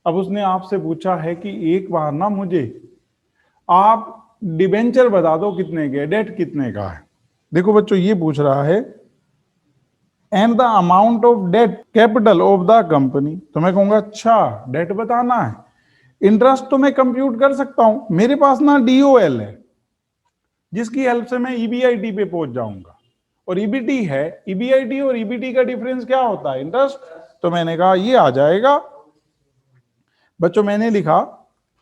अब उसने आपसे पूछा है कि एक बार ना मुझे आप डिबेंचर बता दो कितने के, डेट कितने का है। देखो बच्चों ये पूछ रहा है and the amount of debt capital of the company, तो मैं कहूंगा अच्छा डेट बताना है। इंटरेस्ट तो मैं कंप्यूट कर सकता हूं, मेरे पास ना डीओएल है जिसकी हेल्प से मैं ईबीआईटी पे पहुंच जाऊंगा, और ईबीटी है। ईबीआईटी और ईबीटी का डिफरेंस क्या होता है, इंटरेस्ट। तो मैंने कहा ये आ जाएगा बच्चों, मैंने लिखा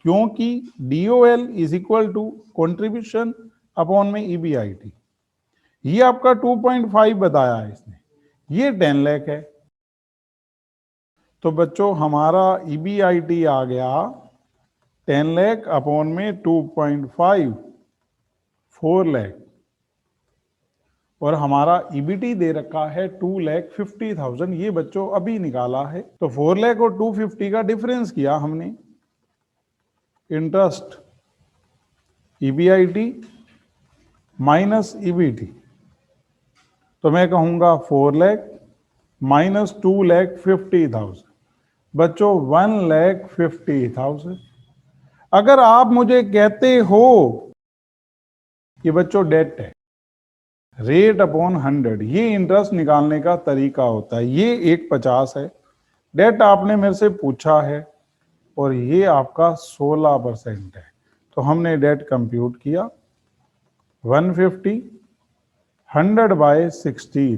क्योंकि DOL is equal to contribution upon में ईबीआईटी। ये आपका 2.5 बताया है इसने, ये 10 लाख है। तो बच्चों हमारा EBIT आ गया 10 लाख अपॉन में 2.5 4 लाख, और हमारा EBT दे रखा है 2,50,000। ये बच्चों अभी निकाला है। तो 4 लाख और 250 का डिफरेंस किया हमने। इंटरेस्ट EBIT माइनस EBT, तो मैं कहूंगा 4 लाख माइनस 2,50,000, बच्चों 1,50,000। अगर आप मुझे कहते हो कि बच्चों डेट है, रेट अपॉन 100, ये इंटरेस्ट निकालने का तरीका होता है। ये 150 है, डेट आपने मेरे से पूछा है, और ये आपका 16% है। तो हमने डेट कंप्यूट किया 150 100/16,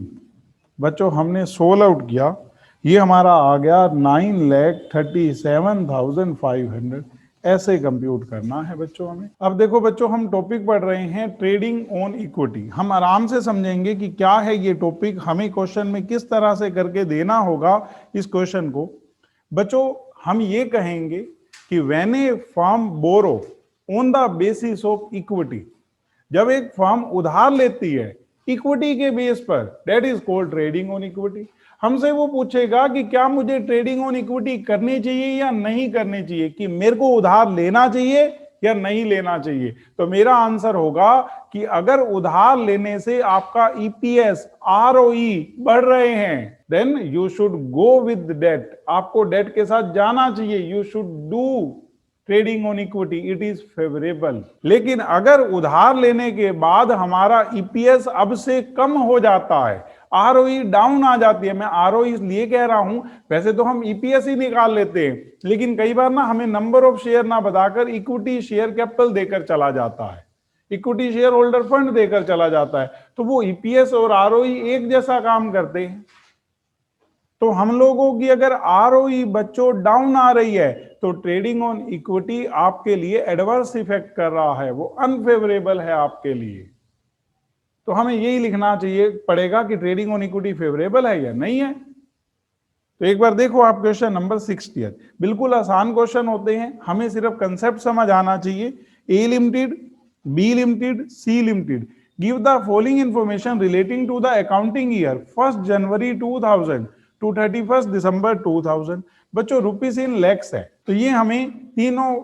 बच्चों हमने 16 आउट किया, ये हमारा आ गया 9,37,500। ऐसे कंप्यूट करना है बच्चों हमें। अब देखो बच्चों, हम टॉपिक पढ़ रहे हैं ट्रेडिंग ऑन इक्विटी। हम आराम से समझेंगे कि क्या है ये टॉपिक, हमें क्वेश्चन में किस तरह से करके देना होगा इस क्वेश्चन को। बच्चों हम ये कहेंगे कि when a firm borrow on the basis of equity, जब एक फर्म उधार लेती है इक्विटी के बेस पर, that is called trading on equity. हमसे वो पूछेगा कि क्या मुझे ट्रेडिंग ऑन इक्विटी करनी चाहिए या नहीं करनी चाहिए, कि मेरे को उधार लेना चाहिए या नहीं लेना चाहिए। तो मेरा आंसर होगा कि अगर उधार लेने से आपका EPS ROE बढ़ रहे हैं, then you should go with debt. आपको डेट के साथ जाना चाहिए। You should do trading on equity, it is favourable. लेकिन अगर उधार लेने के बाद हमारा EPS अब से कम हो जाता है, ROE डाउन आ जाती है, मैं ROE इसलिए कह रहा हूं, वैसे तो हम EPS ही निकाल लेते हैं, लेकिन कई बार ना हमें नंबर ऑफ शेयर ना बताकर इक्विटी शेयर कैपिटल देकर चला जाता है, इक्विटी शेयर होल्डर फंड देकर चला जाता है, तो वो EPS और ROE एक जैसा काम करते हैं। तो हम लोगों की अगर ROE बच्चों डाउन आ रही है, तो ट्रेडिंग ऑन इक्विटी आपके लिए एडवर्स इफेक्ट कर रहा है, वो अनफेवरेबल है आपके लिए। तो हमें यही लिखना चाहिए पड़ेगा कि ट्रेडिंग ऑन इक्विटी फेवरेबल है या नहीं है। तो एक बार देखो आप क्वेश्चन नंबर 60, बिल्कुल आसान क्वेश्चन होते हैं, हमें सिर्फ कंसेप्ट समझ आना चाहिए। A limited, B limited, C limited give the following information relating to the accounting year 1 January 2000 to 31 December 2000। बच्चों रुपीस इन लैक्स है, तो ये हमें तीनों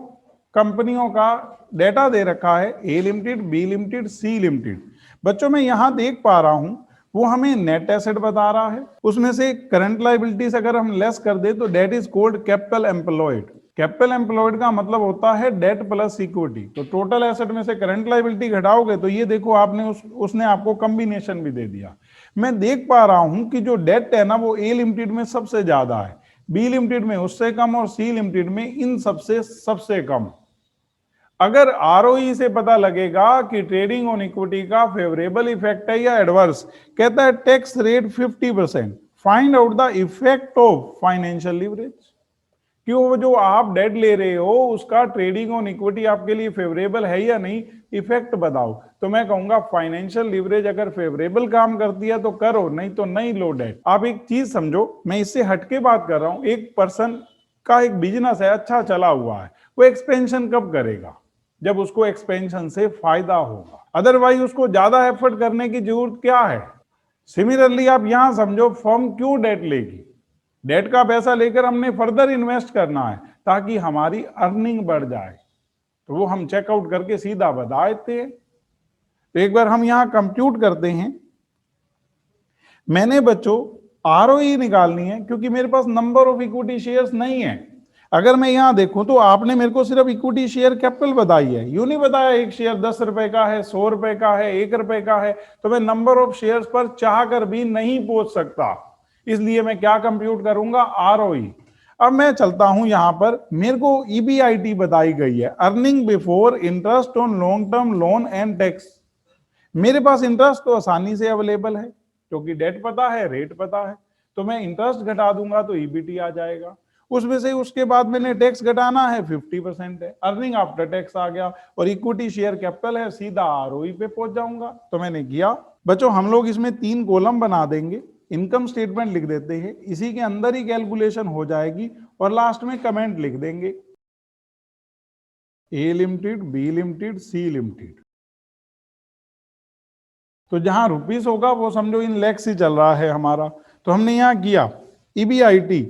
कंपनियों का डेटा दे रखा है, A limited, B limited, C limited. बच्चों मैं यहां देख पा रहा हूं वो हमें नेट एसेट बता रहा है, उसमें से करंट लायबिलिटीज अगर हम लेस कर दे तो debt is called capital employed. Capital employed का मतलब होता है डेट प्लस इक्विटी। तो टोटल एसेट में से करंट लायबिलिटी घटाओगे तो ये देखो आपने उसने आपको कॉम्बिनेशन भी दे दिया। मैं देख पा रहा हूं कि जो डेट है ना वो ए लिमिटेड में सबसे ज्यादा है, बी लिमिटेड में उससे कम, और सी लिमिटेड में इन सबसे सबसे कम। अगर ROE से पता लगेगा कि ट्रेडिंग ऑन इक्विटी का फेवरेबल इफेक्ट है या एडवर्स, कहता है tax rate 50%, find out the effect of financial leverage. क्यों जो आप डेट ले रहे हो उसका ट्रेडिंग ऑन इक्विटी आपके लिए फेवरेबल है या नहीं, इफेक्ट बताओ। तो मैं कहूंगा फाइनेंशियल लिवरेज अगर फेवरेबल काम करती है तो करो, नहीं तो नहीं लो डेट। आप एक चीज समझो, मैं इससे हटके बात कर रहा हूं, एक पर्सन का एक बिजनेस है, अच्छा चला हुआ है, वो एक्सपेंशन कब करेगा, जब उसको एक्सपेंशन से फायदा होगा, अदरवाइज उसको ज्यादा एफर्ट करने की जरूरत क्या है। सिमिलरली आप यहां समझो, फर्म क्यों डेट लेगी, डेट का पैसा लेकर हमने फर्दर इन्वेस्ट करना है ताकि हमारी अर्निंग बढ़ जाए, तो वो हम चेकआउट करके सीधा बता देते हैं। तो एक बार हम यहां कंप्यूट करते हैं। मैंने बच्चों ROE निकालनी है क्योंकि मेरे पास नंबर ऑफ इक्विटी शेयर्स नहीं है। अगर मैं यहां देखूं तो आपने मेरे को सिर्फ इक्विटी शेयर कैपिटल बताई है, यूं नहीं बताया एक शेयर 10 रुपए का है, 100 रुपए का है, 1 रुपए का है। तो मैं नंबर ऑफ शेयर्स पर चाह कर भी नहीं पहुंच सकता, इसलिए मैं क्या कंप्यूट करूंगा, ROE। अब मैं चलता हूं यहां पर, मेरे को EBIT बताई गई है, earning before interest on long term loan and tax. मेरे पास इंटरेस्ट तो आसानी से अवेलेबल है क्योंकि डेट पता है, रेट पता है, तो मैं इंटरेस्ट घटा दूंगा तो EBT आ जाएगा। उसमें से उसके बाद मैंने टैक्स घटाना है, 50% है, अर्निंग आफ्टर टैक्स आ गया, और इक्विटी शेयर कैपिटल है, सीधा ROE पे पहुंच जाऊंगा। तो मैंने किया। बच्चों हम लोग इसमें 3 कॉलम बना देंगे, इनकम स्टेटमेंट लिख देते हैं, इसी के अंदर ही कैलकुलेशन हो जाएगी और लास्ट में कमेंट लिख देंगे A limited, B limited, C limited. तो जहां रुपीस होगा वो समझो इन लैक्स ही चल रहा है हमारा। तो हमने यहां किया ईबीआईटी,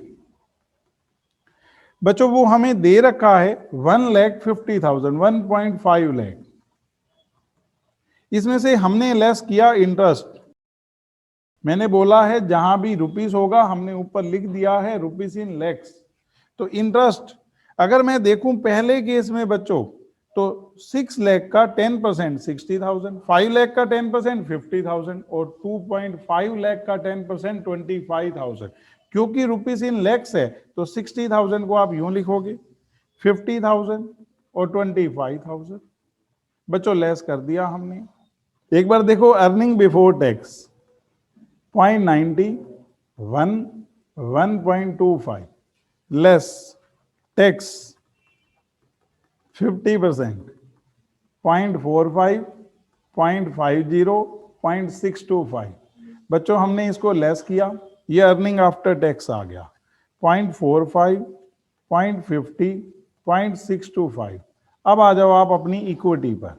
बच्चों वो हमें दे रखा है 1,50,000, 1.5 लाख। इसमें से हमने लेस किया इंटरेस्ट। मैंने बोला है जहां भी रुपीस होगा हमने ऊपर लिख दिया है रुपीस इन लैक्स। तो इंटरेस्ट अगर मैं देखूं पहले केस में बच्चों, तो 6 लाख का 10% 60,000, 5 लाख का 10% 50,000 और 2.5 लाख का 10% 25,000। क्योंकि रुपीस इन लैक्स है तो 60,000 को आप यूं लिखोगे, 50,000 और 25,000। बच्चों लेस कर दिया हमने। एक बार देखो earning before tax 0.90, 1, 1.25 less tax 50%, 0.45, 0.50, 0.625। बच्चों हमने इसको लेस किया, ये अर्निंग आफ्टर टैक्स आ गया 0.45, 0.50, 0.625। अब आ जाओ आप अपनी इक्विटी पर।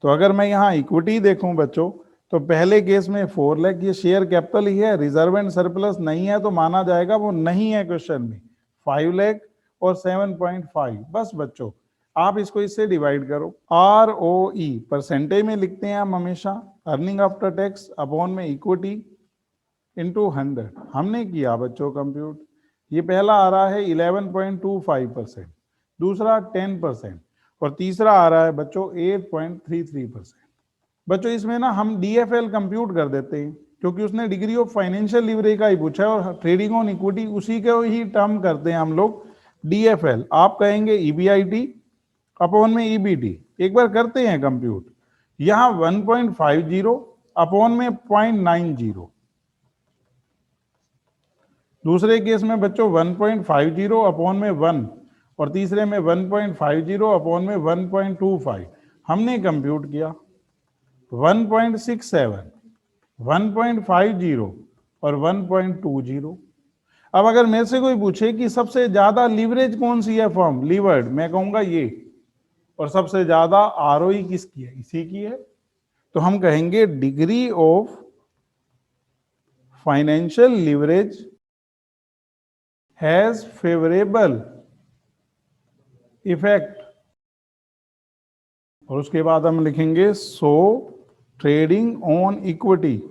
तो अगर मैं यहाँ इक्विटी देखूं बच्चों, तो पहले केस में 4 लाख, ये शेयर कैपिटल ही है, रिजर्व एंड सरप्लस नहीं है तो माना जाएगा वो नहीं है क्वेश्चन में। 5 लाख और 7.5। बस बच्चों आप इसको इससे डिवाइड करो। ROE परसेंटेज में लिखते हैं हम हमेशा, अर्निंग आफ्टर टैक्स अपॉन में इक्विटी इंटू 100। हमने किया बच्चों कंप्यूट। ये पहला आ रहा है 11.25%, दूसरा 10% और तीसरा आ रहा है बच्चों 8.33%। बच्चों इसमें ना हम DFL कंप्यूट कर देते हैं क्योंकि उसने डिग्री ऑफ फाइनेंशियल लीवरेज का ही पूछा है और ट्रेडिंग ऑन इक्विटी उसी के ही टर्म करते हैं हम लोग DFL। आप कहेंगे EBIT अपॉन में EBT। एक बार करते हैं कंप्यूट। यहां 1.50 अपॉन में 0.90, दूसरे केस में बच्चों 1.50 अपॉन में 1 और तीसरे में 1.50 अपॉन में 1.25। हमने कंप्यूट किया 1.67, 1.50 और 1.20। अब अगर मेरे से कोई पूछे कि सबसे ज्यादा लीवरेज कौन सी है फर्म लीवर्ड, मैं कहूंगा ये, और सबसे ज्यादा ROE किसकी है, इसी की है। तो हम कहेंगे degree of financial leverage has favourable effect, और उसके बाद हम लिखेंगे सो trading on equity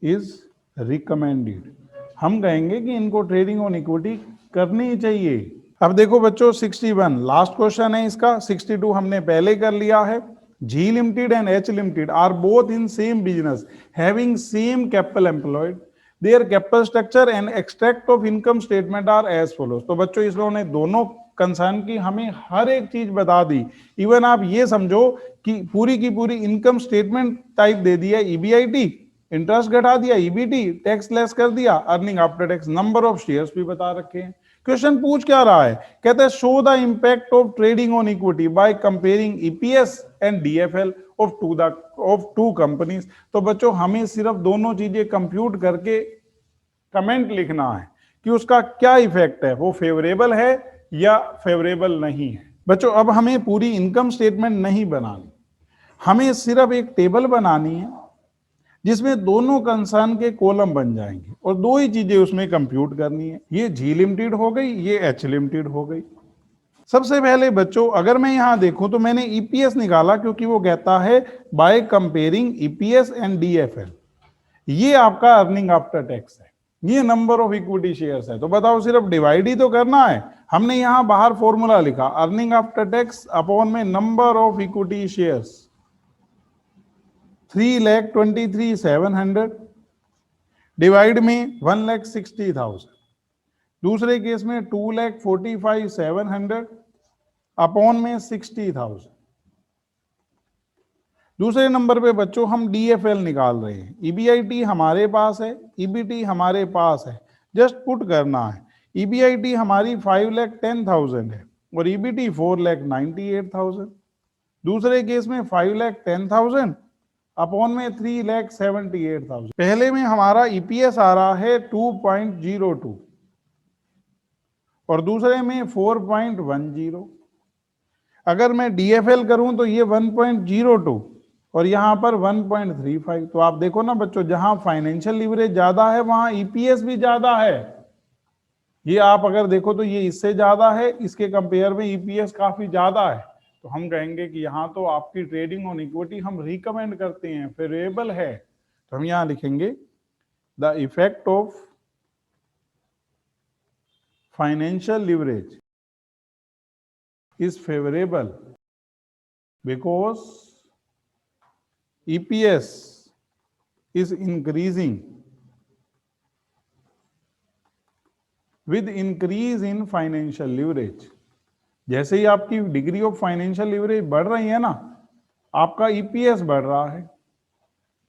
is recommended. हम कहेंगे कि इनको ट्रेडिंग ऑन इक्विटी करनी ही चाहिए। अब देखो बच्चों 61 लास्ट क्वेश्चन है इसका। 62 हमने पहले कर लिया है। G Limited and H Limited are both in same business having same capital employed. Their capital structure and extract of income statement are as follows। तो बच्चों इसने दोनों कंसर्न की हमें हर एक चीज बता दी। इवन आप ये समझो कि पूरी की पूरी इनकम स्टेटमेंट टाइप दे दिया EBIT, इंटरेस्ट घटा दिया EBT, टैक्स लेस कर दिया, earning after tax, number of shares भी बता रखे हैं। क्वेश्चन पूछ क्या रहा है, कहते हैं show the impact of trading on equity by comparing EPS and DFL of two companies. तो बच्चों हमें सिर्फ दोनों चीजें कंप्यूट करके कमेंट लिखना है कि उसका क्या इफेक्ट है, वो फेवरेबल है या फेवरेबल नहीं है। बच्चों अब हमें पूरी इनकम स्टेटमेंट नहीं बनानी, हमें सिर्फ एक टेबल बनानी है जिसमें दोनों कंसर्न के कॉलम बन जाएंगे और दो ही चीजें उसमें कंप्यूट करनी है। ये G Limited हो गई, ये H Limited हो गई। सबसे पहले बच्चों अगर मैं यहां देखूं तो मैंने EPS निकाला क्योंकि वो कहता है bye comparing EPS and DFL। ये आपका अर्निंग आफ्टर टैक्स है, ये नंबर ऑफ इक्विटी शेयर्स है। तो बताओ सिर्फ डिवाइड ही तो करना है। हमने यहां बाहर फॉर्मूला लिखा अर्निंग आफ्टर टैक्स अपॉन में number of equity shares 3,23,700 divide में 1,60,000, दूसरे केस में 2,45,700 अपॉन में 60,000। दूसरे नंबर पे बच्चों हम DFL निकाल रहे हैं। EBIT हमारे पास है, EBT हमारे पास है, जस्ट पुट करना है। EBIT हमारी 5,10,000 है और EBT 4,98,000। दूसरे केस में 5,10,000 अपॉन में 3,78,000। पहले में हमारा ईपीएस आ रहा है 2.02 और दूसरे में 4.10। अगर मैं डीएफएल करूं तो ये 1.02 और यहां पर 1.35। तो आप देखो ना बच्चों, जहां फाइनेंशियल लीवरेज ज्यादा है वहां ईपीएस भी ज्यादा है। ये आप अगर देखो तो ये इससे ज्यादा है, इसके कंपेयर में ईपीएस काफी ज्यादा है। तो हम कहेंगे कि यहाँ तो आपकी ट्रेडिंग ऑन इक्विटी हम रिकमेंड करते हैं, फेवरेबल है। तो हम यहाँ लिखेंगे the effect of financial leverage is favorable because EPS is increasing with increase in financial leverage। जैसे ही आपकी डिग्री ऑफ फाइनेंशियल लिवरेज बढ़ रही है ना, आपका ईपीएस बढ़ रहा है।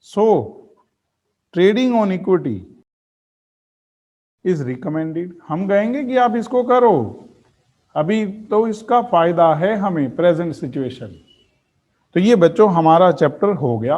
सो trading on equity is recommended. हम कहेंगे कि आप इसको करो, अभी तो इसका फायदा है हमें प्रेजेंट सिचुएशन। तो ये बच्चों हमारा चैप्टर हो गया।